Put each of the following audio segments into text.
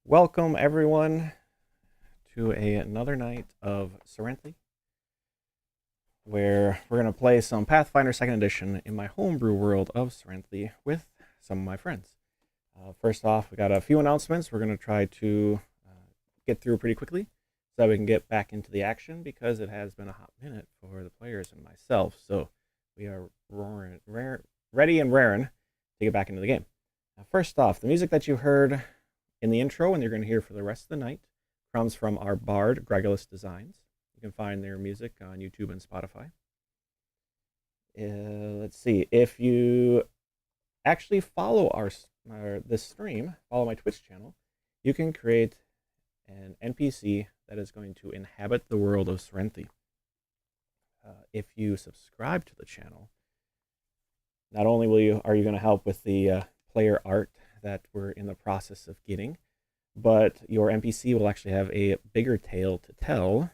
Welcome everyone to another night of Cyrenthe, where we're going to play some Pathfinder 2nd Edition in my homebrew world of Cyrenthe with some of my friends. First off, we got a few announcements we're going to try to get through pretty quickly so that we can get back into the action because it has been a hot minute for the players and myself. So we are ready and raring to get back into the game. First off, the music that you heard in the intro and you're going to hear for the rest of the night comes from our bard, Gregulus Designs. You can find their music on YouTube and Spotify. Let's see. If you actually follow this stream, follow my Twitch channel, you can create an NPC that is going to inhabit the world of Cyrenthe. If you subscribe to the channel, not only are you going to help with the player art that we're in the process of getting, but your NPC will actually have a bigger tale to tell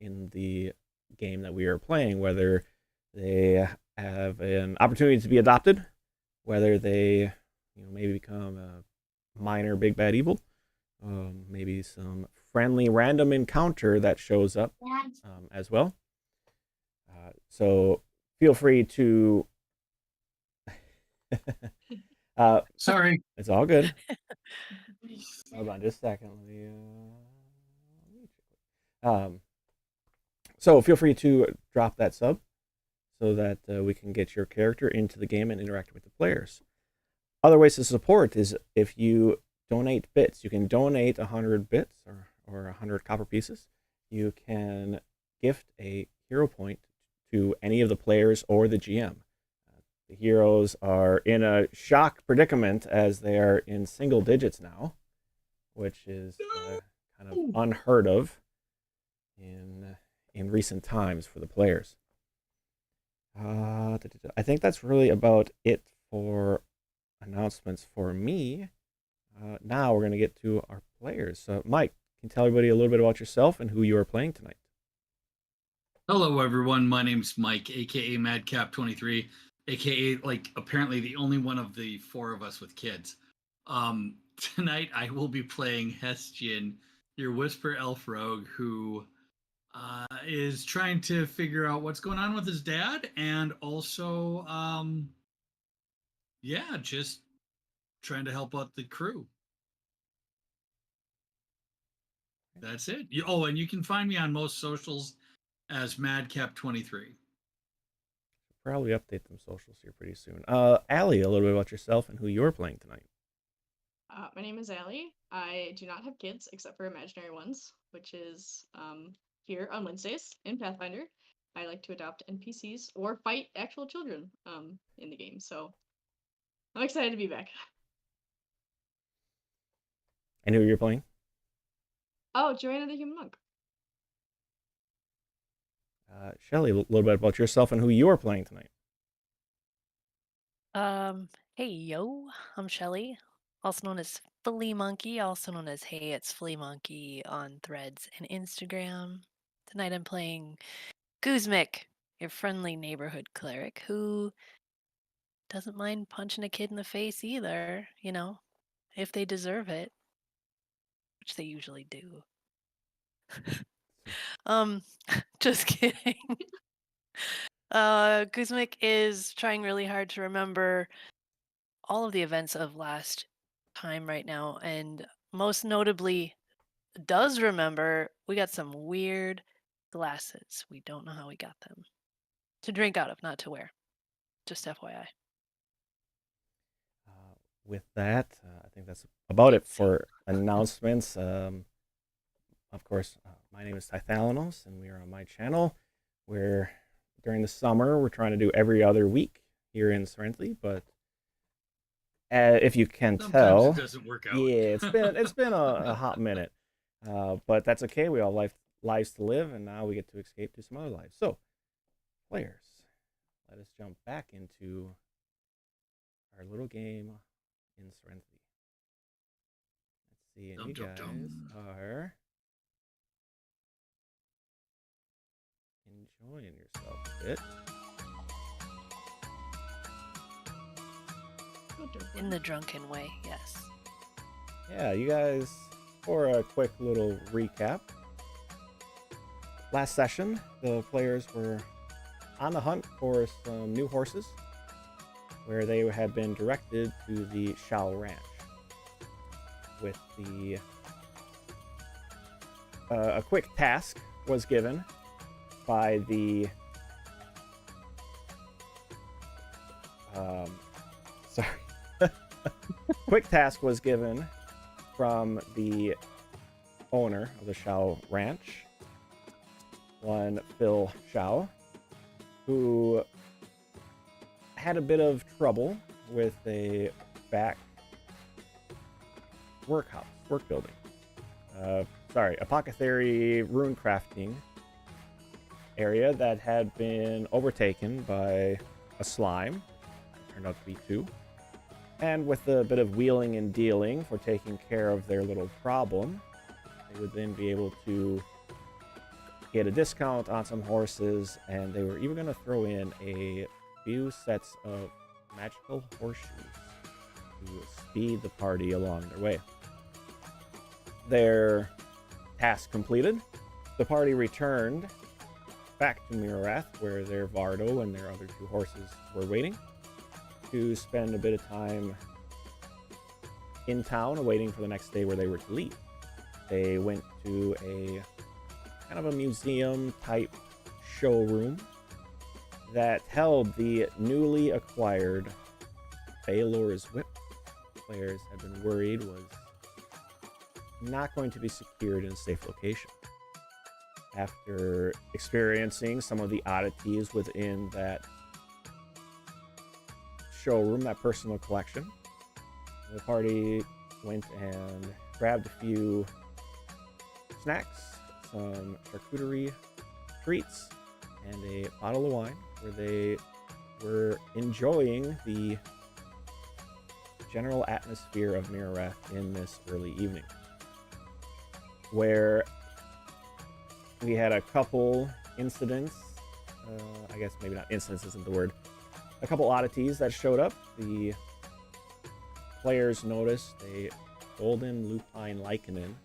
in the game that we are playing, whether they have an opportunity to be adopted, whether they maybe become a minor big bad evil, maybe some friendly random encounter that shows up as well. So feel free to Sorry. It's all good. Hold on just a second. So feel free to drop that sub so that we can get your character into the game and interact with the players. Other ways to support is if you donate bits. You can donate 100 bits or 100 copper pieces. You can gift a hero point to any of the players or the GM. The heroes are in a shock predicament as they are in single digits now, which is kind of unheard of in recent times for the players. I think that's really about it for announcements for me. Now we're going to get to our players. So, Mike, can you tell everybody a little bit about yourself and who you are playing tonight? Hello, everyone. My name's Mike, aka Madcap23, aka apparently the only one of the four of us with kids. Tonight I will be playing Hestian, your Whisper Elf Rogue, who is trying to figure out what's going on with his dad, and also, just trying to help out the crew. That's it. And you can find me on most socials as Madcap23. Probably update them socials here pretty soon. Allie, a little bit about yourself and who you're playing tonight. My name is Allie. I do not have kids except for imaginary ones, which is here on Wednesdays in Pathfinder. I like to adopt NPCs or fight actual children in the game, so I'm excited to be back. And who you're playing? Oh, Joanna the Human Monk. Shelly, a little bit about yourself and who you're playing tonight. Hey yo, I'm Shelly, also known as Flea Monkey, also known as Hey It's Flea Monkey on Threads and Instagram. Tonight I'm playing Guzmik, your friendly neighborhood cleric who doesn't mind punching a kid in the face either, if they deserve it, which they usually do. Just kidding. Guzmik is trying really hard to remember all of the events of last time right now, and most notably does remember we got some weird glasses. We don't know how we got them. To drink out of, not to wear. Just FYI. With that, I think that's about it for announcements. Of course, my name is Tithalanos, and we are on my channel, where during the summer we're trying to do every other week here in Cyrenthe, but if you can tell, it doesn't work out. Yeah, it's been a hot minute, but that's okay. We all lives to live, and now we get to escape to some other lives. So, players, let us jump back into our little game in Cyrenthe. Let's see, and you guys are enjoying yourself a bit. In the drunken way, yes. Yeah, you guys for a quick little recap. Last session, the players were on the hunt for some new horses, where they had been directed to the Shao Ranch. With the a quick task was given by the quick task was given from the owner of the Shao Ranch, one Phil Shao, who had a bit of trouble with a back work building. Apothecary rune crafting area that had been overtaken by a slime. Turned out to be 2. And with a bit of wheeling and dealing for taking care of their little problem, they would then be able to get a discount on some horses, and they were even going to throw in a few sets of magical horseshoes to speed the party along their way. Their task completed, the party returned back to Mirath, where their Vardo and their other 2 horses were waiting, to spend a bit of time in town waiting for the next day where they were to leave. They went to a kind of a museum type showroom that held the newly acquired Baylor's whip. Players had been worried was not going to be secured in a safe location. After experiencing some of the oddities within that showroom, that personal collection, the party went and grabbed a few snacks, some charcuterie treats, and a bottle of wine, where they were enjoying the general atmosphere of Mirath in this early evening, where we had a couple incidents, I guess maybe not incidents isn't the word, a couple oddities that showed up. The players noticed a golden lupine lichen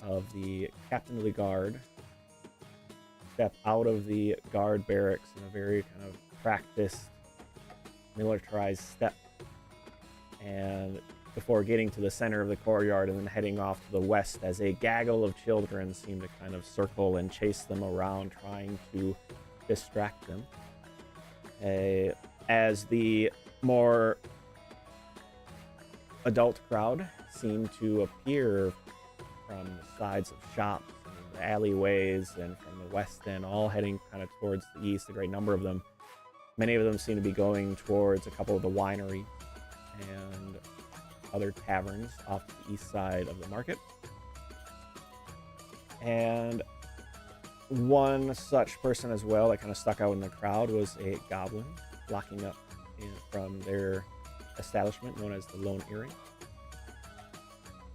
of the captain of the guard step out of the guard barracks in a very kind of practiced, militarized step, and before getting to the center of the courtyard and then heading off to the west as a gaggle of children seemed to kind of circle and chase them around, trying to distract them. As the more adult crowd seemed to appear from the sides of shops and the alleyways and from the west end, all heading kind of towards the east, a great number of them. Many of them seem to be going towards a couple of the wineries and other taverns off the east side of the market. And one such person as well that kind of stuck out in the crowd was a goblin locking up from their establishment known as the Lone Earring.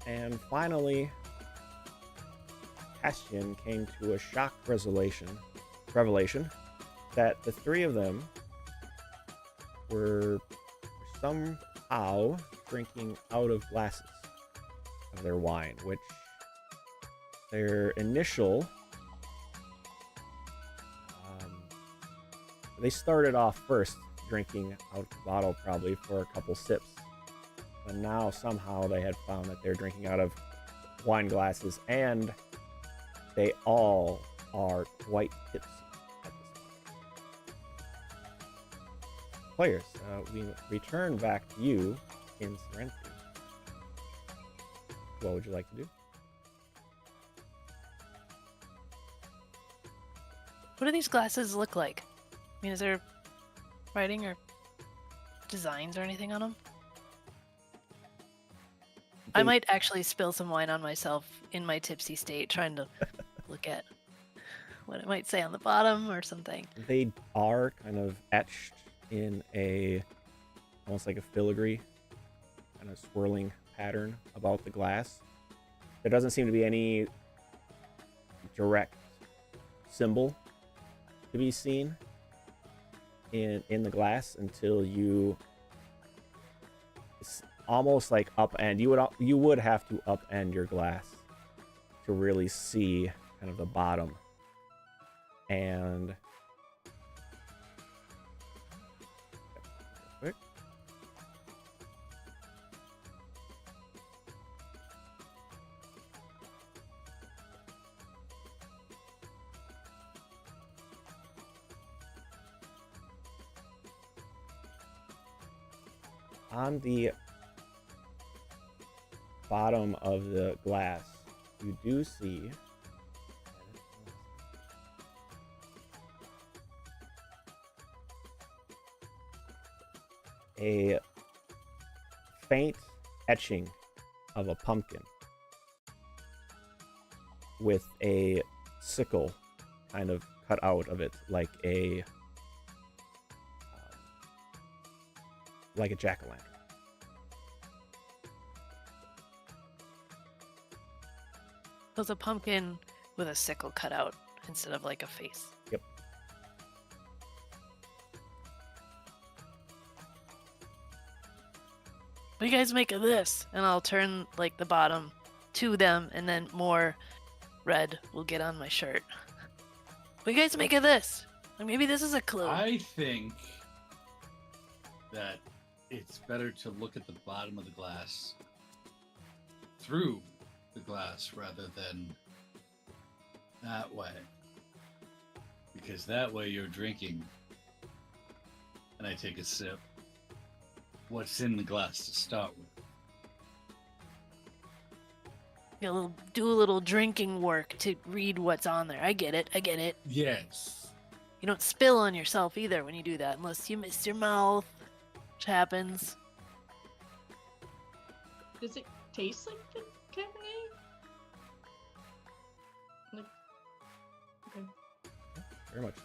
And finally, Castian came to a shock revelation that the 3 of them were somehow drinking out of glasses of their wine, which their initial they started off first drinking out of the bottle probably for a couple sips, but now somehow they had found that they're drinking out of wine glasses, and they all are quite tipsy at this point. Players, we return back to you in Cyrenthe. What would you like to do? What do these glasses look like? I mean, is there writing or designs or anything on them? I might actually spill some wine on myself in my tipsy state, trying to look at what it might say on the bottom or something. They are kind of etched in almost like a filigree kind of swirling pattern about the glass. There doesn't seem to be any direct symbol to be seen in the glass until you almost like upend. You would have to upend your glass to really see kind of the bottom. And quick. On the bottom of the glass, you do see a faint etching of a pumpkin with a sickle kind of cut out of it like a jack-o'-lantern. So it's a pumpkin with a sickle cut out instead of like a face. Yep. What do you guys make of this? And I'll turn like the bottom to them, and then more red will get on my shirt. What do you guys make of this? Like, maybe this is a clue. I think that it's better to look at the bottom of the glass through the glass rather than that way. Because that way you're drinking, and I take a sip, what's in the glass to start with. Do a little drinking work to read what's on there. I get it. Yes. You don't spill on yourself either when you do that, unless you miss your mouth, which happens. Does it taste like the Cabernet? Like, okay. Very much so.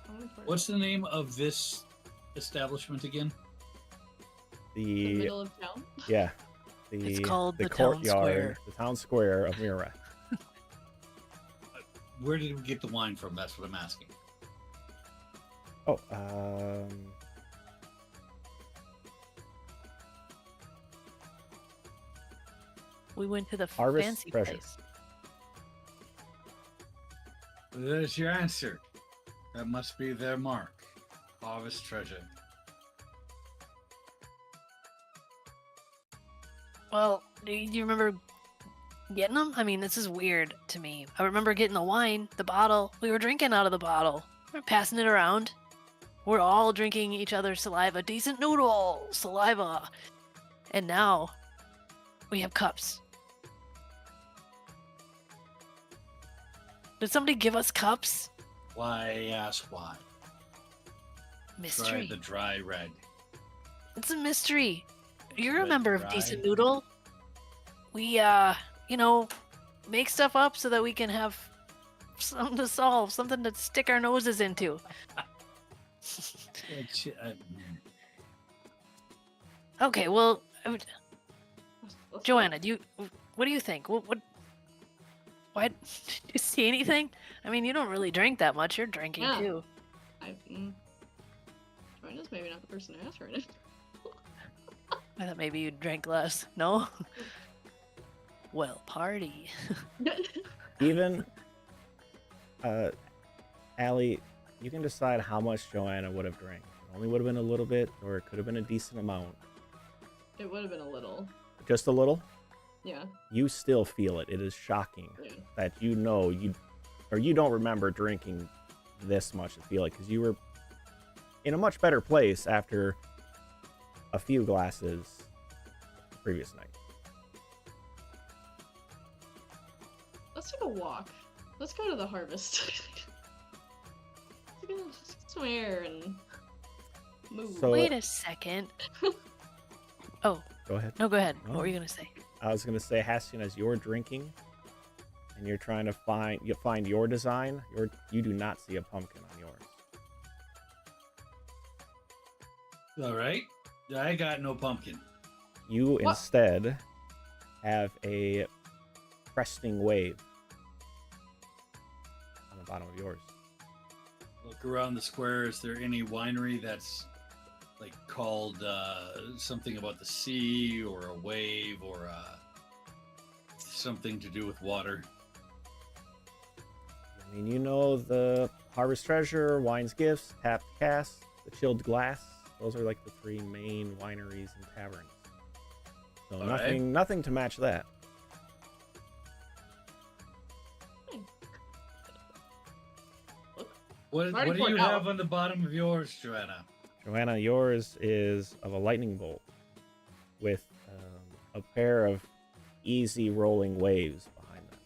I'm gonna pour it What's out. the name of this establishment again? The middle of town? Yeah. It's called the Town courtyard, Square. the town square of Mira. Where did we get the wine from? That's what I'm asking. Oh, We went to the Harvest fancy Treasure. place. There's your answer. That must be their mark. Harvest treasure. Well, do you remember getting them? I mean, this is weird to me. I remember getting the wine, the bottle. We were drinking out of the bottle. We were passing it around. We're all drinking each other's saliva. Decent noodle saliva. And now we have cups. Did somebody give us cups? Why ask why? Mystery. Try the dry red. It's a mystery. You're a Red member of dry. Decent Noodle. We, make stuff up so that we can have something to solve, something to stick our noses into. Okay, well, Let's Joanna, what do you think? Why, did you see anything? I mean, you don't really drink that much. You're drinking Yeah. too. Joanna's maybe not the person to ask right now. I thought maybe you drank less. No? Well, party. even, Allie, you can decide how much Joanna would have drank. It only would have been a little bit, or it could have been a decent amount. It would have been a little. Just a little? Yeah. You still feel it. It is shocking Yeah. that you don't remember drinking this much to feel it, because you were in a much better place after a few glasses the previous night. Let's take a walk. Let's go to the harvest. Let's get some air and move. So- Wait a second. Oh, Go ahead. no, go ahead. Oh. What were you going to say? I was gonna say, Hastian, as you're drinking and you're trying to find your design, you do not see a pumpkin on yours. All right. I got no pumpkin. You What? instead have a cresting wave on the bottom of yours. Look around the square. Is there any winery that's like called something about the sea or a wave or something to do with water. I mean, you know the Harvest Treasure, Wine's Gifts, Tapped Cask, the Chilled Glass. Those are like the three main wineries and taverns. So nothing to match that. What do you have on the bottom of yours, Joanna? Joanna, yours is of a lightning bolt with a pair of easy rolling waves behind them.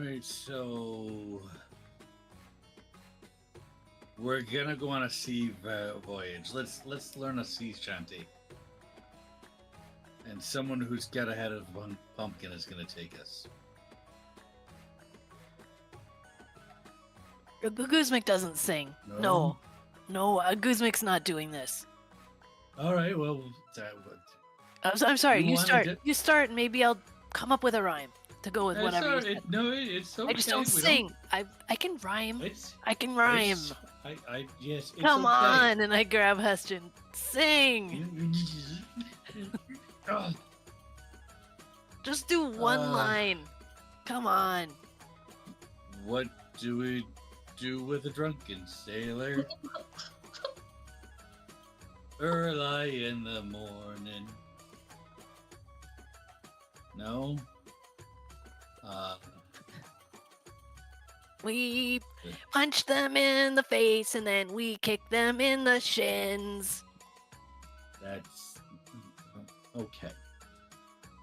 Right, so we're gonna go on a sea voyage. Let's learn a sea shanty, and someone who's got a head of one pumpkin is gonna take us. Guzmik doesn't sing. No, Guzmik's not doing this. All right, well, I'm sorry. You start. to- You start, and maybe I'll come up with a rhyme to go with whatever you said. It's okay. I just don't sing. I can rhyme. It's I can rhyme. Yes. It's Come okay. on, and I grab Heston. Sing. Oh, Just do one line. Come on. what do we do with a drunken sailor? Early in the morning. No. We punch them in the face and then we kick them in the shins. That's okay.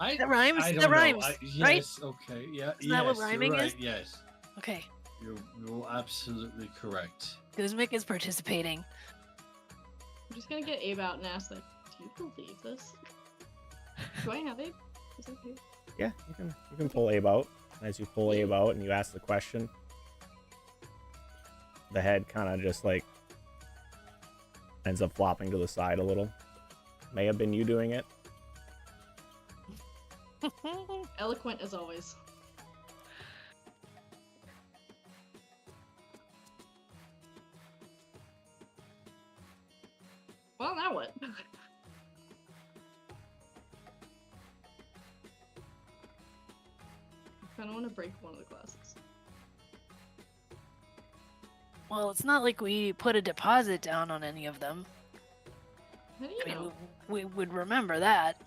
That rhymes. I don't That know. rhymes, right? Yes. Okay. Yeah. Isn't that what yes, rhyming you're is? right, yes. Okay. You're absolutely correct. Guzmik is participating. I'm just gonna get Abe out and ask, like, do you believe this? Do I have Abe? Is that here? Yeah, you can pull Abe out. As you pull Abe out and you ask the question, the head kind of just like ends up flopping to the side a little. May have been you doing it. Eloquent as always. Well, now what? I kind of want to break one of the glasses. Well, it's not like we put a deposit down on any of them. How do you I mean, know? we would remember that.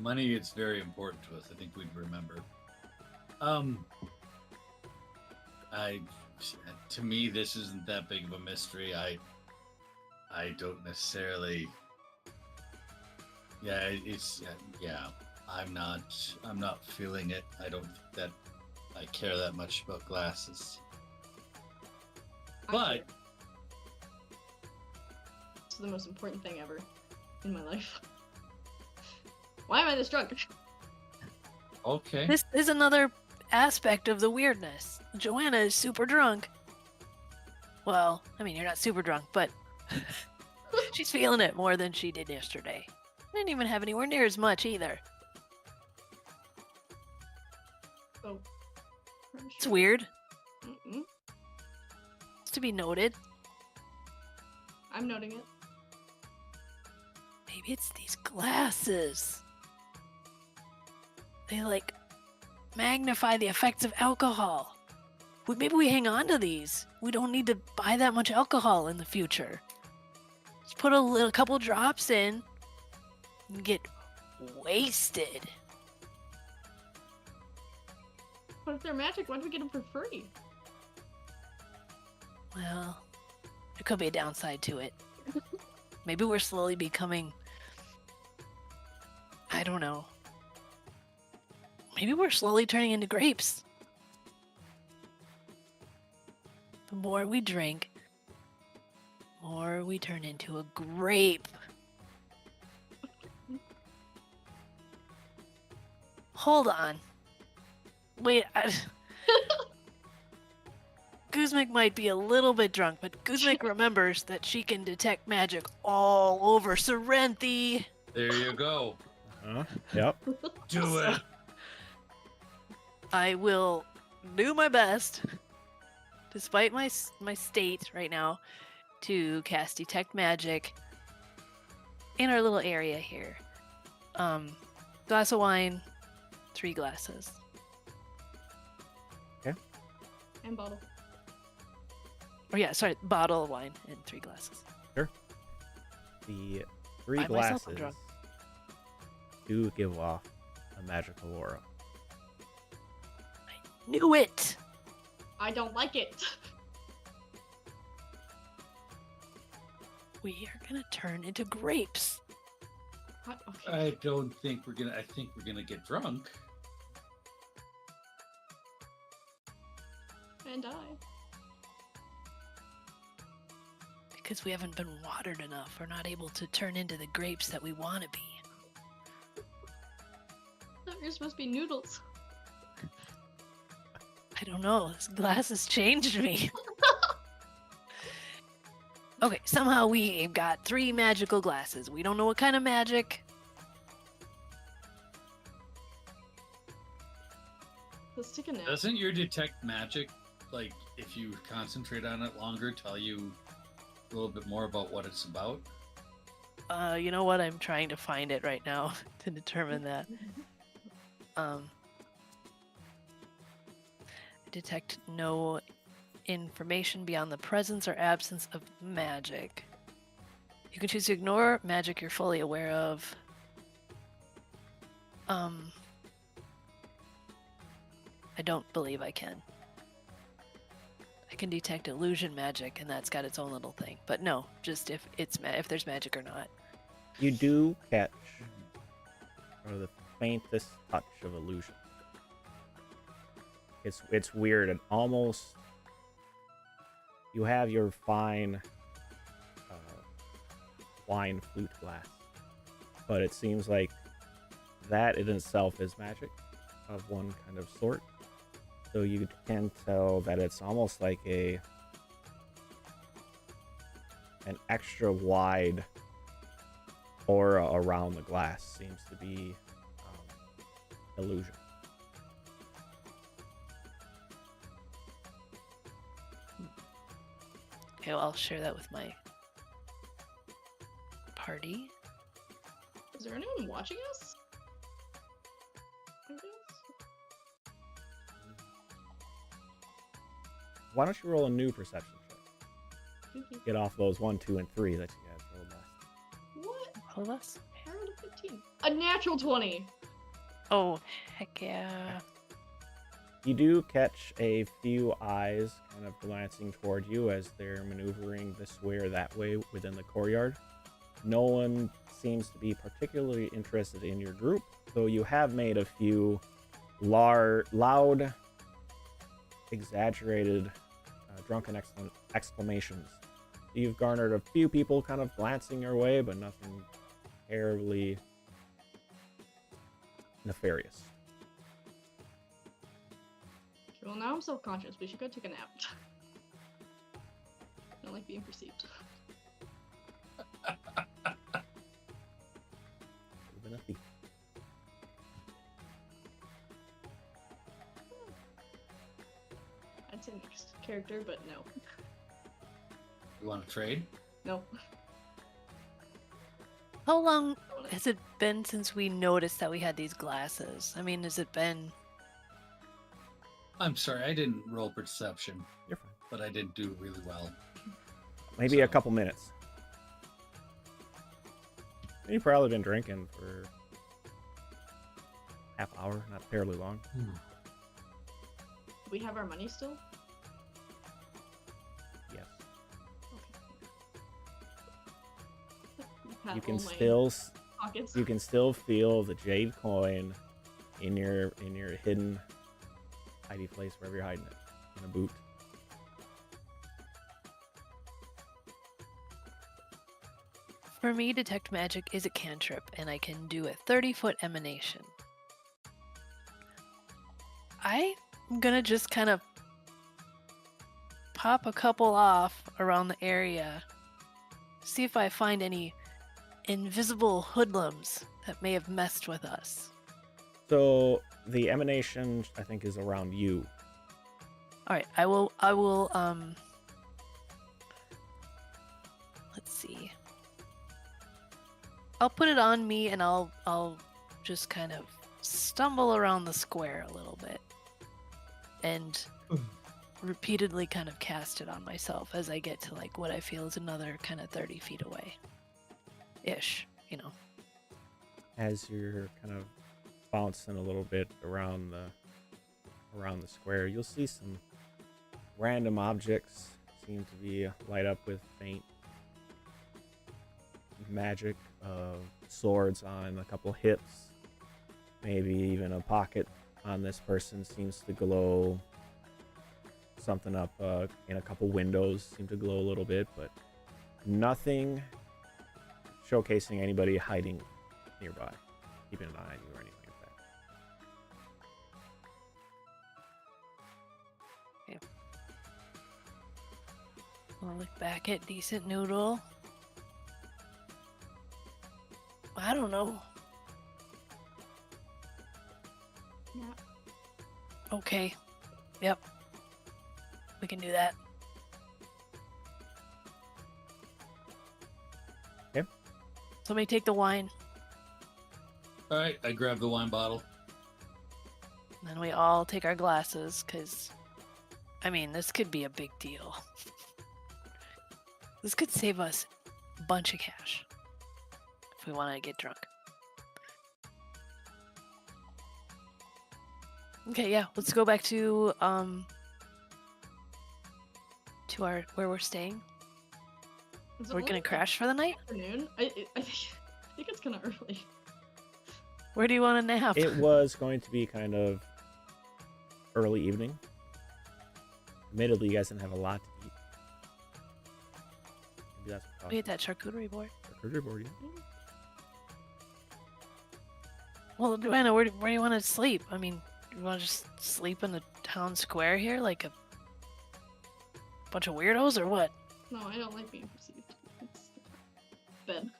Money is very important to us. I think we'd remember. To me, this isn't that big of a mystery. I don't necessarily. Yeah, yeah. I'm not feeling it. I don't think that I care that much about glasses. But it's the most important thing ever in my life. Why am I this drunk? okay. This is another aspect of the weirdness. Joanna is super drunk. Well, I mean, you're not super drunk, but she's feeling it more than she did yesterday. Didn't even have anywhere near as much either. Oh. It's weird. Mm-mm. It's to be noted. I'm noting it. Maybe it's these glasses. They like magnify the effects of alcohol. Maybe we hang on to these. We don't need to buy that much alcohol in the future. Just put a couple drops in and get wasted. But if they're magic, why don't we get them for free? Well, there could be a downside to it. Maybe we're slowly becoming... I don't know. Maybe we're slowly turning into grapes. The more we drink, the more we turn into a grape. Hold on. Wait, Guzmik might be a little bit drunk, but Guzmik remembers that she can detect magic all over Cyrenthe. There you go. Yep. Do it. I will do my best despite my state right now, to cast Detect Magic in our little area here. Glass of wine, 3 glasses. And bottle. Oh yeah, sorry, bottle of wine and 3 glasses. Sure. The 3 By myself, I'm glasses drunk. do give off a magical aura. I knew it! I don't like it. We are gonna turn into grapes. What? Okay. I don't think we're gonna. I think we're gonna get drunk. And die. Because we haven't been watered enough. We're not able to turn into the grapes that we want to be. You're supposed to be noodles. I don't know. This glass has changed me. Okay, somehow we got 3 magical glasses. We don't know what kind of magic. Let's take a nap. Doesn't your detect magic, like if you concentrate on it longer, tell you a little bit more about what it's about? You know what? I'm trying to find it right now to determine that. Detect no information beyond the presence or absence of magic. You can choose to ignore magic you're fully aware of. I don't believe I can. I can detect illusion magic, and that's got its own little thing. But no, just if if there's magic or not. You do catch the faintest touch of illusion. It's weird and almost you have your fine wine flute glass, but it seems like that in itself is magic of one kind of sort. So you can tell that it's almost like an extra wide aura around the glass seems to be illusion. Okay, well, I'll share that with my party. Is there anyone watching us? I guess. Why don't you roll a new perception check? Mhm. Get off those 1, 2, and 3 that you guys rolled last. What? All of us? I rolled a 15. A natural 20. Oh, heck yeah. You do catch a few eyes kind of glancing toward you as they're maneuvering this way or that way within the courtyard. No one seems to be particularly interested in your group, though you have made a few loud, exaggerated, drunken exclamations. You've garnered a few people kind of glancing your way, but nothing terribly nefarious. Well, now I'm self-conscious. We should go take a nap. I don't like being perceived. You've been a thief. I'd say next character, but no. You want to trade? No. How long has it been since we noticed that we had these glasses? I mean, has it been... I'm sorry, I didn't roll perception, You're fine. but I did do really well. Maybe a So- couple minutes. You've probably been drinking for half hour, not terribly long. Do we have our money still? Yes. Okay. You Pat can all my still pockets. you can still feel the jade coin in your hidden hidey place wherever you're hiding it in a boot. For me, Detect Magic is a cantrip, and I can do a 30-foot emanation. I'm gonna just kind of pop a couple off around the area, see if I find any invisible hoodlums that may have messed with us. So the emanation, I think, is around you. All right, I will let's see. I'll put it on me and I'll just kind of stumble around the square a little bit and repeatedly kind of cast it on myself as I get to like what I feel is another kind of 30 feet away. Ish, you know. As you're kind of bouncing a little bit around the square, you'll see some random objects seem to be light up with faint magic. Swords on a couple hips, maybe even a pocket on this person seems to glow. Something up in a couple windows seem to glow a little bit, but nothing showcasing anybody hiding nearby, keeping an eye on you or anything like that. Okay. I'll look back at Decent Noodle. I don't know. Yeah. Okay. Yep. We can do that. Okay. Somebody take the wine. All right, I grab the wine bottle. And then we all take our glasses, because, I mean, this could be a big deal. This could save us a bunch of cash if we want to get drunk. Okay, yeah, let's go back to our where we're staying. Is it We're only, gonna like, crash for the night. afternoon? I think it's kind of early. Where do you want to nap? It was going to be kind of early evening. Admittedly, you guys didn't have a lot to eat. Maybe that's what We ate that charcuterie board. charcuterie board, yeah. Well, Joanna, where do you want to sleep? I mean, you want to just sleep in the town square here like a bunch of weirdos, or what? No, I don't like being perceived. It's bed.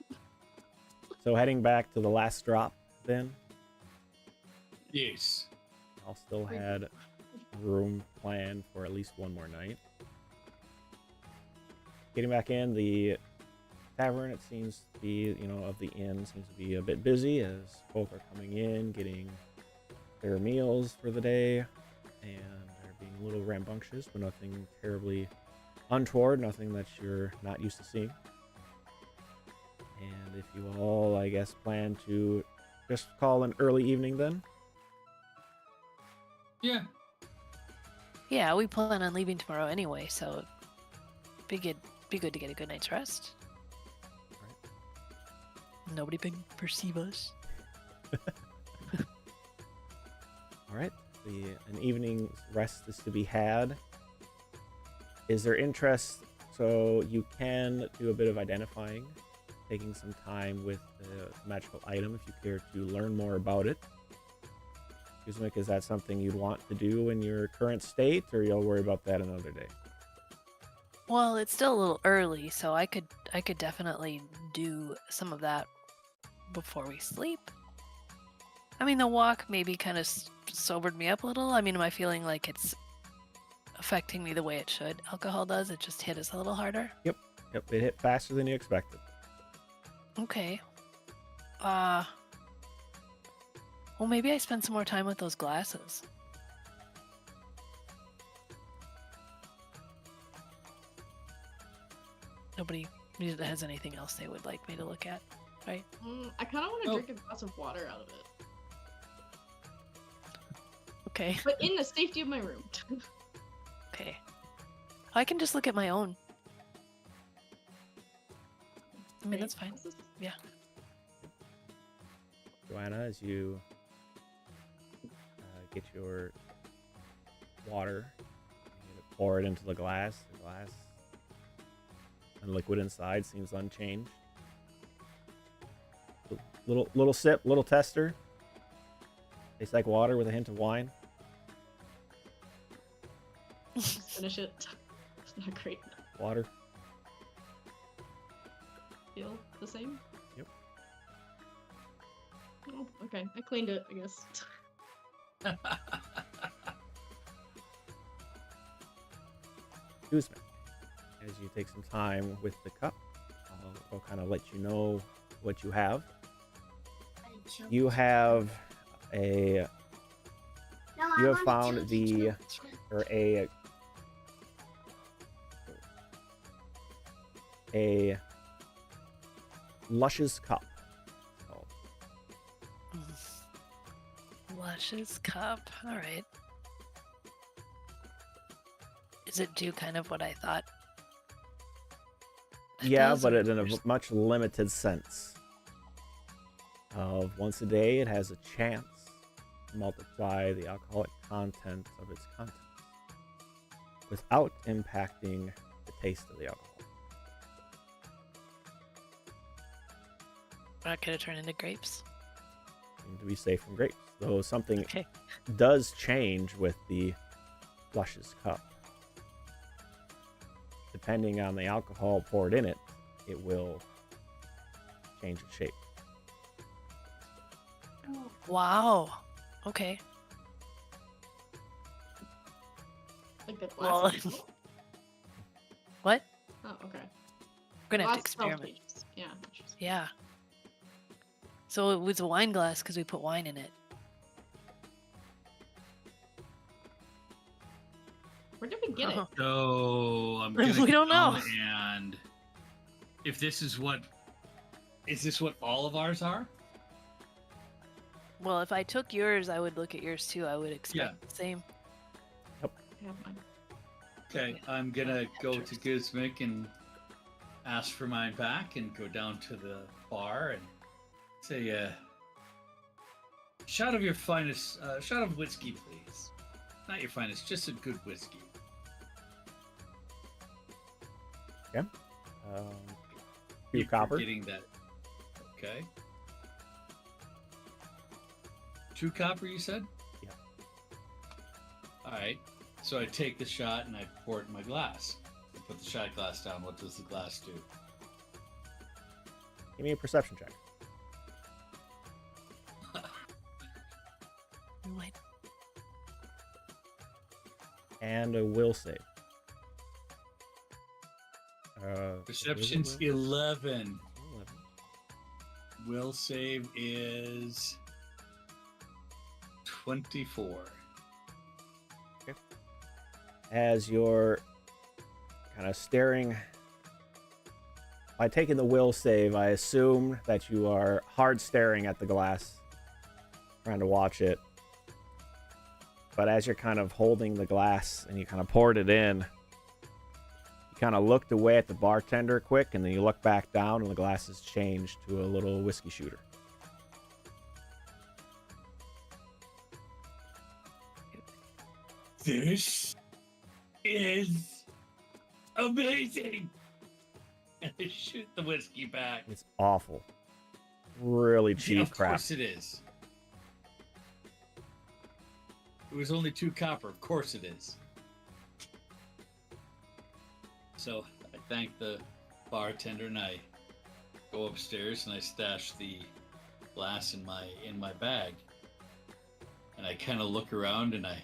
So heading back to the last drop, then Yes. I'll still had room planned for at least one more night. Getting back in, the tavern, it seems to be, of the inn, seems to be a bit busy as folk are coming in, getting their meals for the day, and they're being a little rambunctious, but nothing terribly untoward, nothing that you're not used to seeing. And if you all, I guess, plan to just call an early evening then. Yeah. Yeah, we plan on leaving tomorrow anyway, so be good to get a good night's rest. Nobody can perceive us. All right, an evening's rest is to be had. Is there interest? So you can do a bit of identifying, taking some time with the magical item if you care to learn more about it. Kuzmik, is that something you'd want to do in your current state, or you'll worry about that another day? Well, it's still a little early, so I could definitely do some of that before we sleep. I mean, the walk maybe kind of sobered me up a little. I mean, am I feeling like it's affecting me the way it should? Alcohol does. It just hit us a little harder. Yep, it hit faster than you expected. Okay. Well, maybe I spend some more time with those glasses. Nobody has anything else they would like me to look at, right? I kind of want to Oh. drink a glass of water out of it, Okay. but in the safety of my room. Okay. I can just look at my own. I mean, that's fine. Yeah. Joanna, as you get your water, you pour it into the glass. The glass and liquid inside seems unchanged. Little sip, little tester. Tastes like water with a hint of wine. Just finish it. It's not great. Water. Feel the same? Yep. Oh, okay. I cleaned it, I guess. Guzman. As you take some time with the cup, I'll kind of let you know what you have. You have a you have found the or a Lush's cup. Oh, Lush's cup. All right. Does it do kind of what I thought? It yeah, does, but or in a there's- much limited sense. Of once a day, it has a chance to multiply the alcoholic content of its contents without impacting the taste of the alcohol. Not gonna turn into grapes. And to be safe from grapes. Though something Okay. does change with the Lush's cup. Depending on the alcohol poured in it, it will change its shape. Wow. Okay. Like the Well, glass. of milk? what? Oh, okay. We're gonna have to Glass experiment. pages. Yeah. Interesting. Yeah. So it was a wine glass because we put wine in it. Where did we get it? So I'm We gonna don't go know. And if this is what all of ours are? Well, if I took yours, I would look at yours too. I would expect the same. I have mine. Okay, I'm gonna go to Gizmic and ask for mine back, and go down to the bar and say, shot of your finest, shot of whiskey, please. Not your finest, just a good whiskey. Few Keep copper. forgetting that. Okay. 2 copper, you said? Yeah. All right. So I take the shot and I pour it in my glass. I put the shot glass down. What does the glass do? Give me a perception check. Wait. And a will save. Perception's was it 11. will? 11. Will save is 24. As you're kind of staring, by taking the will save, I assume that you are hard staring at the glass, trying to watch it. But as you're kind of holding the glass and you kind of poured it in, you kind of looked away at the bartender quick, and then you look back down and the glass has changed to a little whiskey shooter. This is amazing. And I shoot the whiskey back. It's awful. Really cheap Of crap. course it is. It was only 2 copper. Of course it is. So I thank the bartender and I go upstairs and I stash the glass in my bag. And I kind of look around and I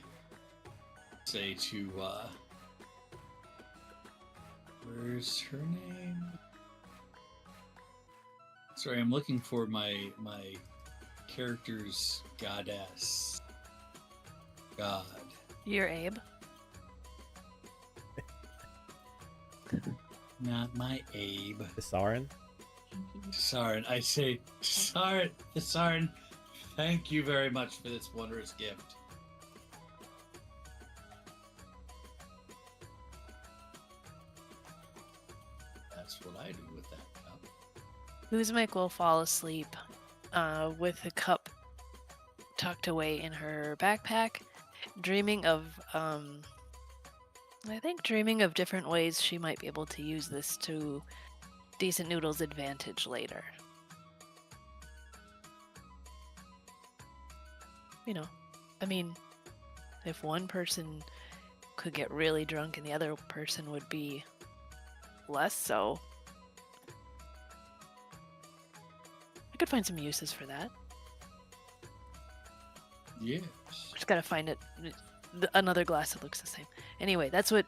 say to where's her name? Sorry, I'm looking for my character's goddess. God. You're Abe. Not my Abe. Isarin? Saren. I say, Saren, thank you very much for this wondrous gift. That's what I do with that cup. Guzmic will fall asleep with the cup tucked away in her backpack, dreaming of, dreaming of different ways she might be able to use this to Decent Noodle's advantage later. You know, I mean, if one person could get really drunk and the other person would be less so, I could find some uses for that. Yes. Just gotta find it. Another glass that looks the same. Anyway, that's what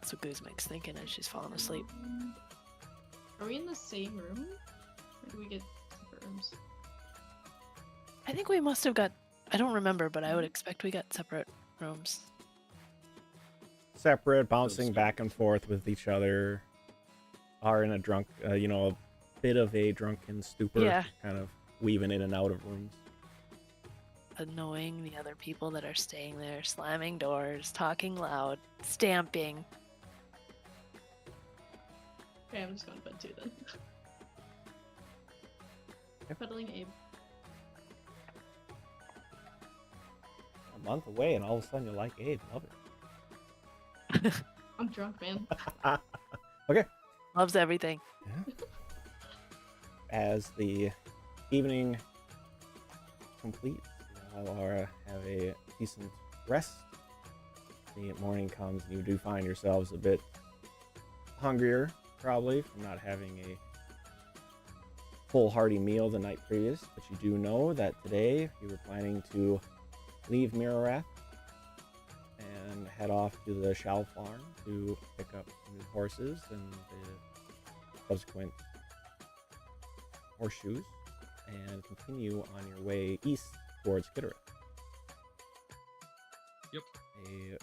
That's what Guzmik's thinking as she's falling asleep. Are we in the same room? Or do we get separate rooms? I think we must have got. I don't remember, but I would expect we got separate rooms. Separate, bouncing back and forth with each other. Are in a drunk, a bit of a drunken stupor. Yeah. Kind of weaving in and out of rooms. Annoying the other people that are staying there, slamming doors, talking loud, stamping. Okay, I'm just going to bed too then. Yep. Cuddling Abe. A month away, and all of a sudden you like Abe. Love it. I'm drunk, man. Okay. Loves everything. Yeah. As the evening completes, Laura have a decent rest. The morning comes, and you do find yourselves a bit hungrier, probably, from not having a full hearty meal the night previous. But you do know that today you were planning to leave Mirarath and head off to the Shao farm to pick up new horses and the subsequent horseshoes and continue on your way east towards Kittereth. Yep. A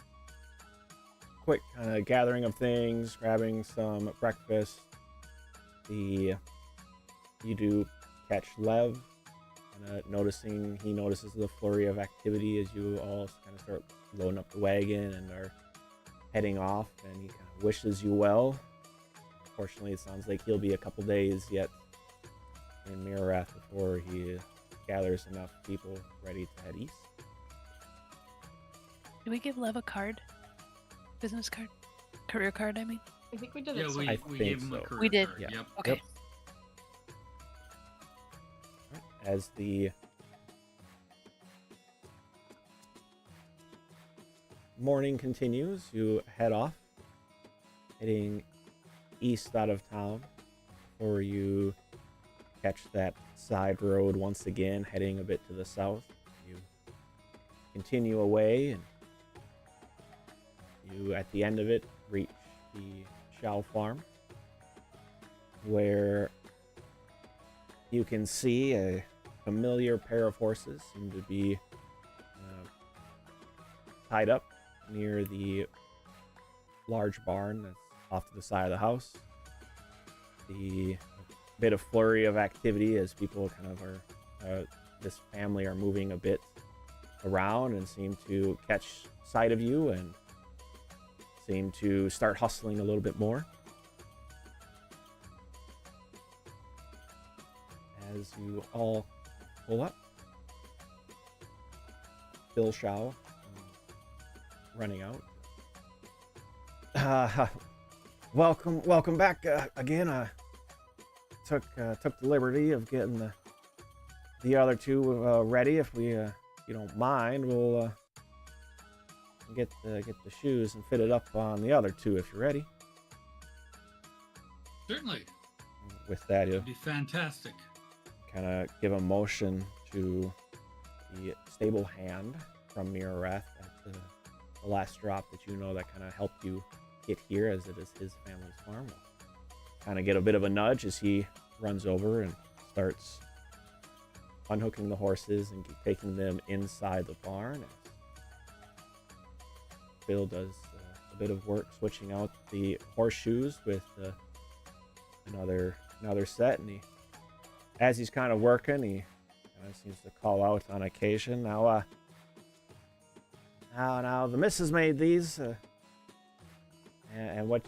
quick kind of gathering of things, grabbing some breakfast. You do catch Lev, noticing he notices the flurry of activity as you all kind of start loading up the wagon and are heading off, and he kind of wishes you well. Unfortunately, it sounds like he'll be a couple days yet in Mirarath before he gathers enough people ready to head east. Did we give Lev a card? Business card? Career card, I mean? I think we did Yeah, it. we think gave him a so. career We did. card, Yeah. Yep. Okay. Yep. As the morning continues, you head off, heading east out of town, before you catch that side road once again, heading a bit to the south. You continue away, and you, at the end of it, reach the Shao farm, where you can see a familiar pair of horses seem to be tied up near the large barn that's off to the side of the house. The bit of flurry of activity as people kind of are, this family are moving a bit around and seem to catch sight of you and seem to start hustling a little bit more. As you all pull up, Bill Shao running out. Welcome back again. I took the liberty of getting the other two ready. If you don't mind, we'll get the shoes and fit it up on the other two if you're ready. Certainly. With that, you It'd be fantastic. kind of give a motion to the stable hand from Mirarath at the last drop that you know that kind of helped you get here, as it is his family's farm. Kind of get a bit of a nudge as he runs over and starts unhooking the horses and taking them inside the barn. As Bill does a bit of work switching out the horseshoes with another set, and as he's kind of working, he kind of seems to call out on occasion. Now the missus made these, and what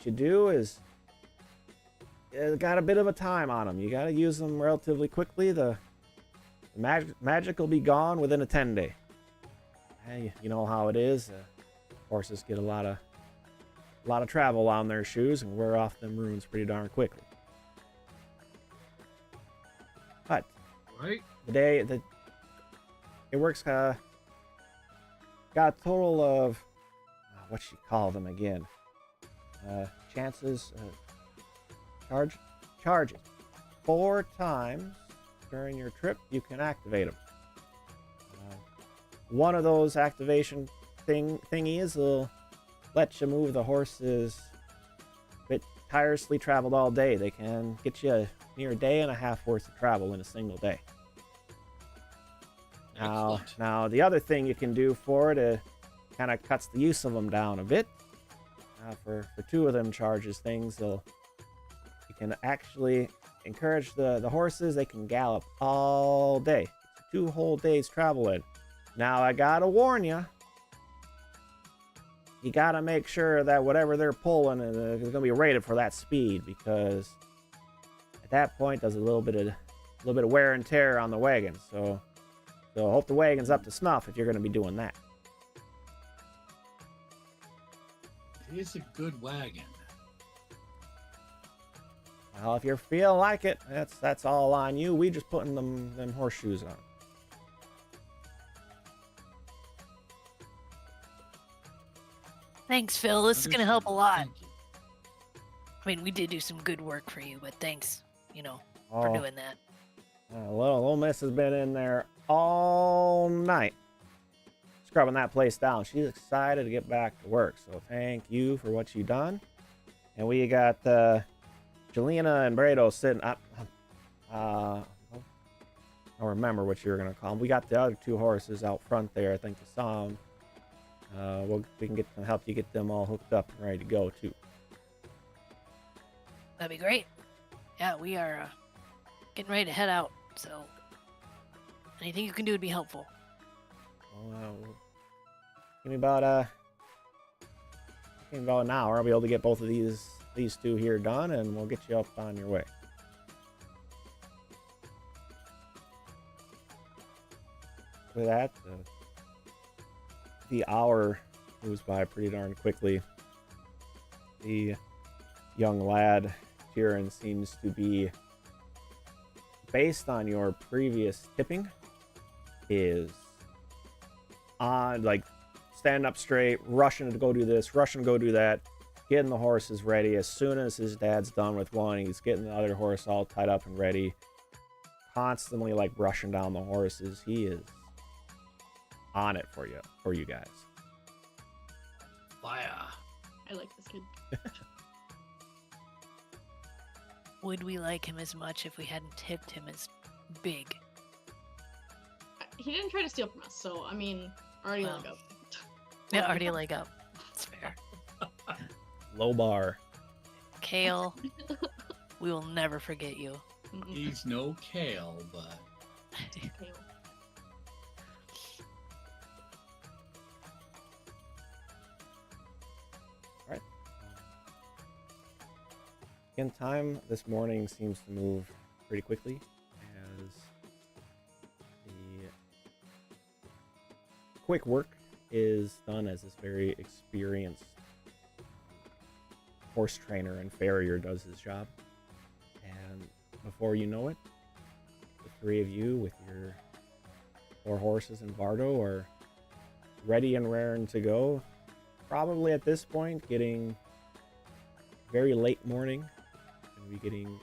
you do is got a bit of a time on them. You got to use them relatively quickly. The magic will be gone within a 10-day. You know how it is. Horses get a lot of travel on their shoes and wear off them runes pretty darn quickly. But Right? the day that it works, got a total of what you call them again? Chances, charges. 4 times during your trip, you can activate them. One of those activation thingies will let you move the horses a bit tirelessly traveled all day. They can get you near a day and a half worth of travel in a single day. Excellent. Now the other thing you can do for it kind of cuts the use of them down a bit. For 2 of them charges things, you can actually encourage the horses. They can gallop all day. 2 whole days traveling. Now I gotta warn you. You gotta make sure that whatever they're pulling is gonna be rated for that speed, because at that point there's a little bit of wear and tear on the wagon. So hope the wagon's up to snuff if you're gonna be doing that. It is a good wagon. Well, if you're feeling like it, that's all on you. We just putting them horseshoes on. Thanks, Phil. This is gonna help a lot. Thank you. I mean, we did do some good work for you, but thanks, for Oh, doing that. little Miss has been in there all night, scrubbing that place down. She's excited to get back to work. So thank you for what you done. And we got Jelena and Brado sitting up. I don't remember what you were gonna call them. We got the other 2 horses out front there. I think you saw them. We can help you get them all hooked up and ready to go too. That'd be great. Yeah, we are getting ready to head out, so anything you can do would be helpful. Well, give me about an hour. I'll be able to get both of these 2 here done, and we'll get you up on your way. With that, the hour moves by pretty darn quickly. The young lad, Cyrenthe, seems to be, based on your previous tipping, is on, like, standing up straight, rushing to go do this, rushing to go do that, getting the horses ready. As soon as his dad's done with one, he's getting the other horse all tied up and ready, constantly, like, rushing down the horses. He is on it for you guys. Fire. I like this kid. Would we like him as much if we hadn't tipped him as big? He didn't try to steal from us, so I mean, already Well, leg up. Yeah, already a leg up. That's fair. Low bar. Kale, we will never forget you. Mm-mm. He's no Kale, but Kale. Again, time this morning seems to move pretty quickly as the quick work is done as this very experienced horse trainer and farrier does his job. And before you know it, the 3 of you with your 4 horses and Bardo are ready and raring to go. Probably at this point getting very late morning. Be getting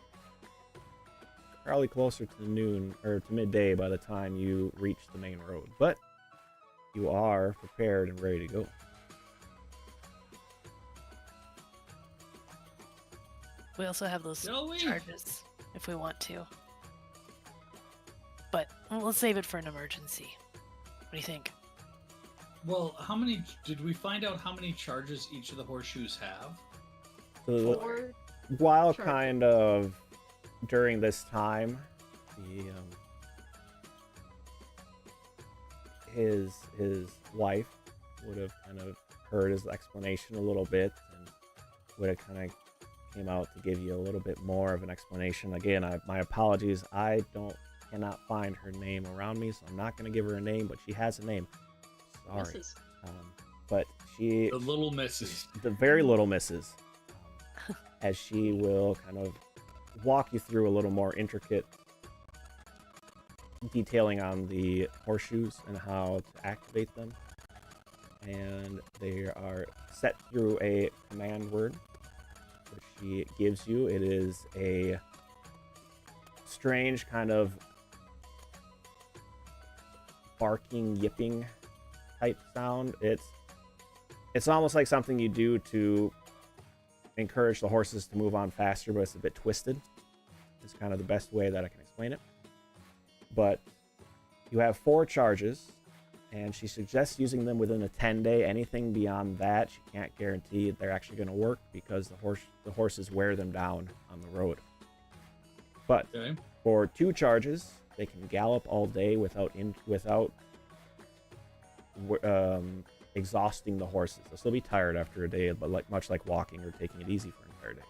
probably closer to noon or to midday by the time you reach the main road, but you are prepared and ready to go. We also have those Shall we? charges if we want to. But let's save it for an emergency. What do you think? well, how many did we find out how many charges each of the horseshoes have? So Or while Sure. kind of during this time, the his wife would have kind of heard his explanation a little bit and would have kind of came out to give you a little bit more of an explanation. Again, my apologies. I cannot find her name around me, so I'm not going to give her a name, but she has a name. Sorry. Mrs. But she, The little misses. the very little misses, as she will kind of walk you through a little more intricate detailing on the horseshoes and how to activate them. And they are set through a command word, which she gives you. It is a strange kind of barking, yipping type sound. It's It's almost like something you do to encourage the horses to move on faster, but it's a bit twisted. It's kind of the best way that I can explain it. But you have 4 charges, and she suggests using them within a 10-day. Anything beyond that, she can't guarantee they're actually going to work because the horses wear them down on the road. But for 2 charges, they can gallop all day without exhausting the horses. They'll still be tired after a day, but much like walking or taking it easy for an entire day.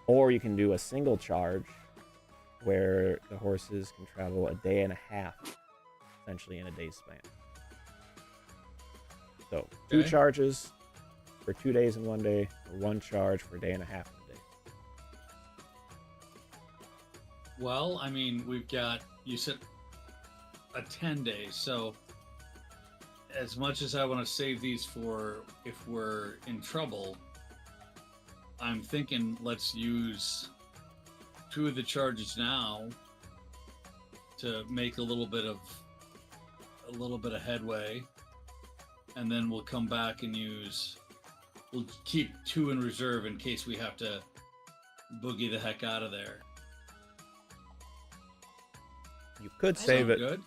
Or you can do a single charge where the horses can travel a day and a half, essentially in a day's span. So 2 charges for 2 days in 1 day, or 1 charge for a day and a half in a day. Well, I mean, we've got, you said a 10-day, so as much as I want to save these for if we're in trouble, I'm thinking let's use 2 of the charges now to make a little bit of headway, and then we'll come back and we'll keep 2 in reserve in case we have to boogie the heck out of there. You could save it good?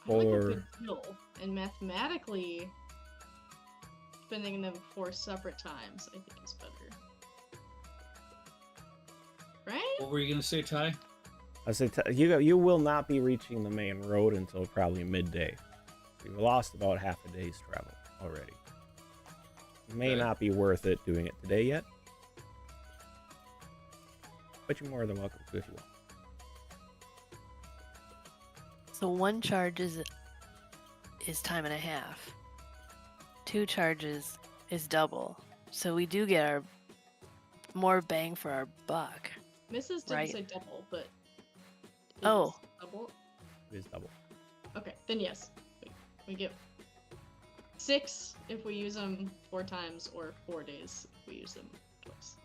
I like a for good deal, and mathematically, spending them 4 separate times, I think is better. Right? What were you gonna say, Ty? I say you will not be reaching the main road until probably midday. You've lost about half a day's travel already. It may not be worth it doing it today yet, but you're more than welcome to if you want. So 1 charge is time and a half. 2 charges is double. So we do get our more bang for our buck. Mrs. didn't say double, but Oh. Double? It is double. Okay, then yes. We get 6 if we use them 4 times, or 4 days if we use them twice.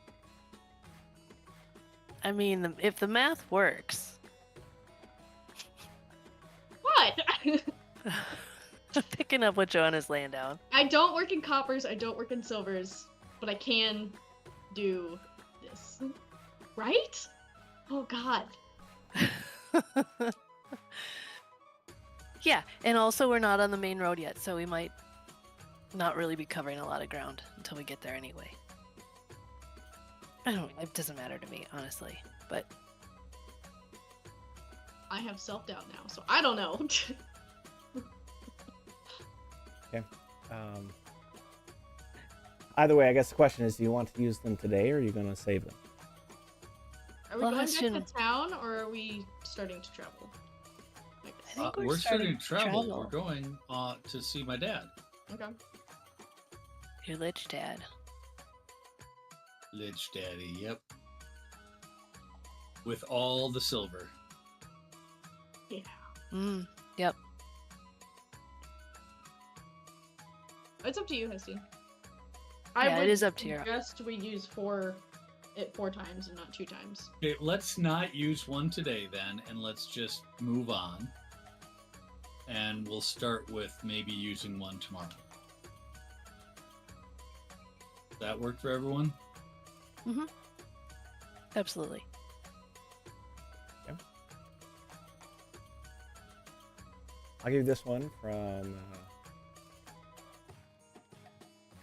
I mean, if the math works. What? I'm picking up what Joanna's laying down. I don't work in coppers, I don't work in silvers, but I can do this. Right? Oh god. Yeah, and also we're not on the main road yet, so we might not really be covering a lot of ground until we get there anyway. It doesn't matter to me, honestly, but I have self-doubt now, so I don't know. Okay. Either way, I guess the question is, do you want to use them today, or are you going to save them? Are we going back to town, or are we starting to travel? I think we're starting to travel. We're going to see my dad. Okay. Your lich dad. Lich daddy, yep. With all the silver. Yeah. Yep. It's up to you, Hesty. Yeah, it is up to you. Just we use 4 times and not 2 times. Okay, let's not use 1 today then, and let's just move on. And we'll start with maybe using 1 tomorrow. Does that work for everyone? Mm-hmm. Absolutely. Yeah. I'll give you this one from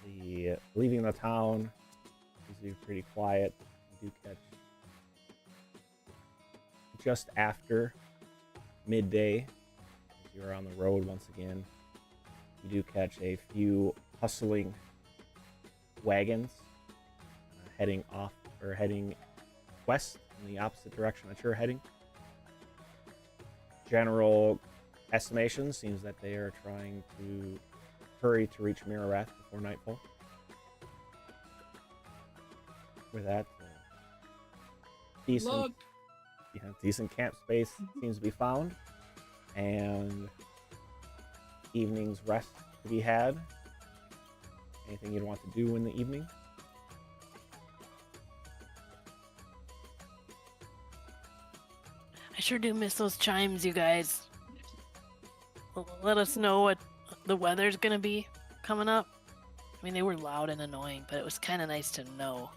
the leaving the town. Usually pretty quiet. You do catch just after midday. You're on the road once again. You do catch a few hustling wagons heading off, or heading west in the opposite direction that you're heading. General estimation seems that they are trying to hurry to reach Mirath before nightfall. With that, decent camp space seems to be found, and evening's rest to be had. Anything you'd want to do in the evening? I sure do miss those chimes, you guys. Let us know what the weather's gonna be coming up. I mean, they were loud and annoying, but it was kind of nice to know.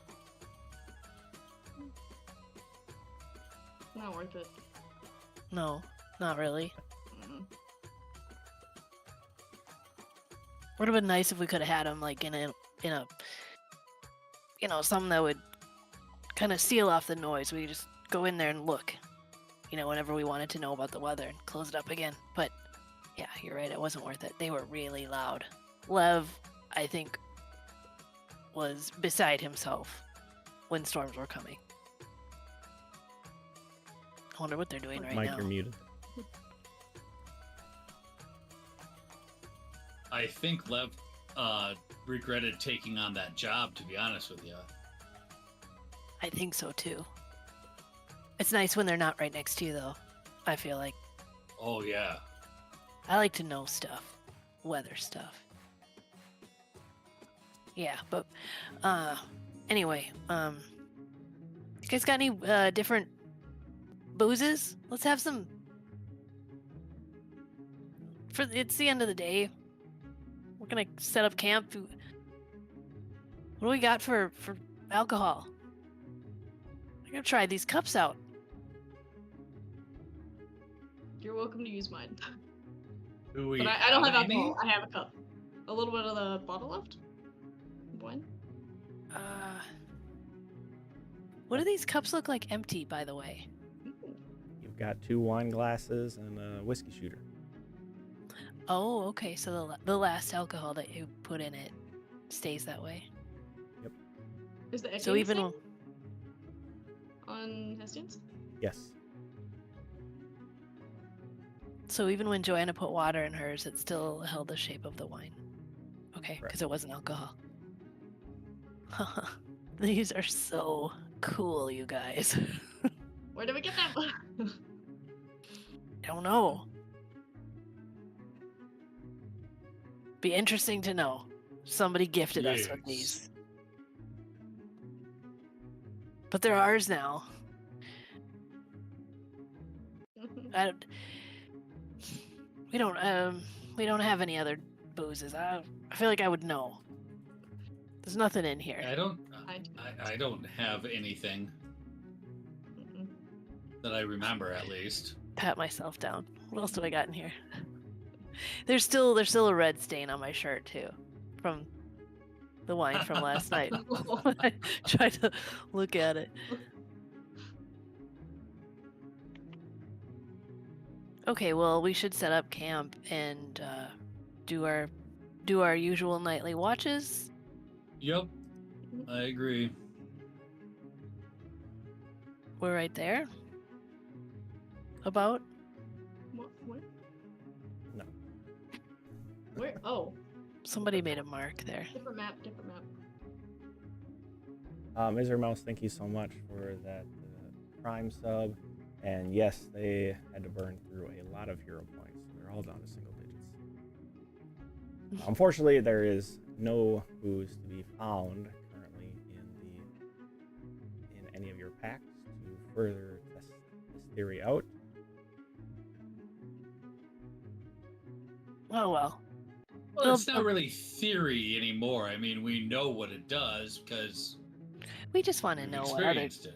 Not worth it. No, not really. Mm. Would have been nice if we could have had them like in a something that would kind of seal off the noise. We could just go in there and look, whenever we wanted to know about the weather and close it up again. But yeah, you're right. It wasn't worth it. They were really loud. Lev, I think, was beside himself when storms were coming. I wonder what they're doing right Mike, now. you're muted. I think Lev regretted taking on that job, to be honest with you. I think so too. It's nice when they're not right next to you, though. I feel like Oh, yeah. I like to know stuff, weather stuff. Yeah, but anyway, you guys got any different boozes? Let's have some. It's the end of the day. We're gonna set up camp. What do we got for alcohol? I'm gonna try these cups out. You're welcome to use mine. Do we But I don't have any? alcohol. I have a cup. A little bit of the bottle left. Wine. What do these cups look like empty, by the way? Ooh. You've got 2 wine glasses and a whiskey shooter. Oh, okay. So the last alcohol that you put in it stays that way. Is the So echoing even thing on Hestians? Yes. So even when Joanna put water in hers, it still held the shape of the wine. Okay, Correct. because it wasn't alcohol. These are so cool, you guys. Where did we get that? I don't know. Be interesting to know. Somebody gifted us with Yes. these. But they're ours now. We don't have any other boozes. I feel like I would know. There's nothing in here. I don't. I- I don't have anything Mm-mm. that I remember, at least. Pat myself down. What else do I got in here? There's still a red stain on my shirt too, from the wine from last night. When I tried to look at it. Okay, well, we should set up camp and do our usual nightly watches. Yep, I agree. We're right there. About? What? No. Where? Oh, Somebody made a mark there. different map. Different map. Mr. Mouse, thank you so much for that Prime sub. And yes, they had to burn through a lot of hero points. They're all down to single digits. Unfortunately, there is no booze to be found currently in any of your packs to further test this theory out. Oh well. Well, it's not really theory anymore. I mean, we know what it does because We just want to we've know what other experienced it.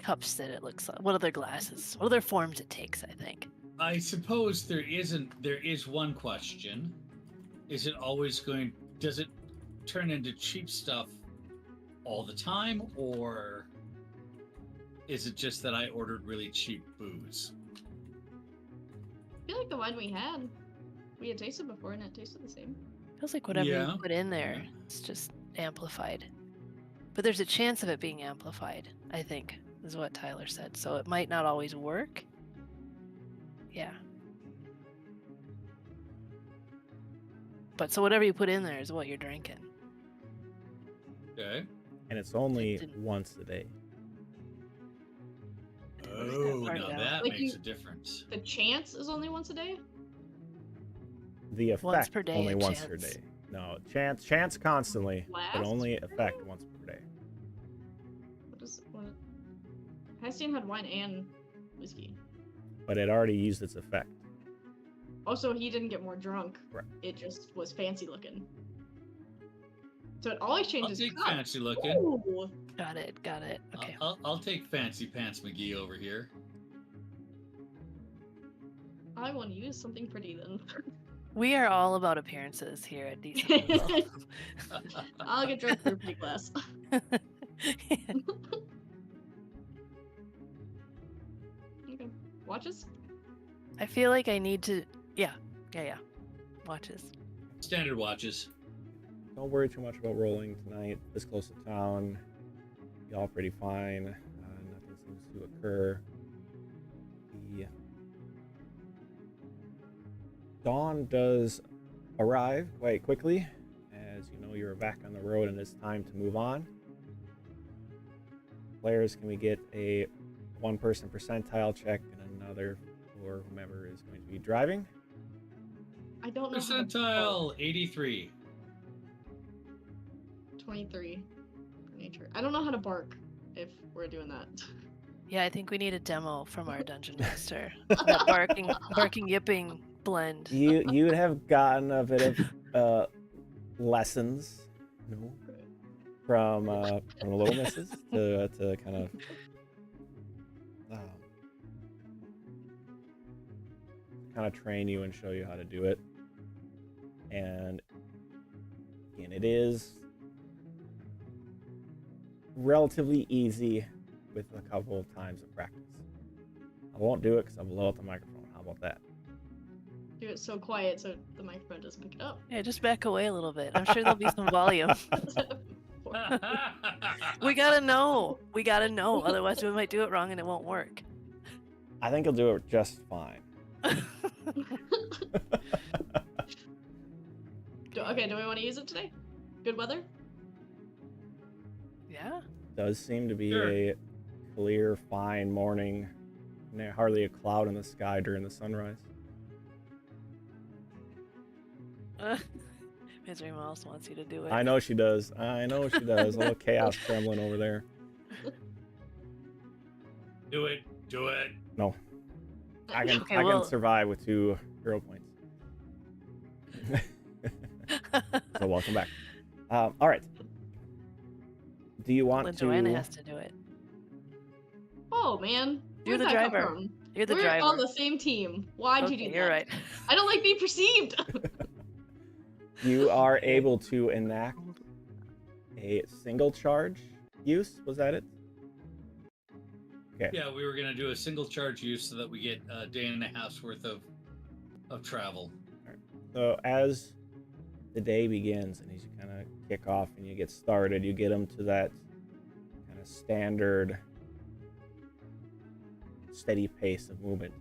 cups that it looks like. What other glasses? What other forms it takes, I think. I suppose there is one question. Is it always going, does it turn into cheap stuff all the time, or is it just that I ordered really cheap booze? I feel like the wine we had tasted before and it tasted the same. Feels like whatever Yeah. you put in there, it's just amplified. But there's a chance of it being amplified, I think, is what Tyler said. So it might not always work. Yeah. But so whatever you put in there is what you're drinking. Okay. And it's only Didn't- once a day. Oh, Find now out. that Like makes you- a difference. The chance is only once a day. The effect Once per day, only a once per chance. day. No, chance constantly, but Last only per day? effect once per day. What? Hestian had wine and whiskey. But it already used its effect. Also, he didn't get more drunk. Right. It just was fancy looking. So it always I'll changes take color. fancy looking. Ooh. Got it. Okay. I'll take Fancy Pants McGee over here. I want to use something pretty then. We are all about appearances here at Decent Little. I'll get drunk through a pretty glass. Okay. Watches? I feel like I need to. Yeah. Watches. Standard watches. Don't worry too much about rolling tonight. This close to town, y'all pretty fine. Nothing seems to occur. The dawn does arrive quite quickly, as you know you're back on the road and it's time to move on. Players, can we get a one-person percentile check and another for whomever is going to be driving? I don't know. Percentile 83. 23 for nature. I don't know how to bark if we're doing that. Yeah, I think we need a demo from our dungeon master. That barking, yipping blend. You would have gotten a bit of lessons, from the Little Misses to kind of train you and show you how to do it. And again, it is relatively easy with a couple of times of practice. I won't do it because I'll blow out the microphone. How about that? Do it so quiet so the microphone doesn't pick it up. Yeah, just back away a little bit. I'm sure there'll be some volume. We gotta know. Otherwise, we might do it wrong and it won't work. I think you'll do it just fine. Okay, do we want to use it today? Good weather? Yeah. Does seem to be Sure. a clear, fine morning. Hardly a cloud in the sky during the sunrise. Misery Mouse wants you to do it. I know she does. A little chaos trembling over there. Do it. No. I can Okay, I well- can survive with 2 hero points. So welcome back. All right. Do you want Well, to? Joanna has to do it. Oh man. You're Where'd the that come driver. from? You're the We're driver. on the same team. Why'd you Okay, do that? you're right. I don't like being perceived. You are able to enact a single charge use. Was that it? Okay. Yeah, we were gonna do a single charge use so that we get a day and a half's worth of travel. So as the day begins and as you kind of kick off and you get started, you get them to that kind of standard steady pace of movement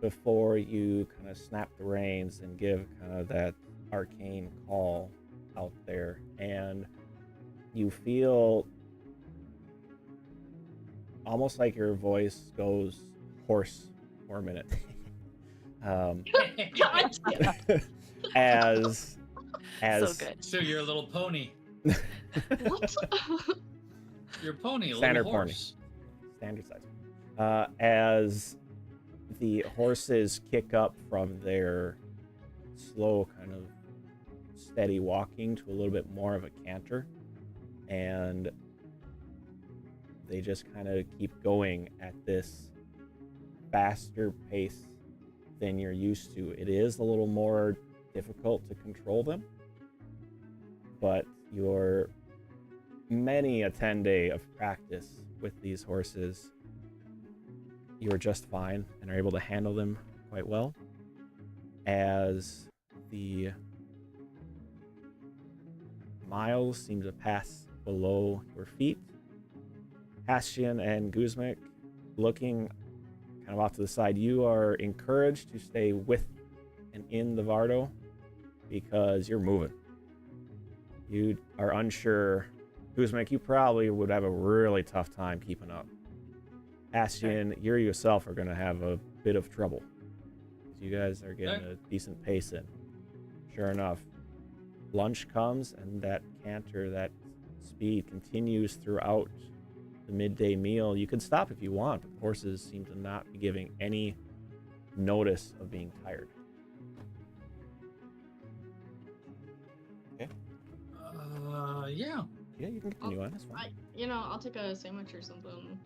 before you kind of snap the reins and give kind of that arcane call out there, and you feel almost like your voice goes hoarse for a minute. God damn. as So good. So you're a little pony. What? You're a pony, a Standard little pony. horse. Standard size. As the horses kick up from their slow kind of steady walking to a little bit more of a canter, and they just kind of keep going at this faster pace than you're used to. It is a little more difficult to control them, but your many a 10-day of practice with these horses, you are just fine and are able to handle them quite well. As the miles seem to pass below your feet, Hastian and Guzmek, looking kind of off to the side, you are encouraged to stay with and in the Vardo because you're moving. You are unsure. Guzmek, you probably would have a really tough time keeping up. Hastian, you yourself are going to have a bit of trouble. You guys are getting a decent pace in. Sure enough, lunch comes and that canter, that speed continues throughout the midday meal. You can stop if you want, but the horses seem to not be giving any notice of being tired. Okay. Yeah. Yeah, you can continue on. That's fine. I'll take a sandwich or something.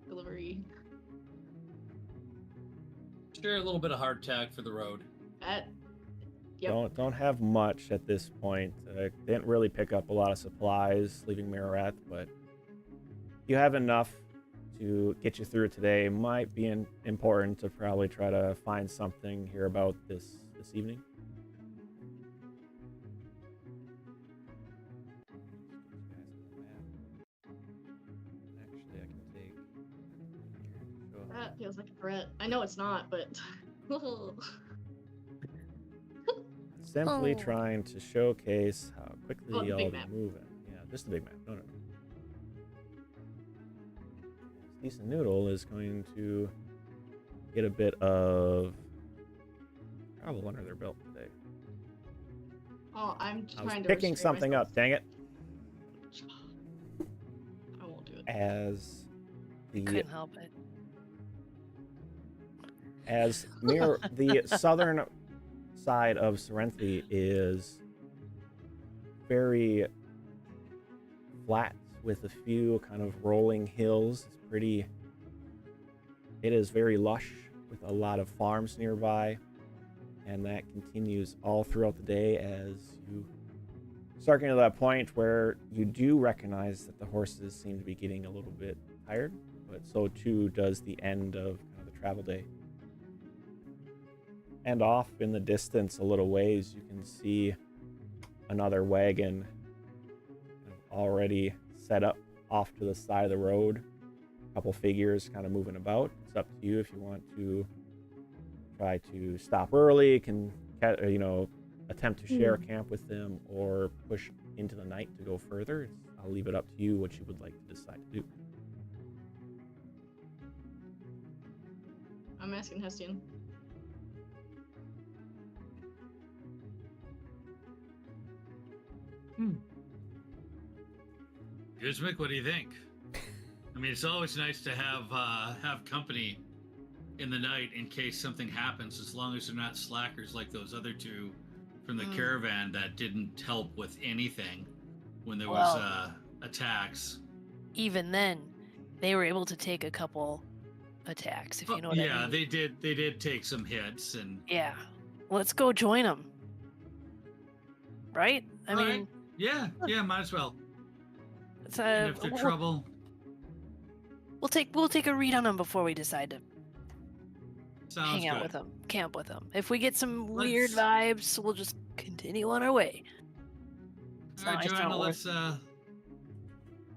Delivery. Sure, a little bit of hardtack for the road. Yep. Don't have much at this point. Didn't really pick up a lot of supplies leaving Miraret, but you have enough to get you through today. Might be important to probably try to find something here about this evening. Actually, I can take here. That feels like a threat. I know it's not, but. Simply Oh. trying to showcase how quickly the y'all big be map. moving. Yeah, just the big map. No. Decent Noodle is going to get a bit of travel under their belt today. Oh, I'm I was trying to picking restrain something myself. up, dang it. I won't do it. As Couldn't help it. the southern side of Cyrenthe is very flat with a few kind of rolling hills. It is very lush with a lot of farms nearby, and that continues all throughout the day as you start getting to that point where you do recognize that the horses seem to be getting a little bit tired, but so too does the end of kind of the travel day. And off in the distance a little ways, you can see another wagon already set up off to the side of the road. A couple figures kind of moving about. It's up to you if you want to try to stop early, attempt to share camp with them, or push into the night to go further. I'll leave it up to you what you would like to decide to do. I'm asking Hestian. Guzmik, what do you think? I mean, it's always nice to have company in the night in case something happens, as long as they're not slackers like those other two from the caravan that didn't help with anything when there was attacks. Even then, they were able to take a couple attacks, if you know what I mean. Yeah, they did take some hits, and yeah. Let's go join them. Right? I mean, yeah, might as well. it's And if they're trouble, we'll take a read on them before we decide to hang out good. with them, camp with them. If we get some weird vibes, we'll just continue on our way. All right, Joanna,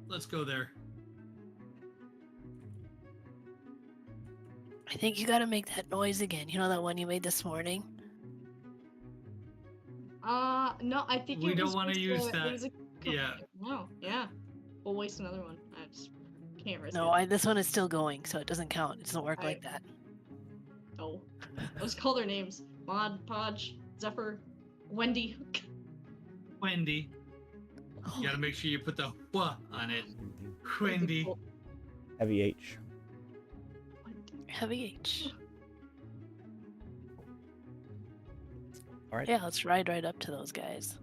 let's go there. I think you gotta make that noise again. You know that one you made this morning? No, I think We it don't was want to just use that. It was a Yeah. No, yeah. We'll waste another one. I just can't risk No, it. this one is still going, so it doesn't count. It doesn't work like that. Oh. Let's call their names. Maud, Podge, Zephyr, Wendy. Wendy. You gotta make sure you put the "wha" on it. Wendy. Heavy H. Heavy H. All right. Yeah, let's ride right up to those guys.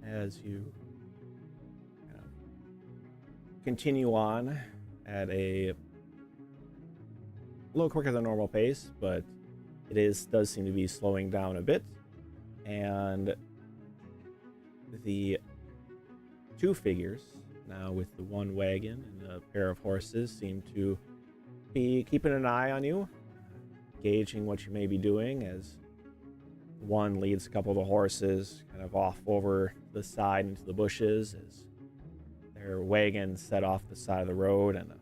As you continue on at a little quicker than normal pace, but it does seem to be slowing down a bit, and the two figures now with the one wagon and a pair of horses seem to be keeping an eye on you, gauging what you may be doing, as one leads a couple of the horses kind of off over the side into the bushes as their wagon set off the side of the road, and a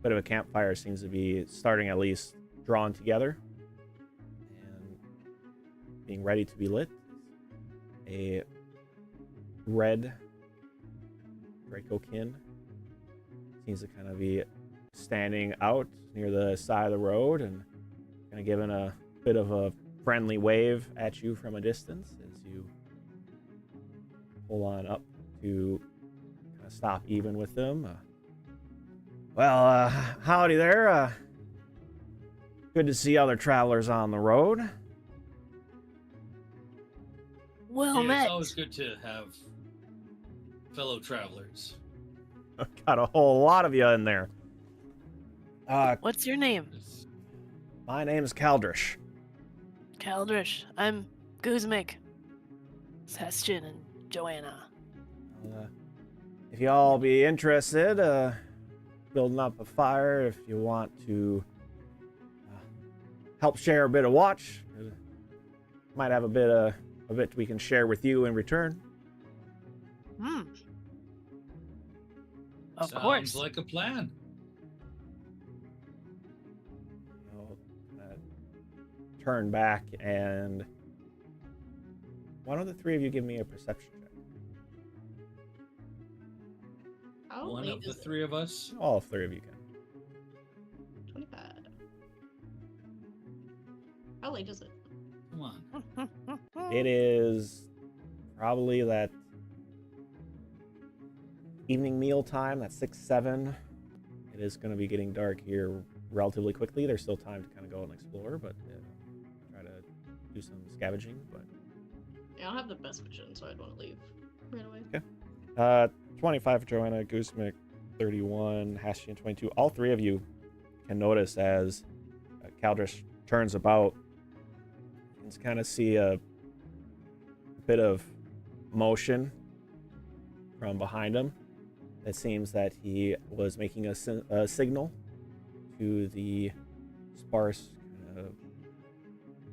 bit of a campfire seems to be starting, at least drawn together and being ready to be lit. A red Dracokin seems to kind of be standing out near the side of the road and kind of giving a bit of a friendly wave at you from a distance as you pull on up to kind of stop even with them. Howdy there. Good to see other travelers on the road. Well Yeah, met. it's always good to have fellow travelers. Got a whole lot of you in there. What's your name? My name's Caldrish. Caldrish. I'm Guzmik. Hestian and Joanna. If you all be interested, building up a fire, if you want to help share a bit of watch, might have a bit we can share with you in return. Of Sounds course. like a plan. Turn back, and why don't the three of you give me a perception check? How One late of the is it? three of us. All three of you can. 25. How late is it? Come on. It is probably that evening meal time, that 6, 7. It is going to be getting dark here relatively quickly. There's still time to kind of go and explore, but try to do some scavenging. But Yeah, I don't have the best vision, so I'd want to leave right away. okay. 25 for Joanna, Guzmik 31, Hastian 22. All three of you can notice as Caldrish turns about, you can kind of see a bit of motion from behind him. It seems that he was making a signal to the sparse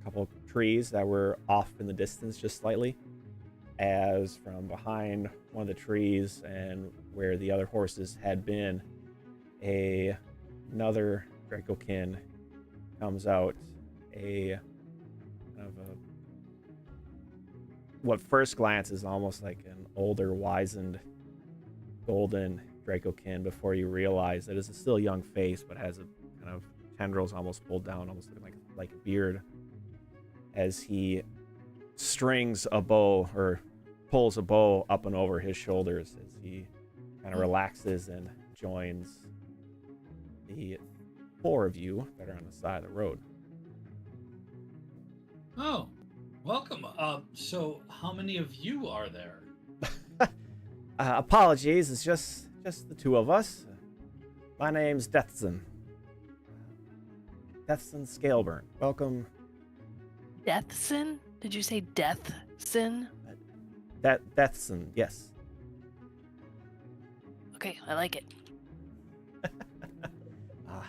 couple of trees that were off in the distance just slightly, as from behind one of the trees and where the other horses had been, another Dracokin comes out, a kind of a what first glance is almost like an older, wizened, golden Dracokin before you realize that it's a still young face, but has a kind of tendrils almost pulled down, almost looking like a beard, as he strings a bow or pulls a bow up and over his shoulders as he kind of relaxes and joins the four of you that are on the side of the road. Oh, welcome. So how many of you are there? Apologies, it's just the two of us. My name's Deathson. Deathson Scaleburn. Welcome. Deathson? Did you say Deathson? Deathson, yes. Okay, I like it.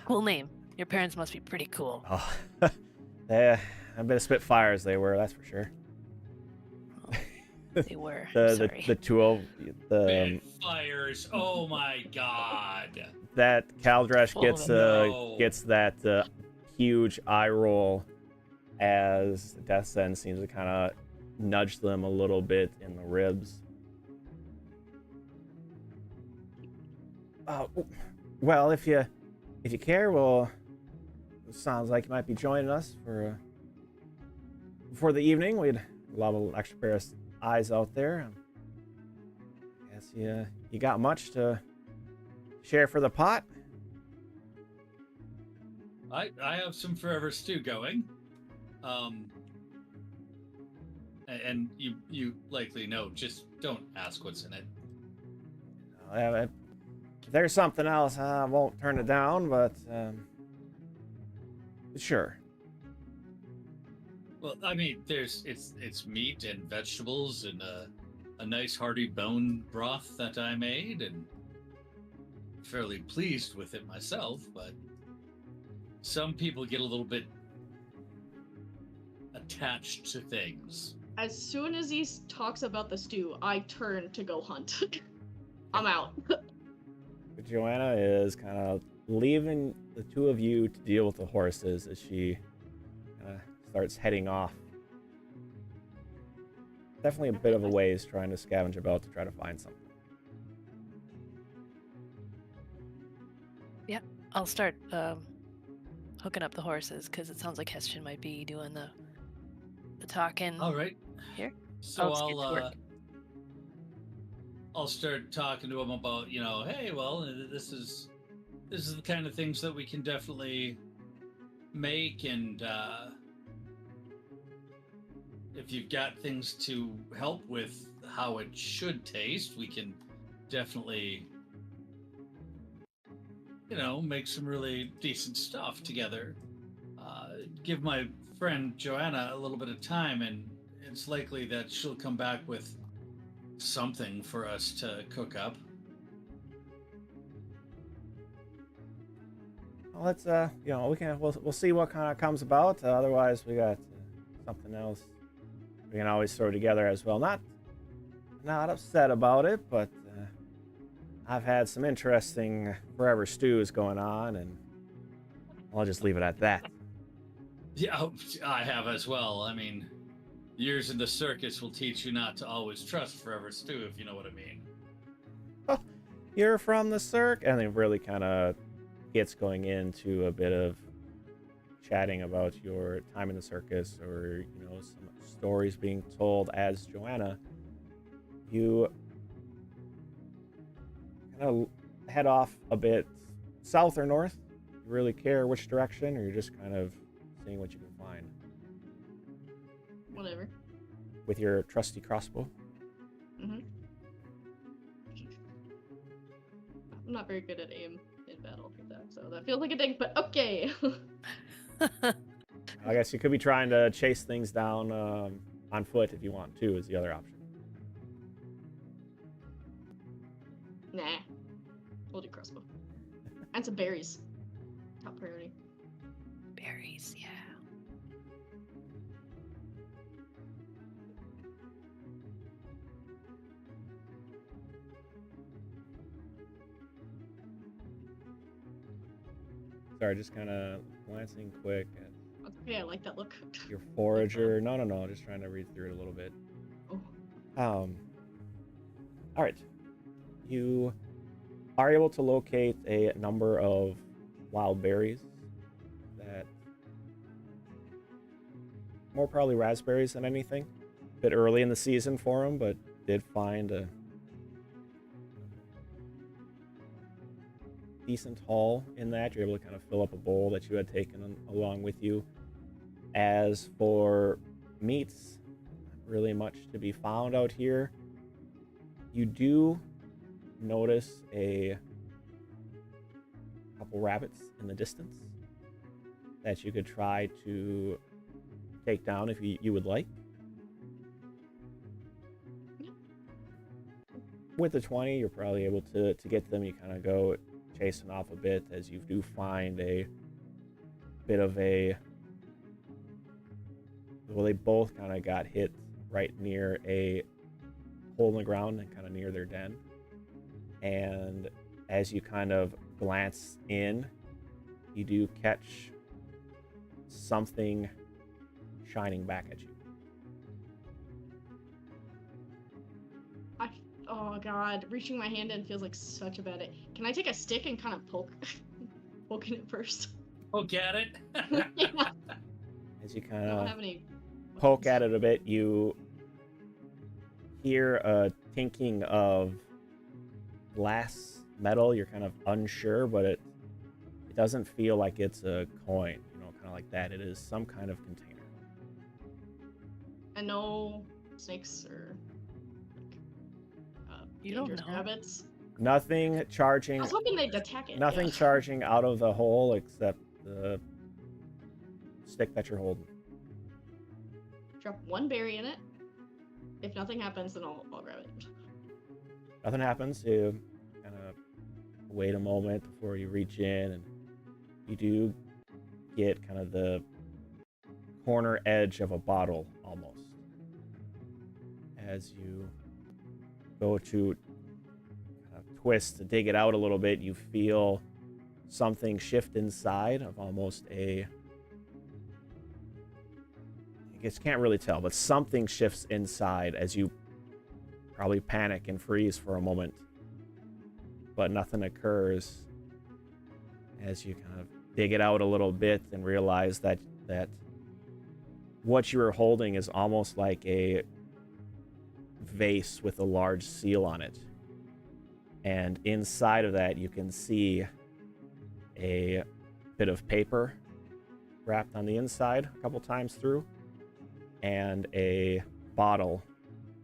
Cool name. Your parents must be pretty cool. Oh, a bit of Spitfires they were, that's for sure. They were. The 2 the Fires. Oh my god. that Caldresh Full of gets them. gets that huge eye roll as Deathsen seems to kind of nudge them a little bit in the ribs. Well, if you care, well, it sounds like you might be joining us for the evening. We'd love an extra pair of eyes out there. Guess you got much to share for the pot? I have some Forever Stew going. And you likely know, just don't ask what's in it. If there's something else, I won't turn it down, but sure. Well, I mean, it's meat and vegetables and a nice hearty bone broth that I made, and fairly pleased with it myself, but some people get a little bit attached to things. As soon as he talks about the stew, I turn to go hunt. I'm out. Joanna is kind of leaving the two of you to deal with the horses as she starts heading off. Definitely a bit of a ways trying to scavenge about to try to find something. Yeah, I'll start hooking up the horses because it sounds like Hestian might be doing the talking. All right. Here. So Let's get to work. I'll start talking to him about, hey, well, this is the kind of things that we can definitely make, and if you've got things to help with how it should taste, we can definitely, make some really decent stuff together. Give my friend Joanna a little bit of time, and it's likely that she'll come back with something for us to cook up. Well, let's we'll see what kind of comes about. Otherwise, we got something else we can always throw together as well. Not upset about it, but I've had some interesting forever stews going on, and I'll just leave it at that. Yeah, I have as well. I mean, years in the circus will teach you not to always trust Forever Stew, if you know what I mean. Oh, you're from the circ, and it really kind of gets going into a bit of chatting about your time in the circus, or some stories being told as Joanna. You kind of head off a bit south or north. You really care which direction, or you're just kind of seeing what you can find Whatever. with your trusty crossbow? Mm-hmm. I'm not very good at aim in battle like that, so that feels like a ding, but okay. I guess you could be trying to chase things down on foot if you want to, is the other option. Nah. We'll do crossbow. And some berries. Top priority. Berries, yeah. Sorry, just kind of glancing quick at Okay, I like that look. your forager. No, just trying to read through it a little bit. Oh. All right. You are able to locate a number of wild berries that more probably raspberries than anything. A bit early in the season for them, but did find a decent haul in that. You're able to kind of fill up a bowl that you had taken along with you. As for meats, not really much to be found out here. You do notice a couple rabbits in the distance that you could try to take down if you would like. With the 20, you're probably able to get them. You kind of go chasing off a bit as you do find a bit of a... Well, they both kind of got hit right near a hole in the ground and kind of near their den. And as you kind of glance in, you do catch something shining back at you. Oh god, reaching my hand in feels like such a bad idea. Can I take a stick and kind of poking it first? Poke at it. Yeah. As you kind I don't of have any poke weapons. at it a bit, you hear a tinking of glass metal. You're kind of unsure, but it doesn't feel like it's a coin, kind of like that. It is some kind of container. And no snakes or You don't dangerous know. rabbits. Nothing I charging. was hoping they'd attack it. Nothing yeah. charging out of the hole except the stick that you're holding. Drop one berry in it. If nothing happens, then I'll grab it. Nothing happens. You kind of wait a moment before you reach in, and you do get kind of the corner edge of a bottle almost. As you go to kind of twist to dig it out a little bit, you feel something shift inside of almost a... I guess can't really tell, but something shifts inside as you probably panic and freeze for a moment. But nothing occurs as you kind of dig it out a little bit and realize that what you were holding is almost like a vase with a large seal on it. And inside of that, you can see a bit of paper wrapped on the inside a couple times through, and a bottle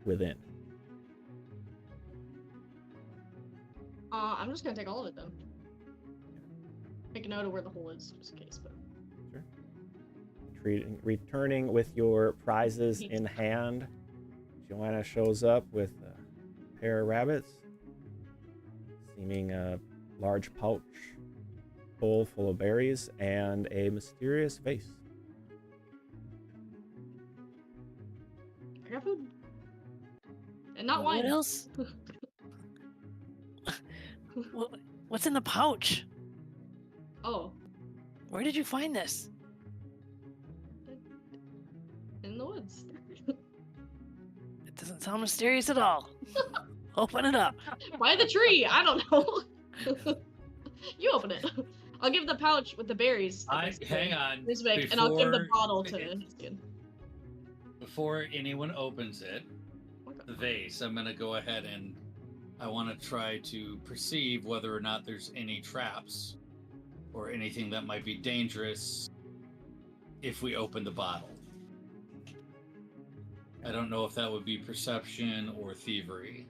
within. I'm just gonna take all of it then. Make a note of where the hole is, just in case. But Returning with your prizes in hand, Joanna shows up with a pair of rabbits, seeming a large pouch full of berries, and a mysterious vase. I got food. And not What wine. else? What's in the pouch? Oh, Where did you find this? in the woods. It doesn't sound mysterious at all. Open it up. By the tree. I don't know. You open it. I'll give the pouch with the berries. Hang on. And I'll give the bottle to Skin. Before anyone opens it, Okay. the vase, I'm gonna go ahead and I want to try to perceive whether or not there's any traps or anything that might be dangerous if we open the bottle. I don't know if that would be perception or thievery.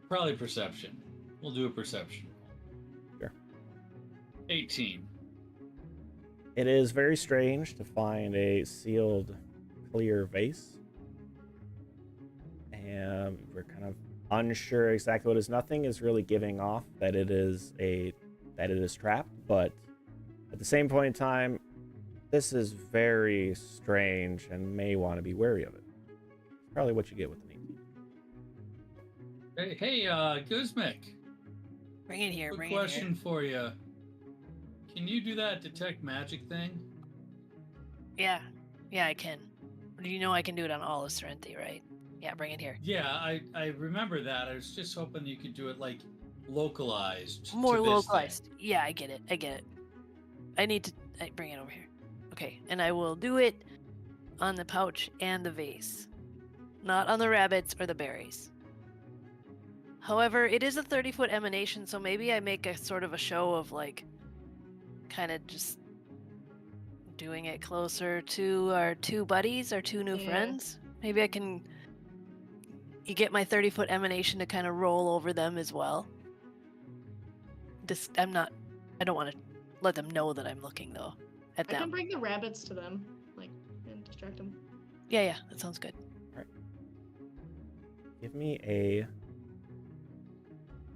Probably perception. We'll do a perception. Sure. 18. It is very strange to find a sealed, clear vase. And we're kind of unsure exactly what it is. Nothing is really giving off that it is trapped, but at the same point in time, this is very strange and may want to be wary of it. It's probably what you get with an 18. Hey, Guzmik. Bring it here. Quick Bring it question here. for you. Can you do that detect magic thing? Yeah, I can. You know I can do it on all of Cyrenthe, right? Yeah, bring it here. Yeah, I remember that. I was just hoping you could do it like localized. More to this localized. thing. Yeah, I get it. I need to bring it over here. Okay, and I will do it on the pouch and the vase, not on the rabbits or the berries. However, it is a 30-foot emanation, so maybe I make a sort of a show of like kind of just doing it closer to our two buddies, our two new friends. Maybe I can get my 30-foot emanation to kind of roll over them as well. I don't want to let them know that I'm looking though at them. I can bring the rabbits to them, and distract them. Yeah, that sounds good. All right. Give me a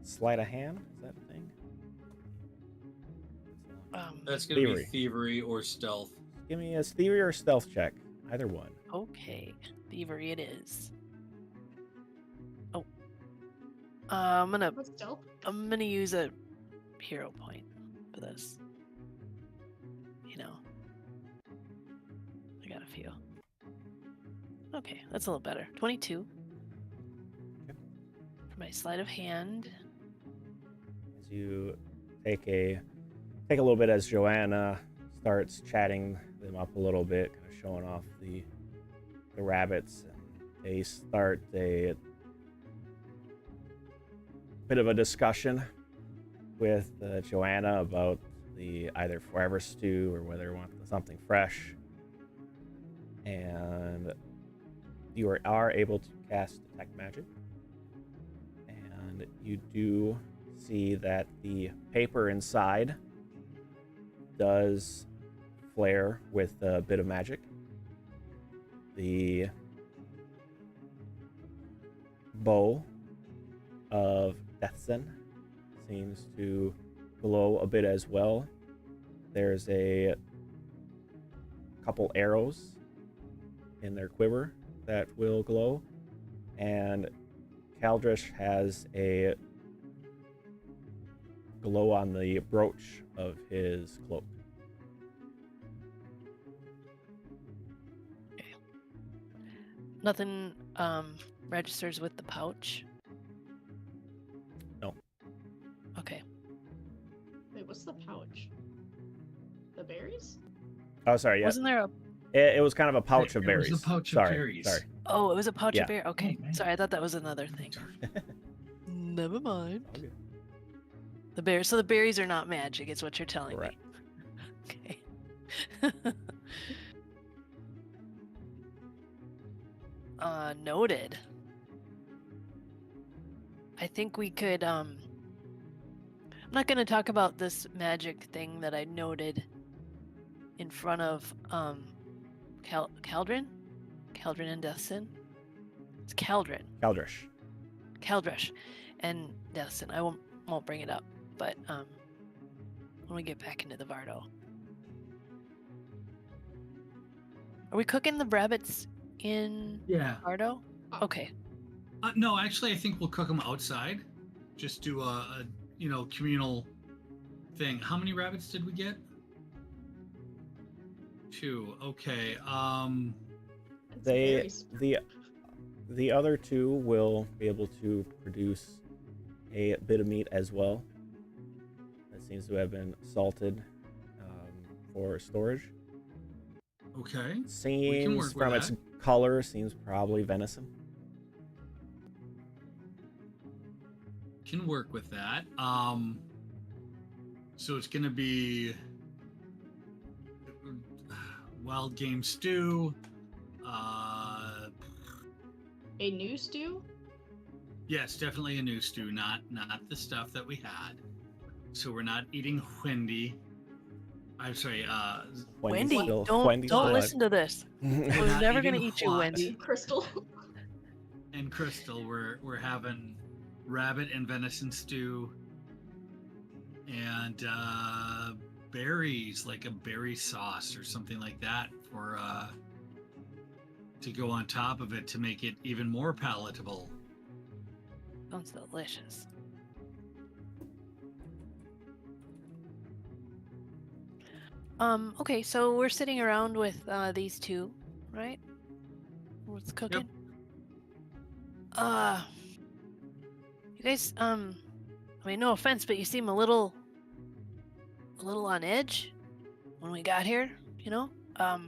sleight of hand. Is that a thing? That's going to be thievery or stealth. Give me a thievery or stealth check. Either one. Okay, thievery it is. Oh, I'm What's stealth? gonna use a hero point for this. I got a few. Okay, that's a little better. 22. Okay. For my sleight of hand. As you take a little bit as Joanna starts chatting them up a little bit, kind of showing off the rabbits, and they start a bit of a discussion with Joanna about the either forever stew or whether they want something fresh, and you are able to cast detect magic, and you do see that the paper inside does flare with a bit of magic. The bow of Deathsen seems to glow a bit as well. There's a couple arrows in their quiver that will glow, and Caldrish has a glow on the brooch of his cloak. Nothing registers with the pouch? No. Okay. Wait, what's the pouch? The berries? Oh, sorry. Yeah, Wasn't there a... it was kind of a pouch of berries. It was a pouch sorry, of berries. Sorry. Oh, it was a pouch Yeah. of berries? Okay. Oh, man. Sorry, I thought that was another thing. Never mind. Okay. The berries. So the berries are not magic, is what you're telling Correct. me. Okay. Noted. I think we could. I'm not going to talk about this magic thing that I noted in front of Caldrin and Dustin. It's Caldrin. Caldrish and Dustin. I won't bring it up, but when we get back into the Vardo. Are we cooking the rabbits in Vardo? Okay. No, actually, I think we'll cook them outside. Just do a communal thing. How many rabbits did we get? 2. Okay. The other 2 will be able to produce a bit of meat as well. That seems to have been salted for storage. Okay. Seems from its color, seems probably venison. Can work with that. So it's gonna be wild game stew. A new stew? Yes, definitely a new stew, not the stuff that we had. So we're not eating Wendy. I'm sorry, Wendy, still, don't Wendy's listen to this. We're not never gonna eating eat you, what? Wendy. Crystal. And Crystal, we're having rabbit and venison stew, and berries, like a berry sauce or something like that, for to go on top of it to make it even more palatable. Sounds delicious. Okay, so we're sitting around with these 2, right? What's cooking? Yep. You guys, I mean, no offense, but you seem a little on edge when we got here, you know? Is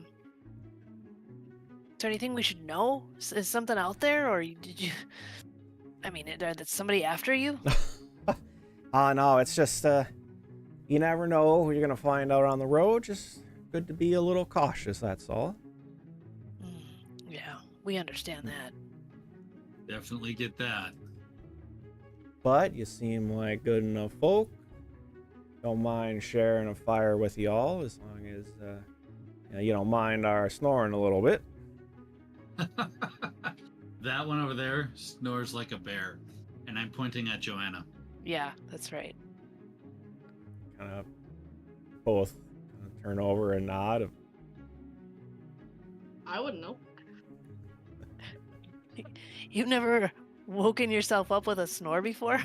there anything we should know? Is something out there, or did you... I mean, is somebody after you? No, it's just, you never know who you're going to find out on the road. Just good to be a little cautious, that's all. Yeah, we understand that. Definitely get that. But you seem like good enough folk. Don't mind sharing a fire with y'all, as long as you don't mind our snoring a little bit. That one over there snores like a bear, and I'm pointing at Joanna. Yeah, that's right. Kind of both turn over and nod. I wouldn't know. You've never woken yourself up with a snore before?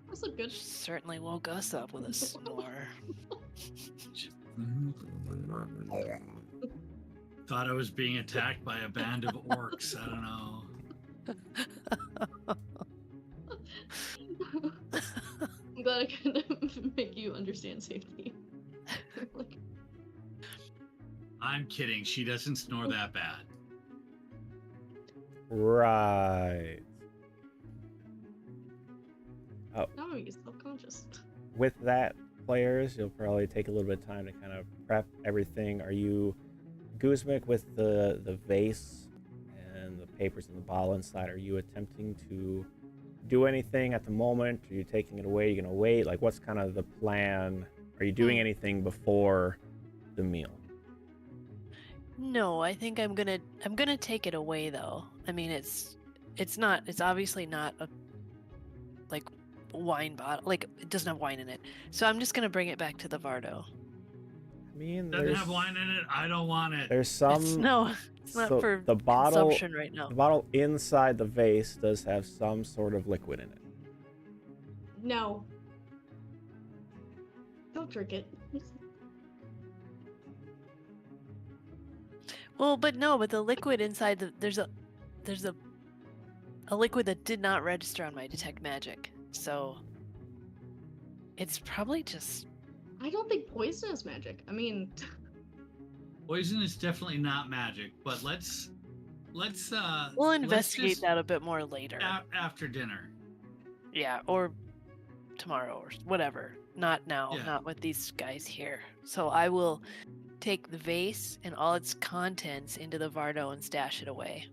That's look good. Certainly woke us up with a snore. Thought I was being attacked by a band of orcs. I don't know. I'm glad I can make you understand safety. Like, I'm kidding. She doesn't snore that bad. Right. now I'm get self-conscious. With that, players, you'll probably take a little bit of time to kind of prep everything. Are you Guzmik with the vase and the papers in the bottle inside? Are you attempting to do anything at the moment? Are you taking it away? Are you gonna wait? Like, what's kind of the plan? Are you doing anything before the meal? No, I think I'm gonna take it away though. I mean, it's obviously not a like wine bottle. Like, it doesn't have wine in it. So I'm just gonna bring it back to the Vardo. I mean, Doesn't have wine in it. I don't want it. There's some. It's not for the bottle, consumption right now. The bottle inside the vase does have some sort of liquid in it. No. Don't drink it. Well, but the liquid inside there's a liquid that did not register on my detect magic. So it's probably just... I don't think poison is magic. I mean, Poison is definitely not magic, but let's we'll investigate that a bit more later. After dinner. Yeah, or tomorrow or whatever. Not now, Yeah. not with these guys here. So I will take the vase and all its contents into the Vardo and stash it away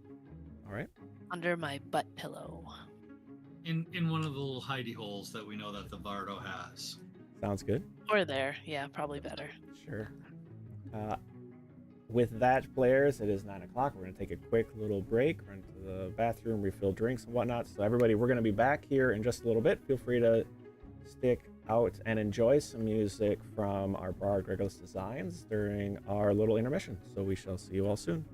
All right. under my butt pillow. in one of the little hidey holes that we know that the Vardo has. Sounds good. Or there. Yeah, probably better. Sure. With that, players, it is 9 o'clock. We're going to take a quick little break, run to the bathroom, refill drinks and whatnot. So, everybody, we're going to be back here in just a little bit. Feel free to stick out and enjoy some music from our Bard Regulus Designs during our little intermission. So, we shall see you all soon.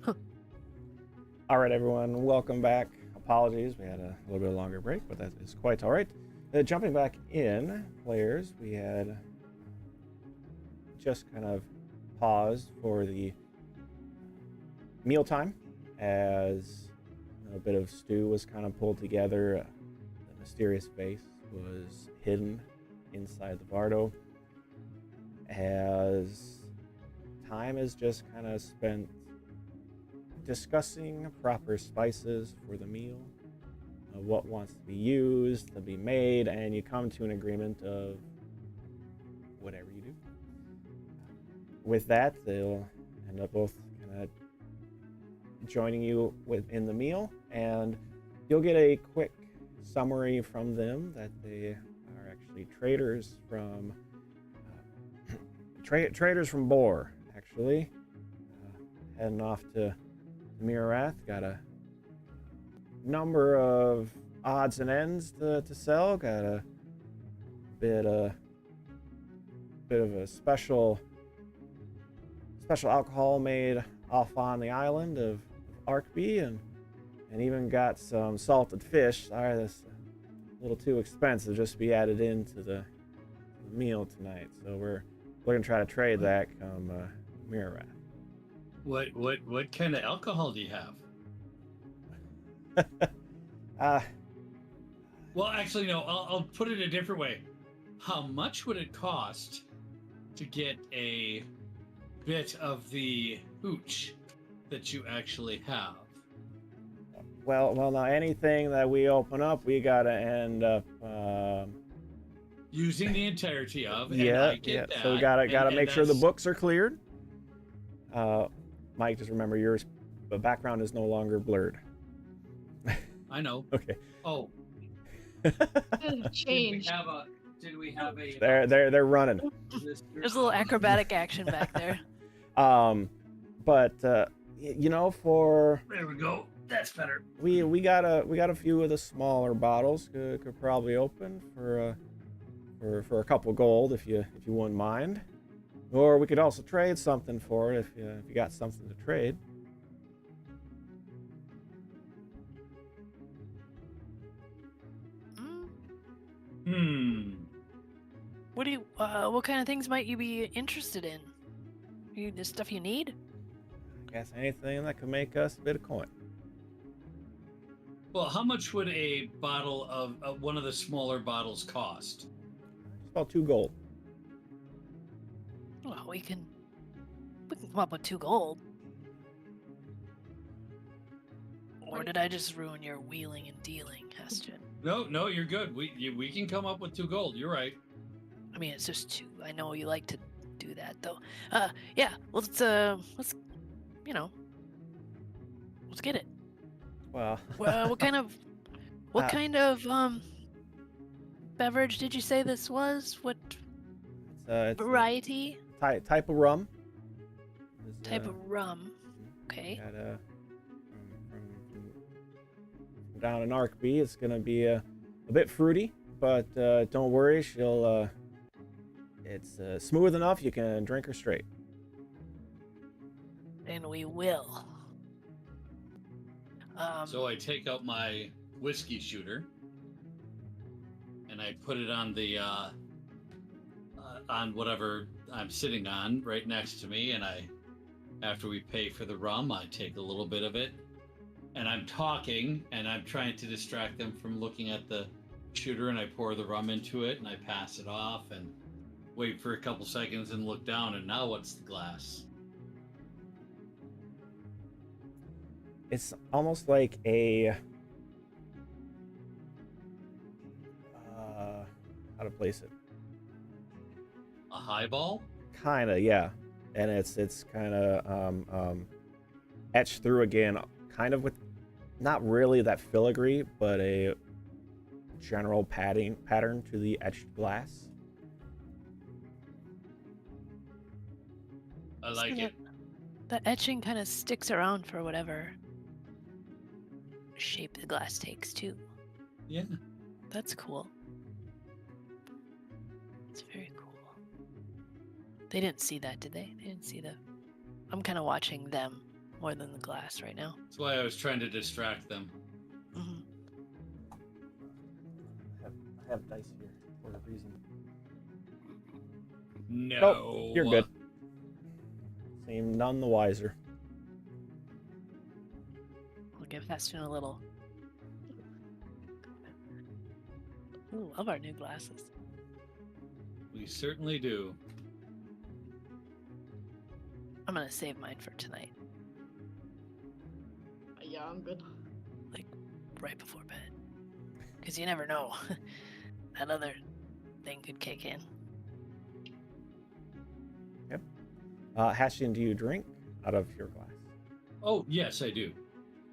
All right, everyone, welcome back. Apologies, we had a little bit longer break, but that is quite all right. Jumping back in, players, we had just kind of paused for the mealtime as a bit of stew was kind of pulled together. The mysterious vase was hidden inside the Bardo. As time is just kind of spent discussing proper spices for the meal, what wants to be used, to be made, and you come to an agreement of whatever you do. With that, they'll end up both kind of joining you in the meal, and you'll get a quick summary from them that they are actually traders from traders from Boar, actually, heading off to Mirath. Got a number of odds and ends to sell. Got a bit of a special alcohol made off on the island of Arkby, and even got some salted fish. Sorry, that's a little too expensive just to be added into the meal tonight. So we're gonna try to trade that come Mirath. What kind of alcohol do you have? Well, actually, no. I'll put it a different way. How much would it cost to get a bit of the hooch that you actually have? Well, now anything that we open up, we gotta end up using the entirety of. And yeah, I get that. So we gotta make sure the that's- books are cleared. Mike, just remember your background is no longer blurred. I know. Okay. Oh, Change. did we have a? They're running. There's a little acrobatic action back there. But for There we go. That's better. we got a few of the smaller bottles could probably open for a couple gold if you wouldn't mind, or we could also trade something for it if you got something to trade. What do you? What kind of things might you be interested in? The stuff you need? I guess anything that could make us a bit of coin. Well, how much would a bottle of one of the smaller bottles cost? It's about 2 gold. Well, we can come up with 2 gold. Or did I just ruin your wheeling and dealing, Heston? No, you're good. We can come up with 2 gold. You're right. I mean, it's just 2. I know you like to do that, though. Yeah. Let's get it. Well, What kind of beverage did you say this was? What it's variety? type of rum. Type of rum. Okay. Got from down in Arkby, it's gonna be a bit fruity, but don't worry, it's smooth enough you can drink her straight. And we will. So I take out my whiskey shooter and I put it on the on whatever I'm sitting on right next to me, and after we pay for the rum, I take a little bit of it, and I'm talking and I'm trying to distract them from looking at the shooter, and I pour the rum into it and I pass it off and wait for a couple seconds and look down, and now what's the glass? It's almost like a how to place it. A highball? Kinda, yeah. And it's kind of etched through again, kind of with not really that filigree, but a general pattern to the etched glass. I like it. The etching kind of sticks around for whatever shape the glass takes, too. Yeah. That's cool. It's very cool. They didn't see that, did they? They didn't see the... I'm kind of watching them more than the glass right now. That's why I was trying to distract them. Hmm. I have dice here for a reason. No. Nope, you're good. Seem none the wiser. We'll give Heston a little. Ooh, love our new glasses. We certainly do. I'm gonna save mine for tonight, Yeah, I'm good. like right before bed, because you never know. That other thing could kick in. Yep. Hashian, do you drink out of your glass? Oh, yes, I do.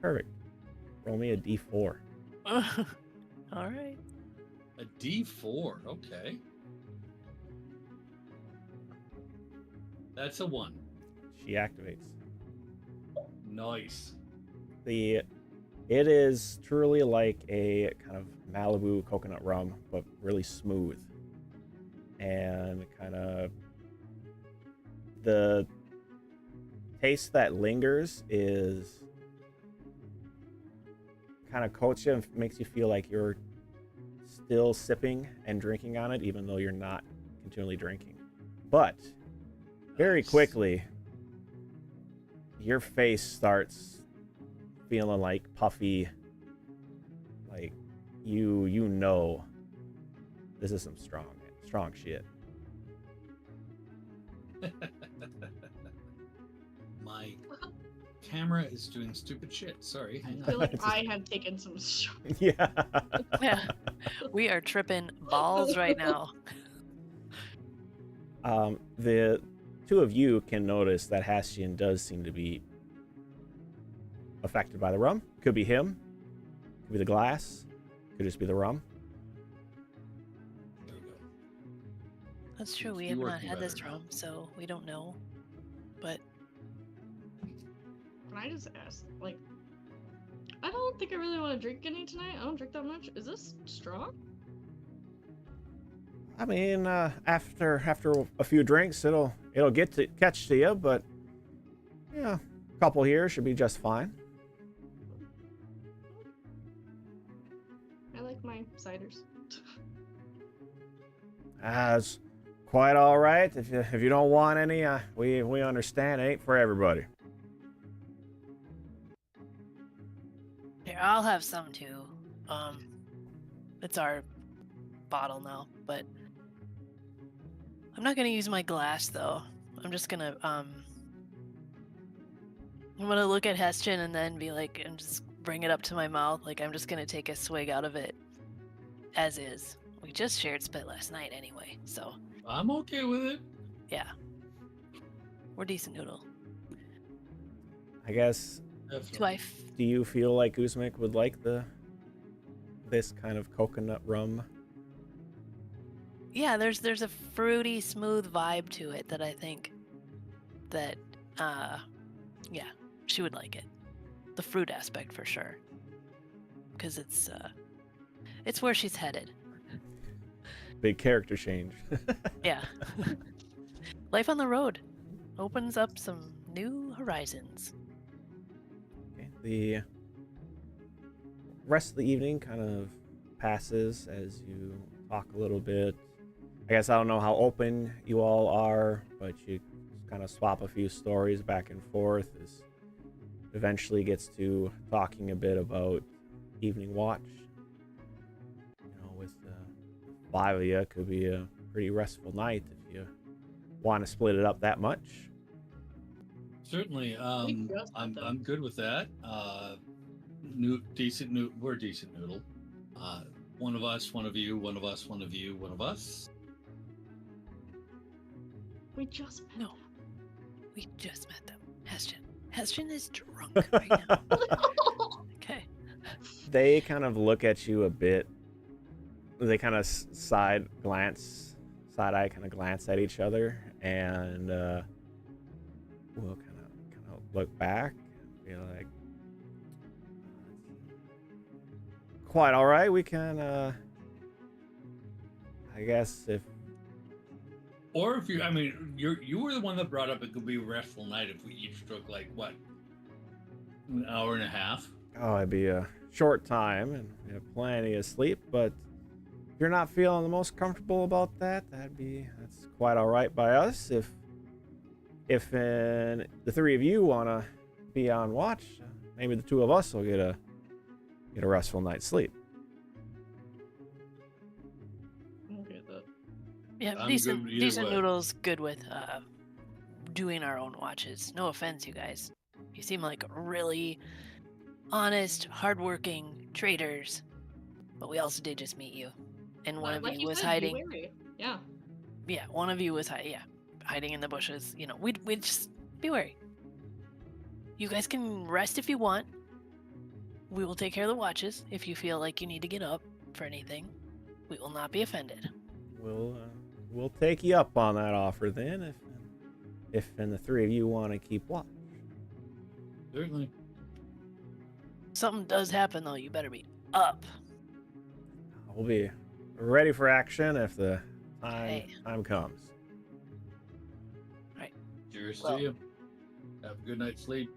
Perfect. Roll me a d4. All right. A D4. Okay. That's a 1. She activates. Nice. It is truly like a kind of Malibu coconut rum, but really smooth. And kind of the taste that lingers is kind of coats you and makes you feel like you're still sipping and drinking on it, even though you're not continually drinking. But very Nice. quickly, your face starts feeling like puffy, like you know this is some strong shit. My camera is doing stupid shit. Sorry. Hang I on. feel like I have taken some shots. Yeah. Yeah, we are tripping balls right now. The two of you can notice that Hastian does seem to be affected by the rum. Could be him, could be the glass, could just be the rum. There we go. That's true. Seems We to have be not working had this better now. rum, so we don't know. But Can I just ask, like, I don't think I really want to drink any tonight. I don't drink that much. Is this strong? I mean, after a few drinks, it'll catch to you, but yeah, a couple here should be just fine. I like my ciders. It's quite all right. If you don't want any, we understand. It ain't for everybody. here, I'll have some too. It's our bottle now, but I'm not gonna use my glass though. I'm just gonna I'm gonna look at Heston and then be like, and just bring it up to my mouth. Like I'm just gonna take a swig out of it, as is. We just shared spit last night anyway, so I'm okay with it. yeah, we're decent noodle. I guess. Definitely. Do you feel like Guzmik would like this kind of coconut rum? Yeah, there's a fruity, smooth vibe to it that I think that yeah, she would like it. The fruit aspect for sure, because it's where she's headed. Big character change. Yeah. Life on the road opens up some new horizons. Okay. The rest of the evening kind of passes as you talk a little bit. I guess I don't know how open you all are, but you kind of swap a few stories back and forth. As eventually gets to talking a bit about evening watch. You know, with 5 of you, it could be a pretty restful night if you want to split it up that much. Certainly. just had them. I'm good with that. We're decent noodle. One of us, one of you, one of us, one of you, one of us. We just met No. We just met them. Heston is drunk right now. Okay. They kind of look at you a bit. They kind of side eye kind of glance at each other, and we'll kind of look back and be like, quite all right. We can, I guess if. Or if you, I mean, you were the one that brought up it could be a restful night if we each took like what, An hour and a half. Oh, it'd be a short time, and we have plenty of sleep. But if you're not feeling the most comfortable about that, that's quite all right by us. If the three of you wanna be on watch, maybe the two of us will get a restful night's sleep. I'm okay with that. Yeah, I'm decent, good either decent way. noodles. Good with doing our own watches. No offense, you guys. You seem like really honest, hardworking traders, but we also did just meet you, and one of Like you you was said, hiding. be wary. Yeah. Yeah, one of you was hiding in the bushes. You know, we'd just be wary. You guys can rest if you want. We will take care of the watches if you feel like you need to get up for anything. We will not be offended. We'll take you up on that offer then, if and the three of you want to keep watch. Certainly. Something does happen though, you better be up. We'll be ready for action if the Okay. time comes. Cheers Well- to you. Have a good night's sleep.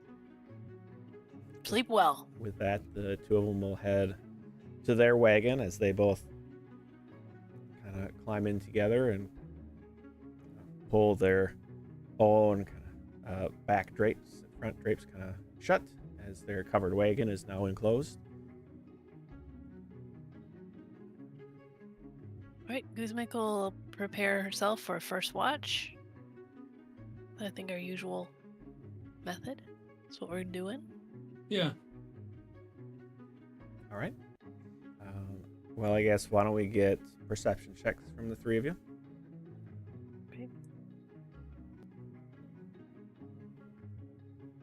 Sleep well. With that, the two of them will head to their wagon as they both kind of climb in together and pull their own kind of back drapes, front drapes kind of shut as their covered wagon is now enclosed. Alright, Guzmek will prepare herself for a first watch. I think our usual method. That's what we're doing. Yeah. All right. Well, I guess why don't we get perception checks from the three of you? Okay.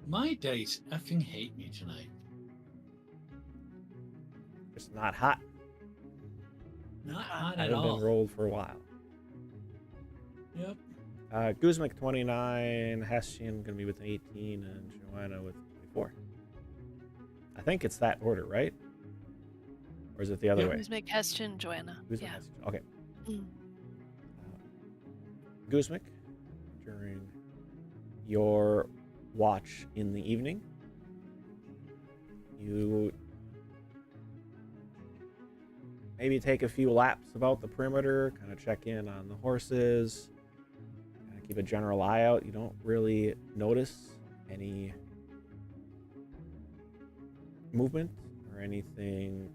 My dice effing hate me tonight. Just not hot. Not hot at Haven't been all. rolled for a while. Yep. Guzmek 29, Hessian gonna be with 18, and Joanna with 24. I think it's that order, right? Or is it the other Yeah. way? Guzmek, Hestian, Joanna. Guzmek, Yeah. Hessian. Okay. Mm. Guzmek, during your watch in the evening, you maybe take a few laps about the perimeter, kind of check in on the horses, kind of keep a general eye out. You don't really notice any movement or anything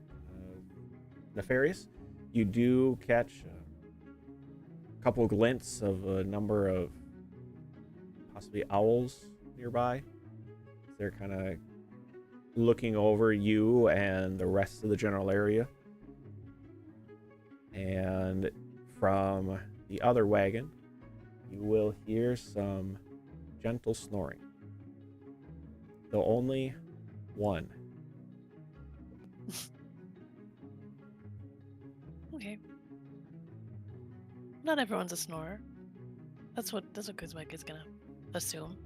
nefarious. You do catch a couple glints of a number of possibly owls nearby. They're kind of looking over you and the rest of the general area. And from the other wagon, you will hear some gentle snoring. Though only one. Okay. Not everyone's a snorer. That's what Guzmek is gonna assume.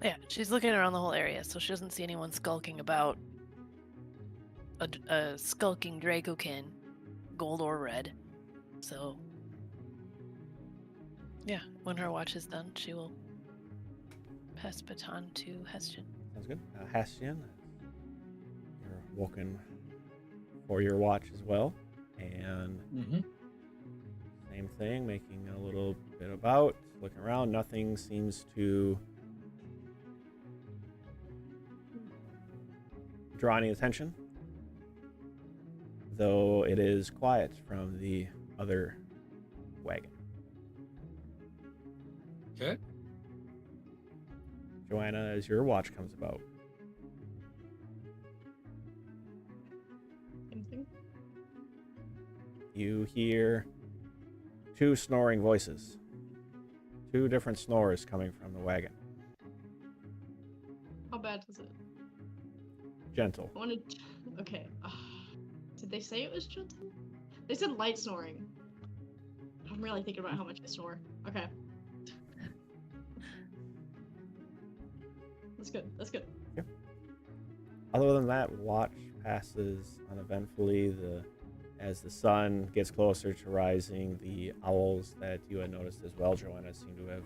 Yeah, she's looking around the whole area, so she doesn't see anyone skulking about. A skulking Dracokin, gold or red. So, yeah, when her watch is done, she will pass baton to Hestian. Sounds good. Hessian, you're woken for your watch as well. And Mm-hmm. same thing, making a little bit about, looking around. Nothing seems to draw any attention, though it is quiet from the other wagon. Okay. Joanna, as your watch comes about, Anything? you hear two snoring voices. Two different snores coming from the wagon. How bad is it? Gentle. I wanted. Okay. Did they say it was gentle? They said light snoring. I'm really thinking about how much I snore. Okay. That's good. That's good. Other than that, watch passes uneventfully. As the sun gets closer to rising, the owls that you had noticed as well, Joanna, seem to have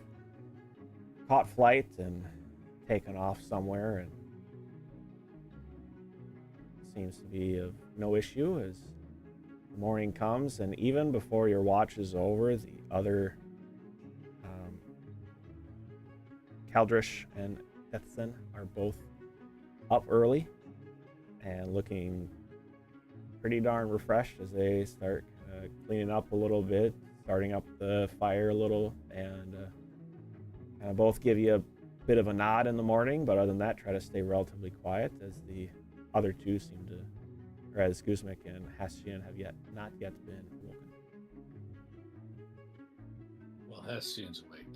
caught flight and taken off somewhere, and seems to be of no issue as the morning comes. And even before your watch is over, the other Caldrish and Ethan are both up early and looking pretty darn refreshed as they start cleaning up a little bit, starting up the fire a little, and kind of both give you a bit of a nod in the morning, but other than that, try to stay relatively quiet as the other two seem to, or as Guzmik and Hastian have not yet been woken. Well, Hestian's awake.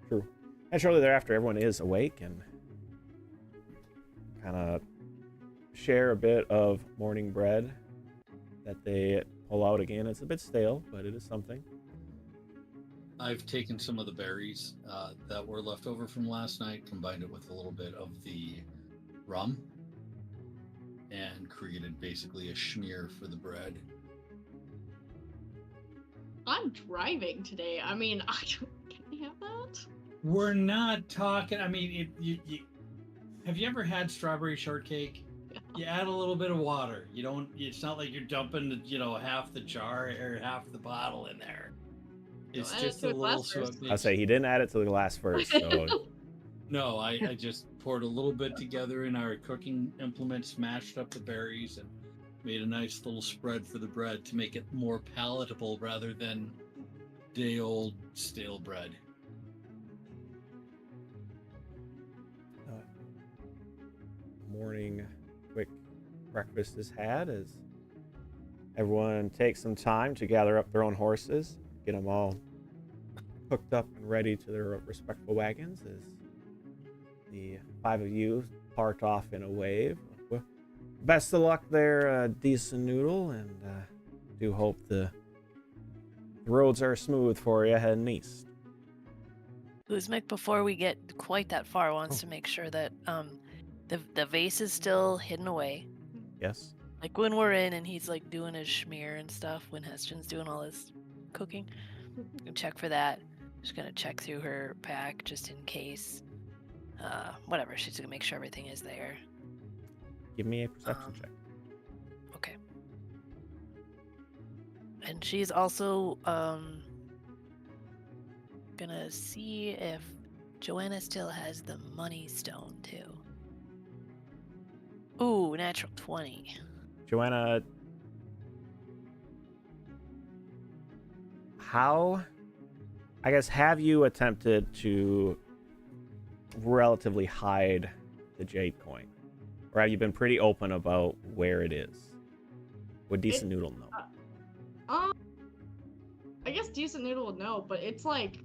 True. And shortly thereafter, everyone is awake and kind of share a bit of morning bread that they pull out again. It's a bit stale, but it is something. I've taken some of the berries that were left over from last night, combined it with a little bit of the rum, and created basically a schmear for the bread. I'm driving today. I mean, can I have that? We're not talking. I mean, have you ever had strawberry shortcake? You add a little bit of water. You don't. It's not like you're dumping, half the jar or half the bottle in there. It's add it just to a a glass little sort first. of. I'll say he didn't add it to the glass first, so No, I just poured a little bit together in our cooking implement, smashed up the berries, and made a nice little spread for the bread to make it more palatable rather than day old stale bread. morning quick breakfast is had as everyone takes some time to gather up their own horses, get them all hooked up and ready to their respectful wagons as the five of you part off in a wave. Well, best of luck there, Decent Noodle, and do hope the roads are smooth for you heading east. Guzmik, before we get quite that far, wants to make sure that the vase is still hidden away. Yes. Like when we're in and he's like doing his schmear and stuff, when Heston's doing all his cooking, check for that. Just gonna check through her pack just in case. Whatever, she's gonna make sure everything is there. Give me a perception check. Okay. And she's also gonna see if Joanna still has the money stone too. Ooh, natural 20. Joanna, have you attempted to relatively hide the jade coin? Or have you been pretty open about where it is? Would Decent Noodle know? I guess Decent Noodle would know, but it's like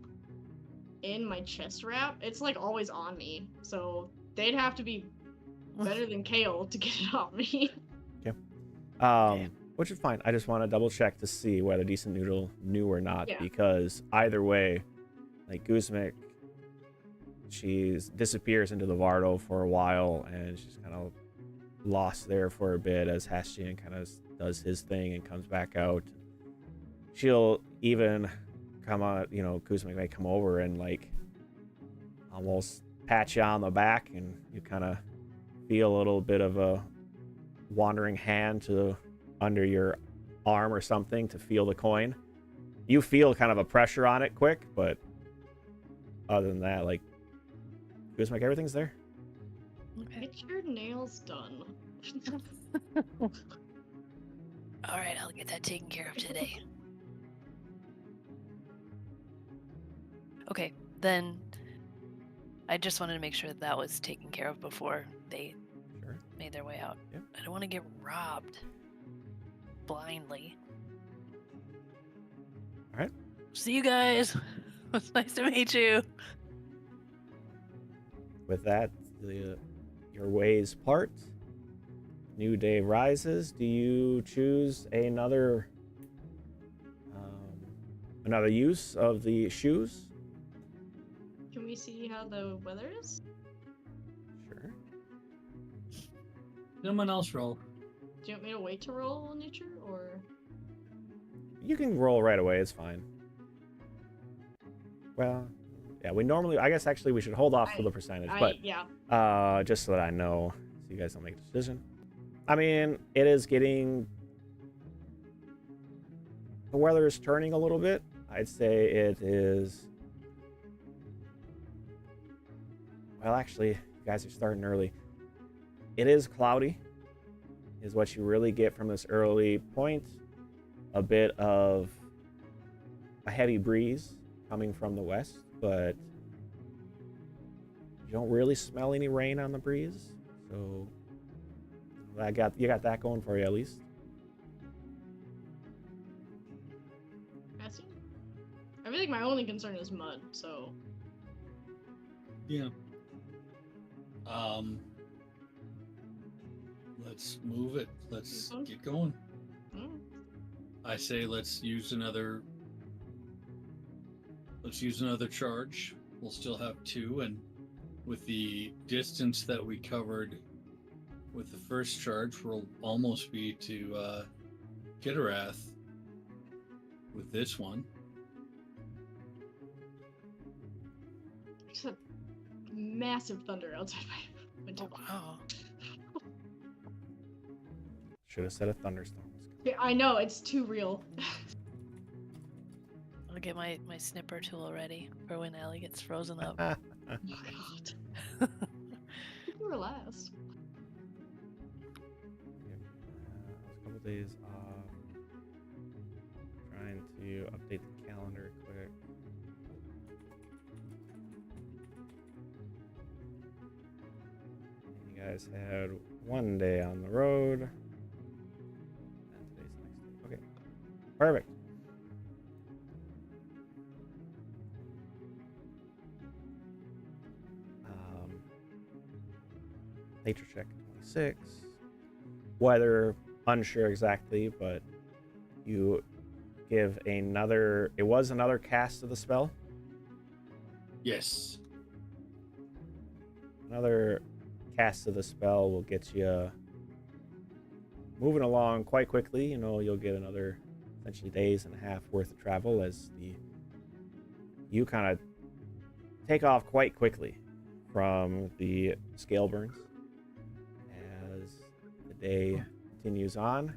in my chest wrap. It's like always on me. So they'd have to be better than Kale to get it off me. Which is fine. I just want to double check to see whether Decent Noodle knew or not, Yeah. because either way, like Guzmik, she disappears into the Vardo for a while, and she's kind of lost there for a bit as Hastian kind of does his thing and comes back out. She'll even come on, Guzmik may come over and like almost pat you on the back, and you kind of feel a little bit of a wandering hand to under your arm or something to feel the coin. You feel kind of a pressure on it quick, but other than that, like, Guzmik, everything's there. Okay. Get your nails done. All right, I'll get that taken care of today. Okay, then I just wanted to make sure that was taken care of before they Sure. made their way out. Yep. I don't want to get robbed blindly. All right. See you guys. It's nice to meet you. With that, your ways part. New day rises. Do you choose another use of the shoes? Can we see how the weather is? Sure. Someone else roll. Do you want me to wait to roll nature, or? You can roll right away. It's fine. Well, Yeah, we normally, I guess actually we should hold off for the percentage, but yeah. just so that I know, so you guys don't make a decision. I mean, it is getting, the weather is turning a little bit. I'd say it is, well, actually, you guys are starting early. It is cloudy, is what you really get from this early point. A bit of a heavy breeze coming from the west, but you don't really smell any rain on the breeze. So you got that going for you at least. I feel like my only concern is mud, so Yeah. Let's move it. Let's get going. I say let's use another charge. We'll still have 2, and with the distance that we covered with the first charge, we'll almost be to Kitterath with this one. There's a massive thunder outside my window. Oh, wow. Should have said a thunderstorm. Yeah, I know, it's too real. I'll get my snipper tool ready for when Ellie gets frozen up. Oh god. You were last. A couple days off. Trying to update the calendar quick. You guys had 1 day on the road. And today's the next day. Okay. Perfect. Nature check 26. Weather, unsure exactly, but you give another. It was another cast of the spell. Yes. Another cast of the spell will get you moving along quite quickly. You know, you'll get another essentially days and a half worth of travel as you kind of take off quite quickly from the scale burns as the day continues on.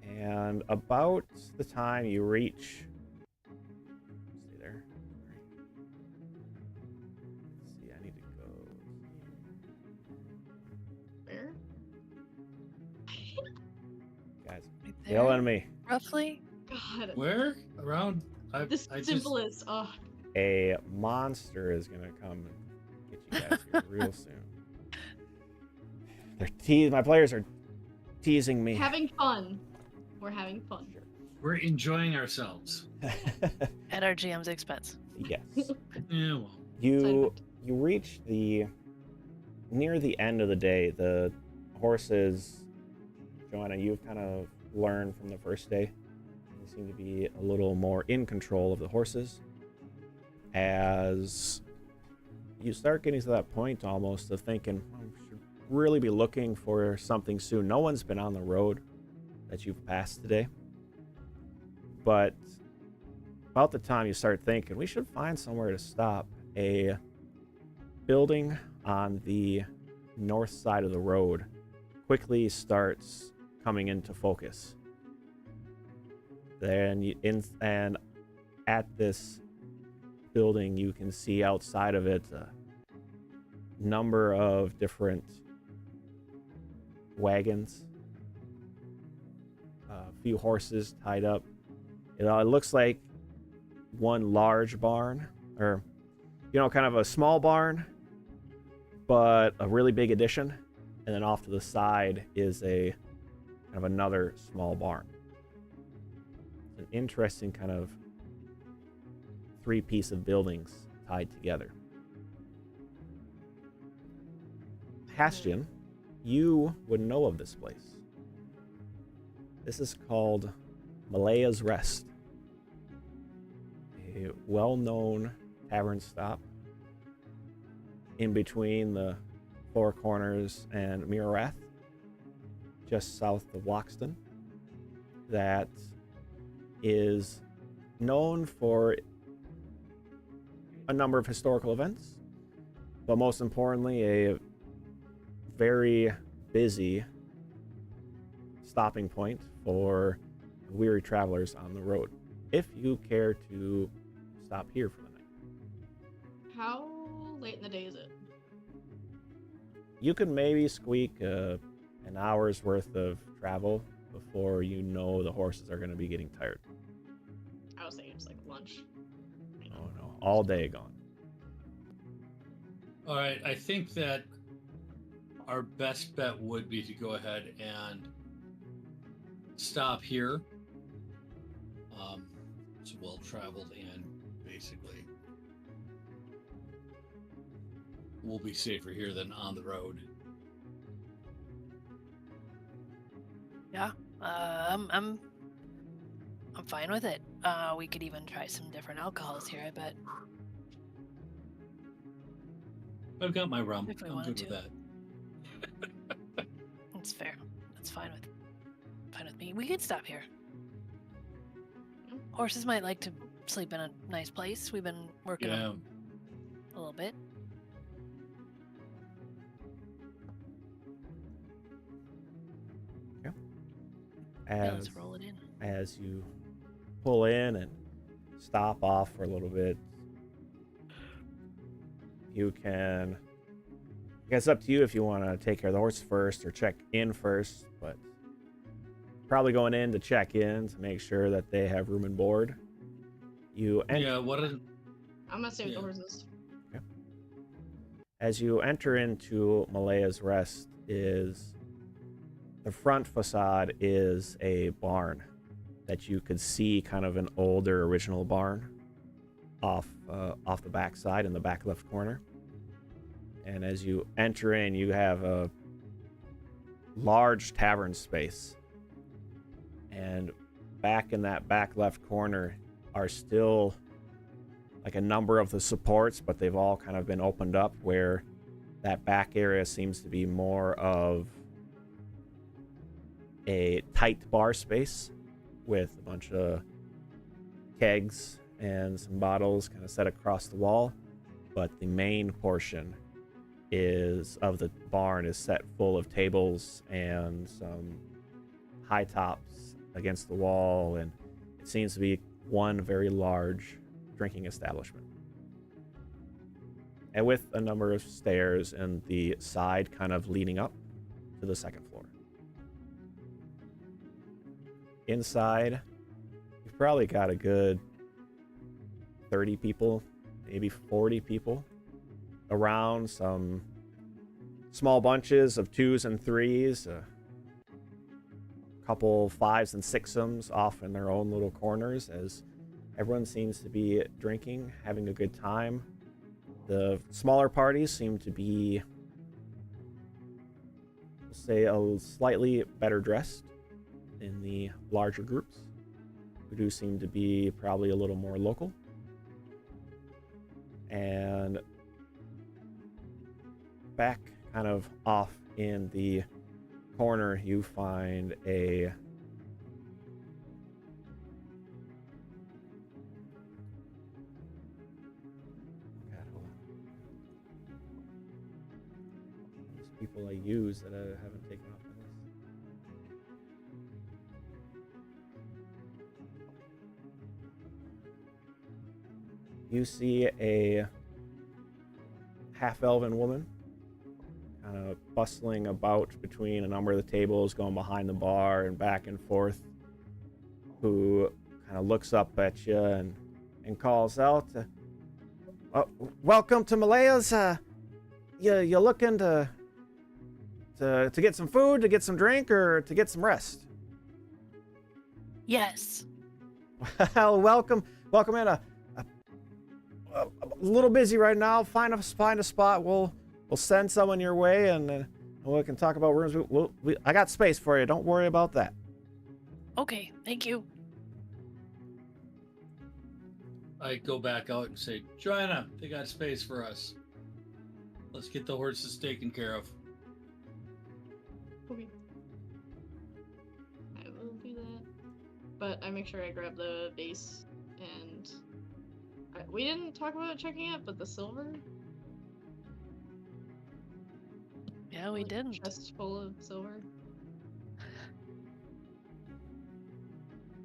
And about the time you reach, stay there. Let's see, I need to go. Where? Guys, Right there, yelling me. roughly. God. Where? Around? This simplest. Oh. A monster is gonna come and get you guys here real soon. My players are teasing me. Having fun. We're having fun. We're enjoying ourselves. At our GM's expense. Yes. Yeah, well. You reach near the end of the day. The horses, Joanna, you've kind of learned from the first day. You seem to be a little more in control of the horses. As you start getting to that point almost of thinking, we should really be looking for something soon. No one's been on the road that you've passed today. But about the time you start thinking, we should find somewhere to stop, a building on the north side of the road quickly starts coming into focus. And at this building, you can see outside of it a number of different wagons, a few horses tied up. It looks like one large barn, or kind of a small barn, but a really big addition. And then off to the side is a kind of another small barn. It's an interesting kind of three piece of buildings tied together. Hastian, you would know of this place. This is called Malaya's Rest, a well-known tavern stop in between the Four Corners and Mirath, just south of Loxton, that is known for a number of historical events, but most importantly, a very busy stopping point for weary travelers on the road, if you care to stop here for the night. How late in the day is it? You could maybe squeak an hour's worth of travel before you know the horses are going to be getting tired. I was thinking it's like lunch. Oh no, all day gone. All right, I think that our best bet would be to go ahead and stop here. It's well traveled, and basically we'll be safer here than on the road. Yeah, I'm fine with it. We could even try some different alcohols here, I bet. I've got my rum. If we I'm wanted good with to. that. That's fair. That's fine with me. We could stop here. Horses might like to sleep in a nice place. We've been working them a little bit. Yeah, let's roll it in. As you pull in and stop off for a little bit, you can. I guess it's up to you if you want to take care of the horse first or check in first, but probably going in to check in to make sure that they have room and board. I'm gonna stay with the horses. Okay. As you enter into Malaya's Rest, is the front facade is a barn that you could see, kind of an older original barn off the back side in the back left corner. And as you enter in, you have a large tavern space. And back in that back left corner are still like a number of the supports, but they've all kind of been opened up, where that back area seems to be more of a tight bar space with a bunch of kegs and some bottles kind of set across the wall. But the main portion of the barn is set full of tables and some high tops against the wall, and it seems to be one very large drinking establishment. And with a number of stairs and the side kind of leading up to the second floor. Inside, you've probably got a good 30 people, maybe 40 people around, some small bunches of 2s and 3s, a couple 5s and 6s off in their own little corners, as everyone seems to be drinking, having a good time. The smaller parties seem to be, we'll say, a slightly better dressed than the larger groups, who do seem to be probably a little more local. And back kind of off in the corner, you find a people I use that I haven't taken off my list. You see a half-elven woman kind of bustling about between a number of the tables, going behind the bar and back and forth, who kind of looks up at you and calls out, "Welcome to Malaya's. You looking to get some food, to get some drink, or to get some rest?" Yes. Well, welcome in. A little busy right now. Find a spot. We'll send someone your way, and we can talk about rooms. I got space for you. Don't worry about that. Okay, thank you. I go back out and say, Joanna, they got space for us. Let's get the horses taken care of. Okay. I will do that. But I make sure I grab the base and We didn't talk about checking it, but the silver. Yeah, we like, didn't. Chest full of silver.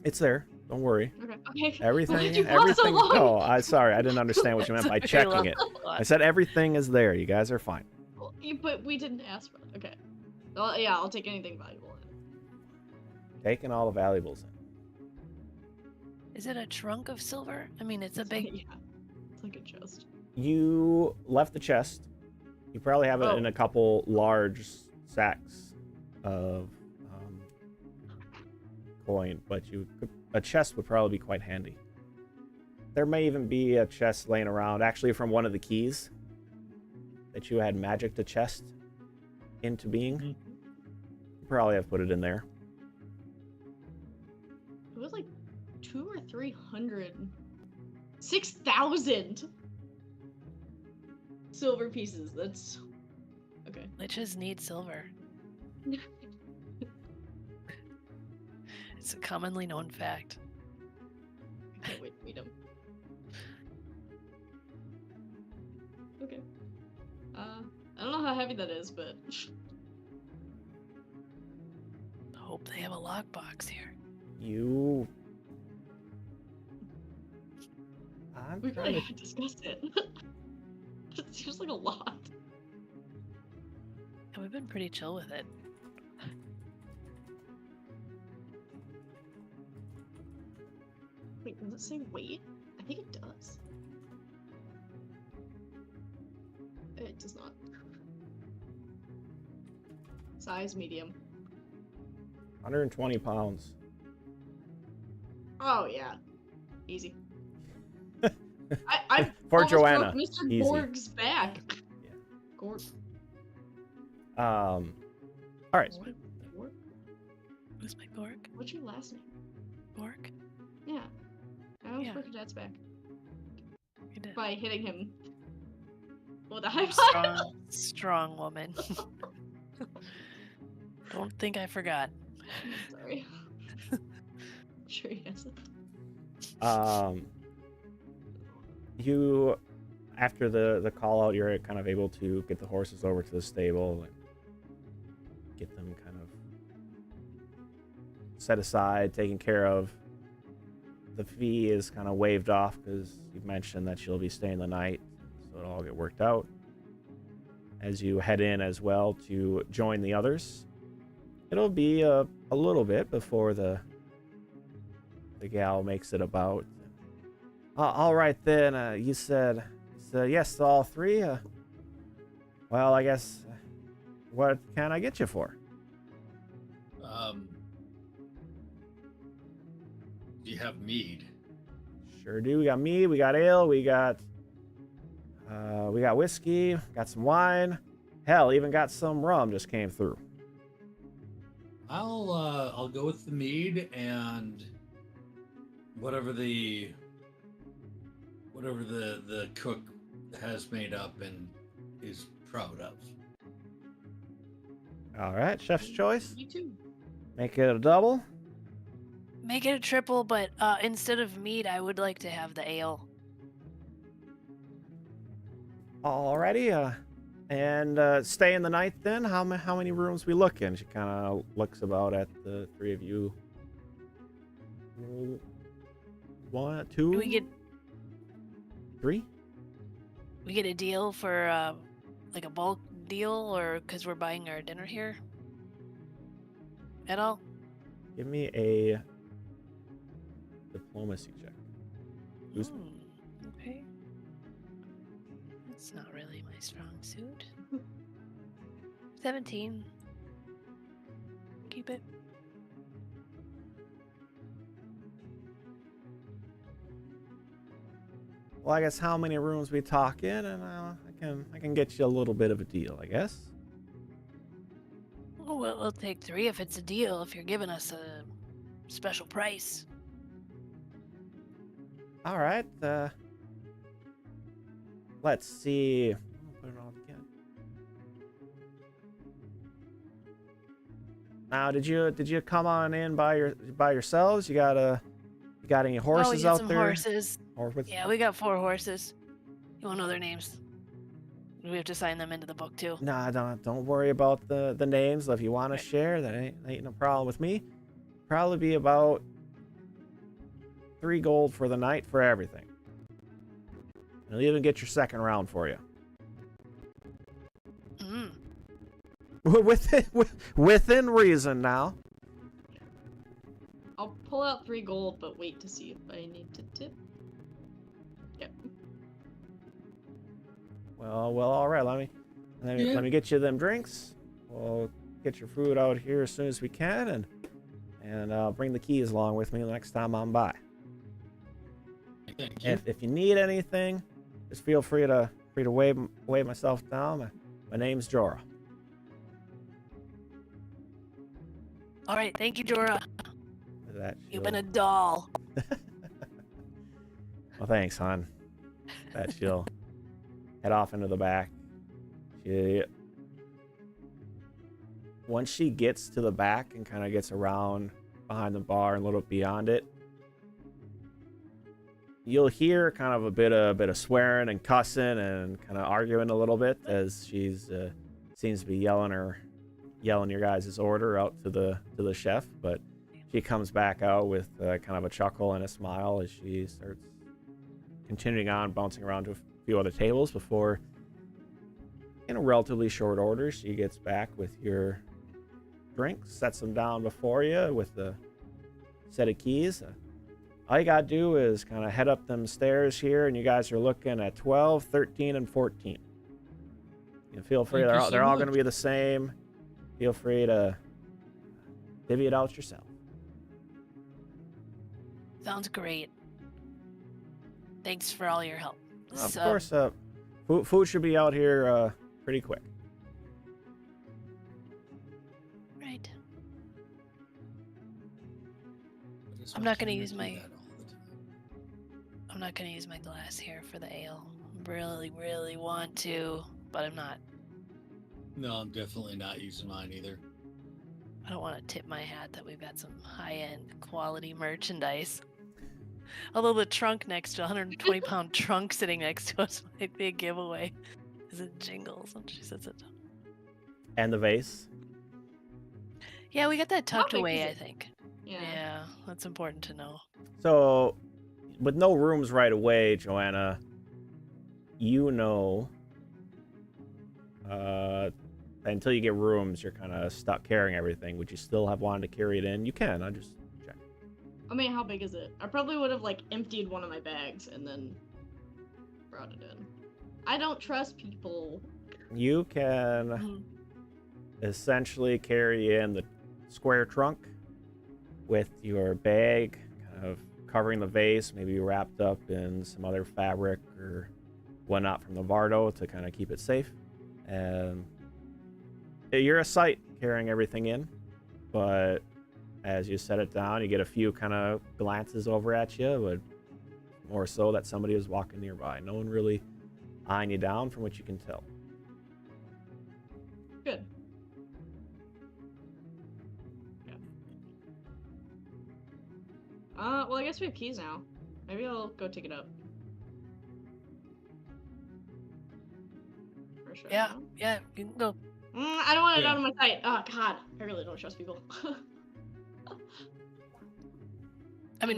It's there. Don't worry. Okay. Okay. Why Everything, did you pause so everything. long? Oh, sorry, I didn't understand what you meant by Sorry, checking it. I said everything is there. You guys are fine. Well, but we didn't ask for it. Okay. Well, yeah, I'll take anything valuable. Taking all the valuables in. Is it a trunk of silver? I mean, it's a big. Yeah. It's like a chest. You left the chest. You probably have it in a couple large sacks of coin, but a chest would probably be quite handy. There may even be a chest laying around, actually from one of the keys that you had magicked a chest into being. You probably have put it in there. It was like 200 or 300. 6,000 silver pieces. That's okay. Liches need silver. It's a commonly known fact. I can't wait to meet him. Okay. I don't know how heavy that is, but Hope they have a lockbox here. I'm we trying really to... haven't discussed it. It seems like a lot. And we've been pretty chill with it. Wait, does it say weight? I think it does. It does not. Size medium. 120 pounds. Oh yeah, easy. I For almost Joanna, broke Mr. easy. Borg's back. Yeah. Gorg. All right. What? Borg? Who's my Borg? What's your last name? Borg? Yeah. I almost Yeah. broke your dad's back You did. by hitting him with a high five. Strong, strong woman. Don't think I forgot. Sorry. I'm sure he has it. You, after the call out, you're kind of able to get the horses over to the stable and get them kind of set aside, taken care of. The fee is kind of waived off because you mentioned that you'll be staying the night, so it'll all get worked out. As you head in as well to join the others, it'll be a little bit before the gal makes it about. All right then. You said yes to all three. Well, I guess. What can I get you for? Do you have mead? Sure do. We got mead. We got ale. We got whiskey. Got some wine. Hell, even got some rum. Just came through. I'll go with the mead and whatever the cook has made up and is proud of. All right, chef's choice. You too. Make it a double. Make it a triple, but instead of mead, I would like to have the ale. Alrighty. And staying the night then. How many rooms we looking? She kind of looks about at the three of you. One, two. Do we get 3? we get a deal for like a bulk deal, or because we're buying our dinner here? At all? Give me a diplomacy check. Who's Okay. That's not really my strong suit. 17. Keep it. Well, I guess how many rooms we talking, and I can get you a little bit of a deal, I guess. Oh, well, we'll take 3 if it's a deal, if you're giving us a special price. All right. Let's see. I'll put it all together. Now, did you come on in by yourselves? You got any horses we get out some there? horses. Or with Yeah, we got 4 horses. You won't know their names. We have to sign them into the book too. Nah, don't worry about the names. If you want to Right. share, that ain't no problem with me. Probably be about 3 gold for the night for everything. And I'll even get your second round for you. Mm. Within reason now. I'll pull out 3 gold, but wait to see if I need to tip. Yep. Well, all right. Let me get you them drinks. We'll get your food out here as soon as we can, and I'll bring the keys along with me next time I'm by. Thank you. If you need anything, just feel free to wave myself down. My name's Jorah. All right, thank you, Jorah. You've been a She'll- doll. Well, thanks, hon. That she'll head off into the back. Once she gets to the back and kind of gets around behind the bar and a little beyond it, you'll hear kind of a bit of swearing and cussing and kind of arguing a little bit as she's seems to be yelling your guys' order out to the chef, but she comes back out with kind of a chuckle and a smile as she starts continuing on, bouncing around to a few other tables before, in a relatively short order, she gets back with your drinks, sets them down before you with the set of keys. All you gotta do is kind of head up them stairs here, and you guys are looking at 12, 13, and 14. You feel free, Thank you so they're all much. going to be the same. Feel free to divvy it out yourself. Sounds great. Thanks for all your help. Of course, food should be out here pretty quick. Right. I just I'm want not gonna you to use do my- that all the time. I'm not gonna use my glass here for the ale. Really, really want to, but I'm not. No, I'm definitely not using mine either. I don't want to tip my hat that we've got some high-end quality merchandise. Although the trunk next to 120-pound trunk sitting next to us might be a giveaway, because it jingles when she sits it down. And the vase. Yeah, we got that tucked big away, is I it? think. Yeah. Yeah, that's important to know. So, with no rooms right away, Joanna, you know, until you get rooms, you're kind of stuck carrying everything. Would you still have wanted to carry it in? You can. I just check. I mean, how big is it? I probably would have like emptied one of my bags and then brought it in. I don't trust people. You can Mhm. essentially carry in the square trunk with your bag kind of covering the vase, maybe wrapped up in some other fabric or whatnot from the Vardo to kind of keep it safe. And you're a sight carrying everything in, but as you set it down, you get a few kind of glances over at you, but more so that somebody is walking nearby. No one really eyeing you down from what you can tell. Good. Yeah. Well, I guess we have keys now. Maybe I'll go take it up. For sure. Yeah, yeah, you can go. I don't want it Yeah. out of my sight. Oh God, I really don't trust people. I mean,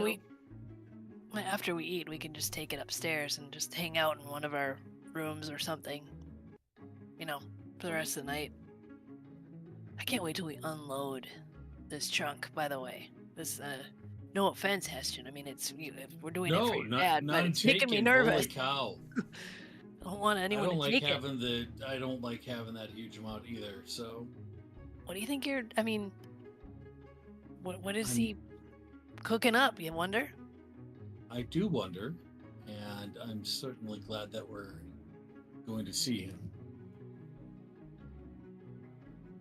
know. after we eat, we can just take it upstairs and just hang out in one of our rooms or something. You know, for the rest of the night. I can't wait till we unload this trunk, by the way. This, no offense, Heston. I mean, if we're doing it No, for your not, dad, not but it's making me taken. nervous. Holy cow! I don't want I anyone don't to like take it. having the. I don't like having that huge amount either. So What do you think you're? I mean, what is I'm- he cooking up? You wonder. I do wonder, and I'm certainly glad that we're going to see him.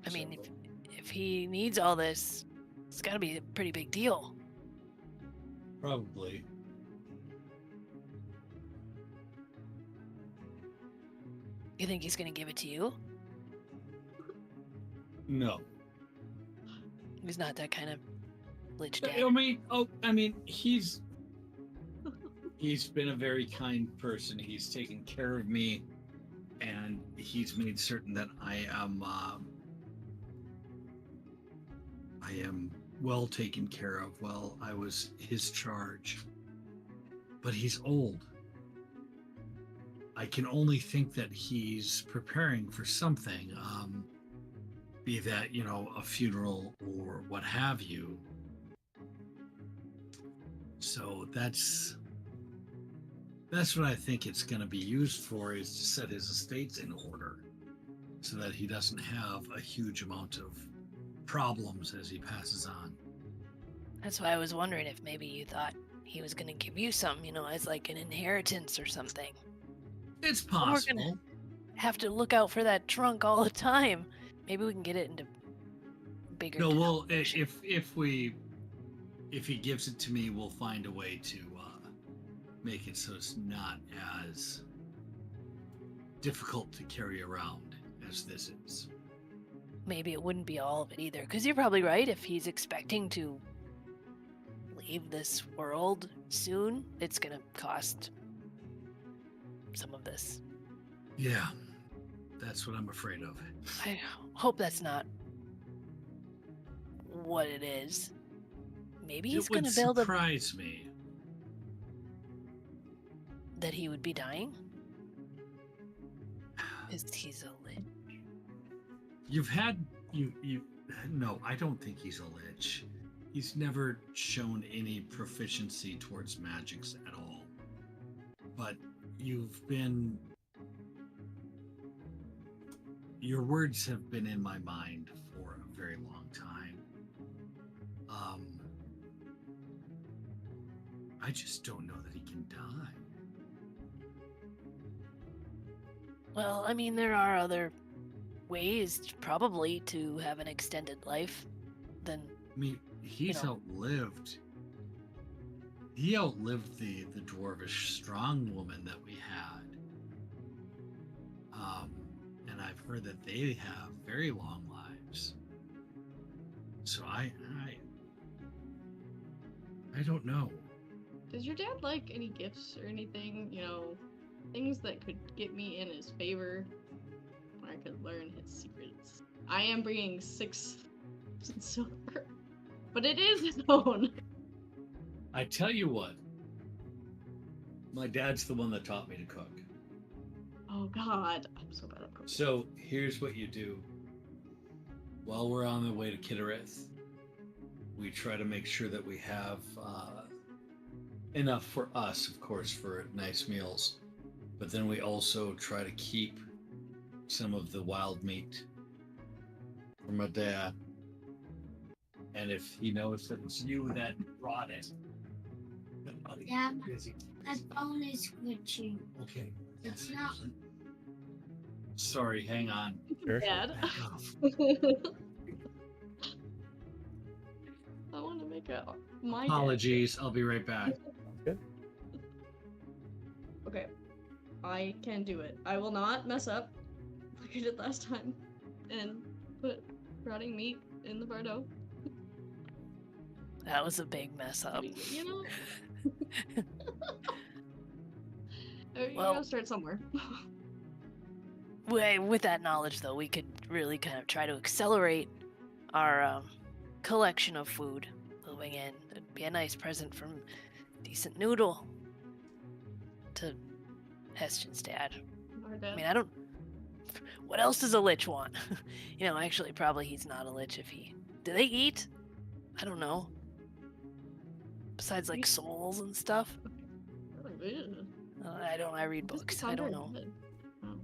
I mean, So, if he needs all this, it's got to be a pretty big deal. probably. You think he's gonna give it to you? No. He's not that kind of lich I dad. mean, he's He's been a very kind person. He's taken care of me, and he's made certain that I am well taken care of while I was his charge. But he's old. I can only think that he's preparing for something, be that, a funeral or what have you. So that's what I think it's going to be used for, is to set his estates in order so that he doesn't have a huge amount of problems as he passes on. That's why I was wondering if maybe you thought he was going to give you something, as like an inheritance or something. It's Well, we're possible. gonna have to look out for that trunk all the time. Maybe we can get it into bigger. No, well, if he gives it to me, we'll find a way to make it so it's not as difficult to carry around as this is. Maybe it wouldn't be all of it either, because you're probably right. If he's expecting to leave this world soon, it's gonna cost some of this. Yeah, that's what I'm afraid of. I hope that's not what it is. Maybe he's going to build a... surprise me. That he would be dying? Because he's a lich. No, I don't think he's a lich. He's never shown any proficiency towards magics at all. But your words have been in my mind for a very long time. I just don't know that he can die. Well, I mean, there are other ways probably to have an extended life than... I mean, he's outlived. He outlived the dwarvish strong woman that we had. And I've heard that they have very long lives. So I don't know. Does your dad like any gifts or anything? Things that could get me in his favor, where I could learn his secrets. I am bringing 6 silver, but it is his own. I tell you what, my dad's the one that taught me to cook. Oh God, I'm so bad at cooking. So here's what you do. While we're on the way to Cyrenthe, we try to make sure that we have enough for us, of course, for nice meals. But then we also try to keep some of the wild meat for my dad. And if he knows that it's you that brought it, Yeah, that bone is good too. okay. It's not. Sorry, hang on. Sure. Dad. Back off. I want to make my Apologies, I'll be right back. Good. Okay, I can do it. I will not mess up like I did last time and put rotting meat in the Bardo. That was a big mess up. You Well- gotta start somewhere. With that knowledge, though, we could really kind of try to accelerate our collection of food moving in. It'd be a nice present from Decent Noodle to Heston's dad. Our I dad. mean, I don't... What else does a lich want? Actually, probably he's not a lich if he... Do they eat? I don't know. Besides, like, souls and stuff? Ew. I read This books. is I don't very know. good. Oh.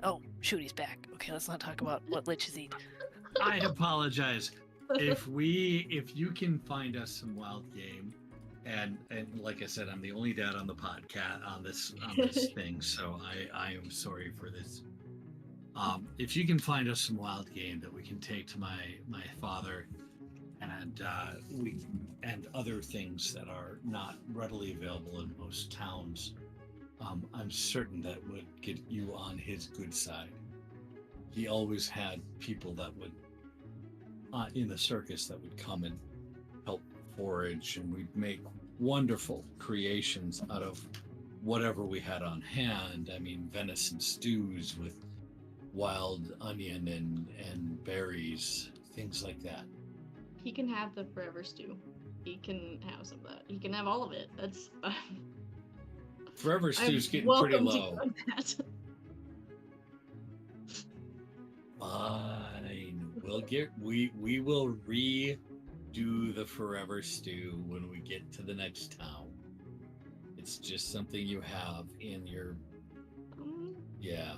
Oh, shoot, he's back. Okay, let's not talk about what liches eat. I apologize. If you can find us some wild game, and like I said, I'm the only dad on the podcast on this thing, so I am sorry for this. If you can find us some wild game that we can take to my father, and other things that are not readily available in most towns, I'm certain that would get you on his good side. He always had people that would in the circus that would come and help forage, and we'd make wonderful creations out of whatever we had on hand. I mean, venison stews with wild onion and berries, things like that. He can have the forever stew. He can have some of that. He can have all of it. That's Forever I'm stew's getting pretty welcome to low. doing that. Fine. We will redo the forever stew when we get to the next town. It's just something you have in your yeah.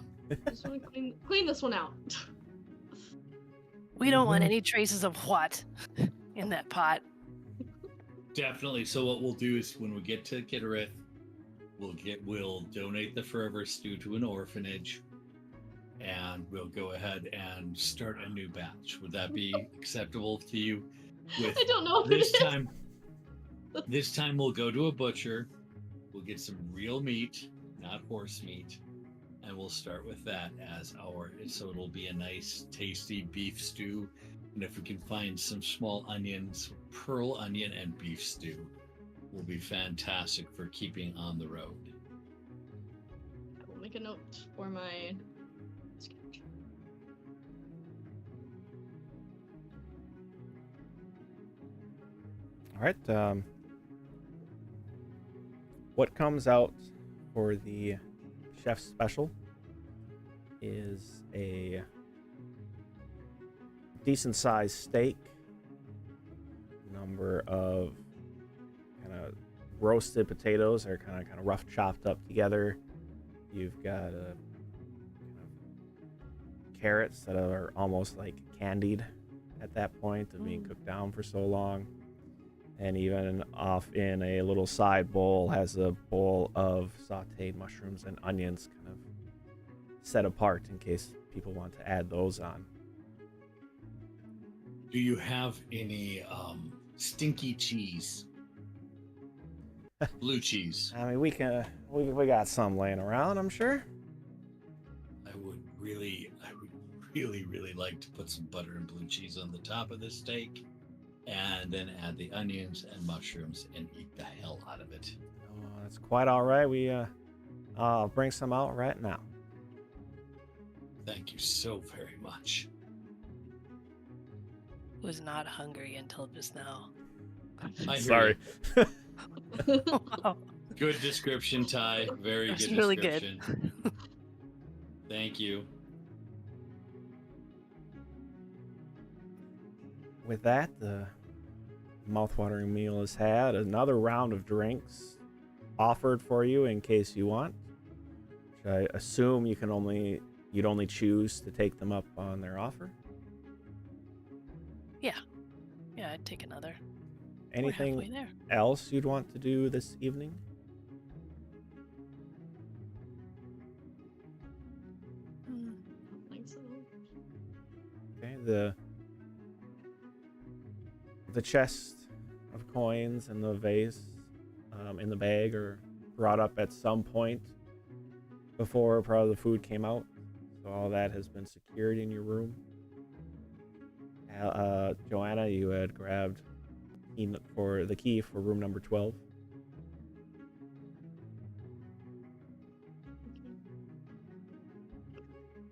Just want to clean this one out. We don't want any traces of what in that pot. Definitely. So what we'll do is when we get to Cyrenthe, we'll donate the forever stew to an orphanage, and we'll go ahead and start a new batch. Would that be acceptable to you? I don't know if this it is. time. This time we'll go to a butcher. We'll get some real meat, not horse meat, and we'll start with that as our. So it'll be a nice, tasty beef stew. And if we can find some small onions, pearl onion and beef stew, will be fantastic for keeping on the road. I will make a note for my sketch. All right. What comes out for the chef's special is a decent sized steak, number of kind of roasted potatoes that are kind of rough chopped up together. You've got kind of carrots that are almost like candied at that point of being cooked down for so long. And even off in a little side bowl has a bowl of sauteed mushrooms and onions kind of set apart in case people want to add those on. Do you have any stinky cheese? Blue cheese. I mean, we got some laying around, I'm sure. I would really like to put some butter and blue cheese on the top of the steak, and then add the onions and mushrooms and eat the hell out of it. Oh, that's quite all right. I'll bring some out right now. Thank you so very much. Was not hungry until just now. I hear Sorry. you. Wow. Good description, Ty. Very That's good really description. good. Thank you. With that, the mouthwatering meal is had. Another round of drinks offered for you in case you want. Which I assume you'd only choose to take them up on their offer. Yeah, I'd take another. We're Anything halfway there. else you'd want to do this evening? Hmm. I don't think so. Okay, the chest of coins and the vase in the bag are brought up at some point before probably the food came out. So all that has been secured in your room. Joanna, you had grabbed the key for room number 12.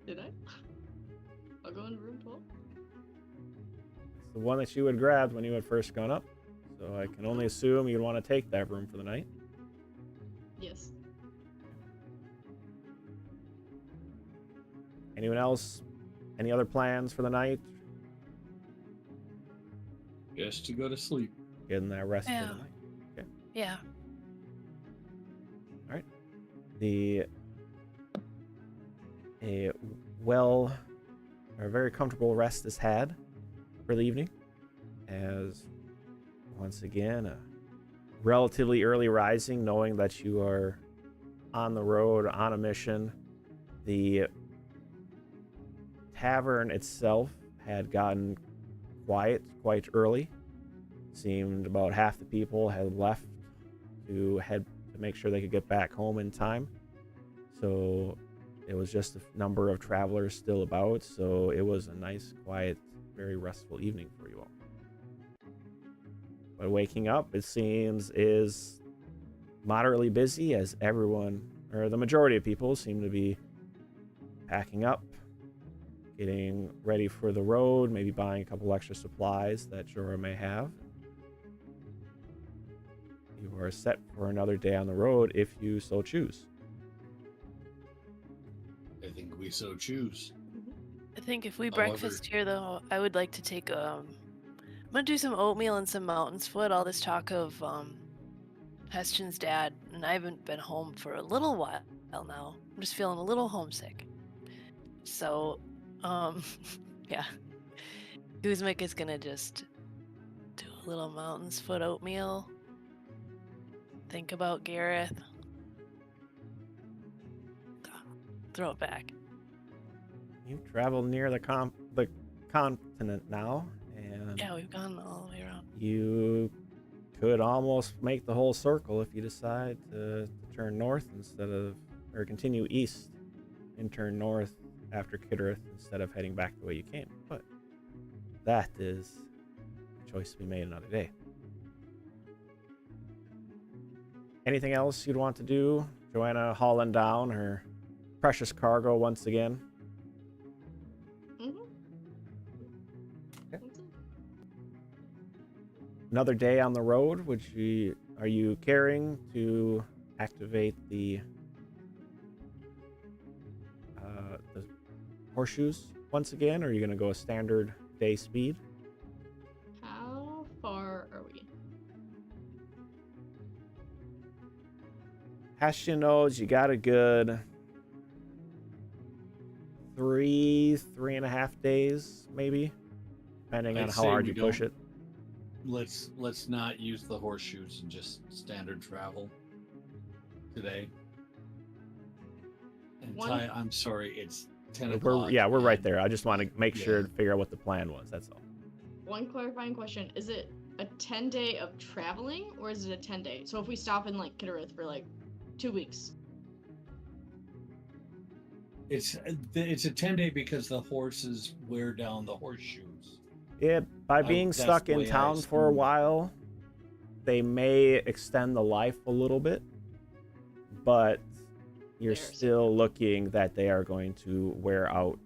Did I? I'll go in room 12. It's the one that you had grabbed when you had first gone up. So I can only assume you'd want to take that room for the night. Yes. Anyone else? Any other plans for the night? Just to go to sleep. Getting that rest Yeah. for the night. Okay. Yeah. All right. A very comfortable rest is had for the evening, as once again a relatively early rising, knowing that you are on the road on a mission. The tavern itself had gotten quiet quite early. Seemed about half the people had left to head to make sure they could get back home in time. So it was just a number of travelers still about. So it was a nice, quiet, very restful evening for you all. But waking up, it seems, is moderately busy as everyone, or the majority of people, seem to be packing up, getting ready for the road, maybe buying a couple extra supplies that Jorah may have. You are set for another day on the road if you so choose. I think we so choose. I think if we However- breakfast here, though, I would like to take I'm gonna do some oatmeal and some mountain's foot. All this talk of Hestion's dad, and I haven't been home for a little while now. I'm just feeling a little homesick. So, yeah, Guzmik is gonna just do a little mountain's foot oatmeal. Think about Gareth. Throw it back. You've traveled near the continent now, and Yeah, we've gone all the way around. you could almost make the whole circle if you decide to turn north instead of, or continue east and turn north after Kittereth instead of heading back the way you came. But that is a choice to be made another day. Anything else you'd want to do? Joanna hauling down her precious cargo once again. Mm-hmm. Okay. Another day on the road. Are you caring to activate the horseshoes once again, or are you going to go a standard day speed? How far are we? Hestion knows you got a good 3.5 days, maybe, depending on I'd how say hard we you push don't- it. Let's not use the horseshoes and just standard travel today. And One- Ty, I'm sorry, it's 10 We're o'clock. right and- there. I just want to make sure Yeah. to figure out what the plan was. That's all. One clarifying question: is it a 10-day of traveling, or is it a 10-day? So if we stop in like Kittereth for like 2 weeks, It's a 10-day because the horses wear down the horseshoes. Yeah, by being that's stuck the in way I town for a assumed it. while, they may extend the life a little bit, but you're They are still looking that they are going to wear out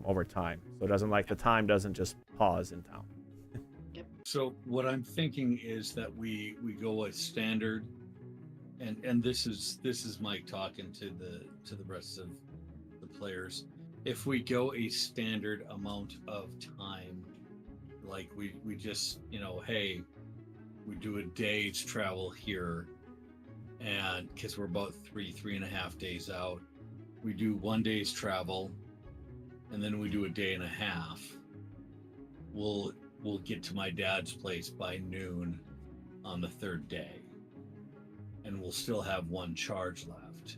over time. So it doesn't the time doesn't just pause in town. So what I'm thinking is that we go a standard, and this is Mike talking to the rest of the players. If we go a standard amount of time, like we just hey, we do a day's travel here, and because we're about 3.5 days out, we do 1 day's travel, and then we do a day and a half. We'll get to my dad's place by noon on the third day, and we'll still have one charge left.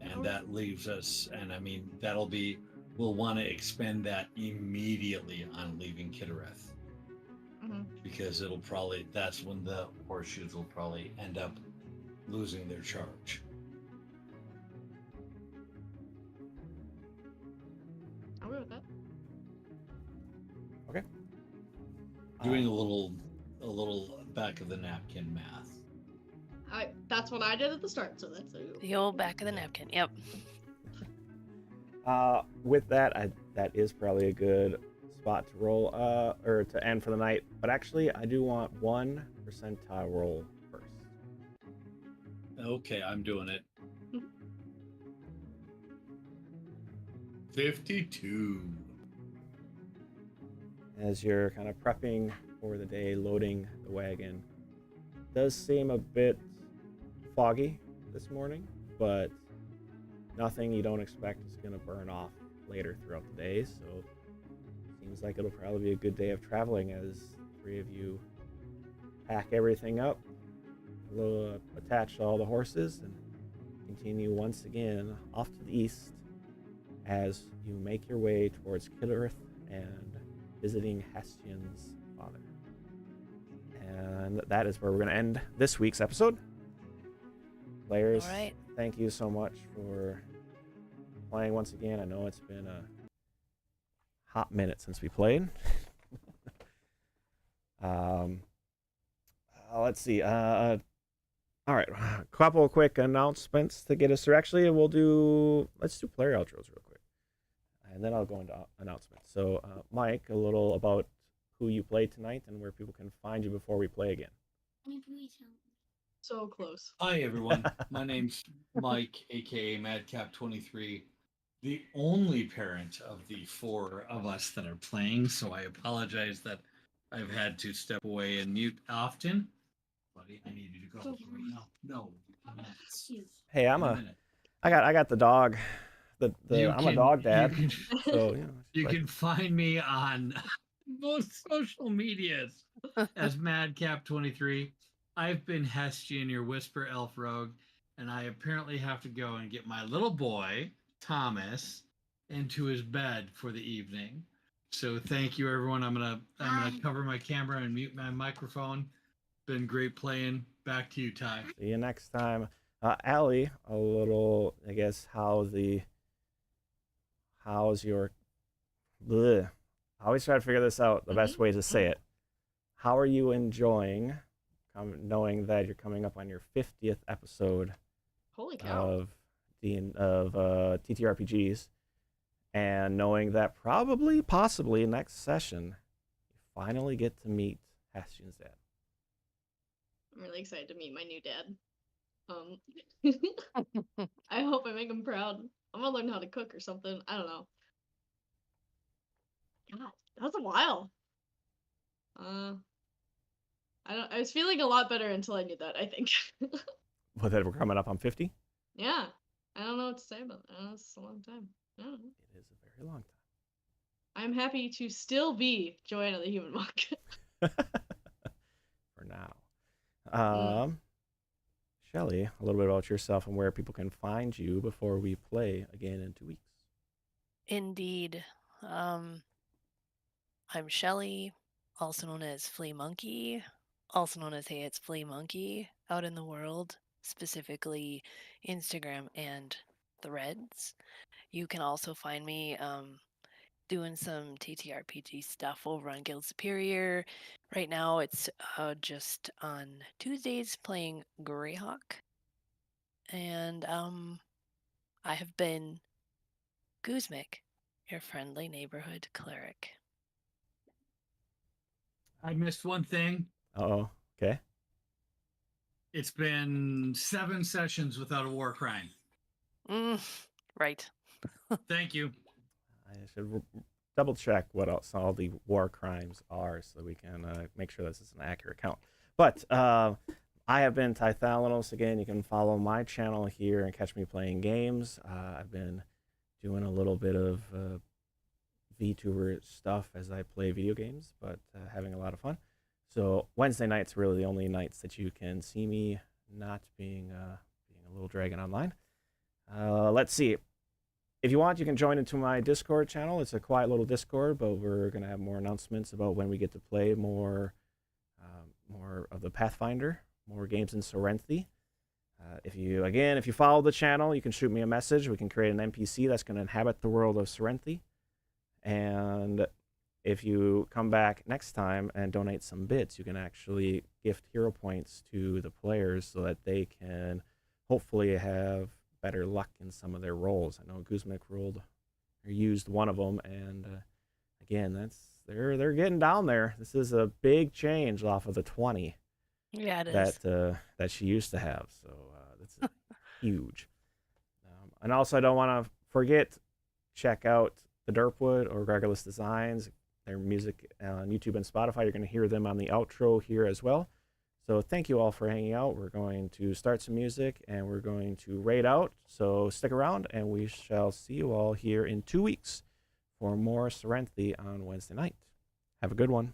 And that leaves us, and I mean, we'll want to expend that immediately on leaving Kittereth, Mhm. because that's when the horseshoes will probably end up losing their charge. I'm good with that. Okay. Doing a little back of the napkin math. That's what I did at the start, so that's a The old back of the napkin. Yep. With that, that is probably a good spot to roll, or to end for the night. But actually, I do want 1 percentile roll first. Okay, I'm doing it. 52. As you're kind of prepping for the day, loading the wagon. Does seem a bit foggy this morning, but nothing you don't expect is going to burn off later throughout the day, so seems like it'll probably be a good day of traveling as 3 of you pack everything up, attach all the horses, and continue once again off to the east as you make your way towards Kittereth and visiting Hestion's father. And that is where we're going to end this week's episode. Players, All right. thank you so much for playing once again. I know it's been a hot minute since we played. Um, let's see. All right, a couple of quick announcements to get us through. Actually, let's do player outros real quick, and then I'll go into announcements. So, Mike, a little about who you play tonight and where people can find you before we play again. So close. Hi everyone, my name's Mike, aka Madcap23, the only parent of the four of us that are playing. So I apologize that I've had to step away and mute often. Buddy, I need you to go right now. No, Hey, I got the dog. I'm a dog dad. So you can find me on most social medias as Madcap23. I've been Hestian, your Whisper Elf Rogue, and I apparently have to go and get my little boy, Thomas, into his bed for the evening. So thank you, everyone. I'm gonna cover my camera and mute my microphone. Been great playing. Back to you, Ty. See you next time. Allie, a little, I guess, how's your, bleh. I always try to figure this out, the best way to say it. How are you enjoying knowing that you're coming up on your 50th episode Holy cow. of TTRPGs, and knowing that possibly next session, you finally get to meet Hestian's dad? I'm really excited to meet my new dad. I hope I make him proud. I'm gonna learn how to cook or something. I don't know. God, that was a while. I was feeling a lot better until I knew that, I think. Well, that we're coming up on 50? Yeah. I don't know what to say about that. It's a long time. I don't know. It is a very long I'm happy to still be Joanna the Human Monk. for now. Shelly, a little bit about yourself and where people can find you before we play again in 2 weeks. Indeed. I'm Shelly, also known as Flea Monkey, also known as Hey It's Flea Monkey, out in the world, specifically Instagram and Threads. You can also find me doing some TTRPG stuff over on Guild Superior. Right now it's just on Tuesdays playing Greyhawk. And I have been Guzmik, your friendly neighborhood cleric. I missed one thing. Uh-oh. Okay. It's been 7 sessions without a war crime. Right. Thank you. I should double check what else all the war crimes are so we can make sure this is an accurate count. But I have been Ty Thalanos. Again, you can follow my channel here and catch me playing games. I've been doing a little bit of VTuber stuff as I play video games, but having a lot of fun. So Wednesday nights are really the only nights that you can see me not being a little dragon online. Let's see. If you want, you can join into my Discord channel. It's a quiet little Discord, but we're going to have more announcements about when we get to play more of the Pathfinder, more games in Cyrenthe. If you follow the channel, you can shoot me a message. We can create an NPC that's going to inhabit the world of Cyrenthe. And if you come back next time and donate some bits, you can actually gift hero points to the players so that they can hopefully have better luck in some of their rolls. I know Guzmik used one of them, and again, they're getting down there. This is a big change off of the 20 Yeah, it is. that she used to have. So that's huge. And also, I don't want to forget, check out the Derpwood or Gargulus Designs. Their music on YouTube and Spotify. You're going to hear them on the outro here as well. So thank you all for hanging out. We're going to start some music and we're going to raid out. So stick around and we shall see you all here in 2 weeks for more Cyrenthe on Wednesday night. Have a good one.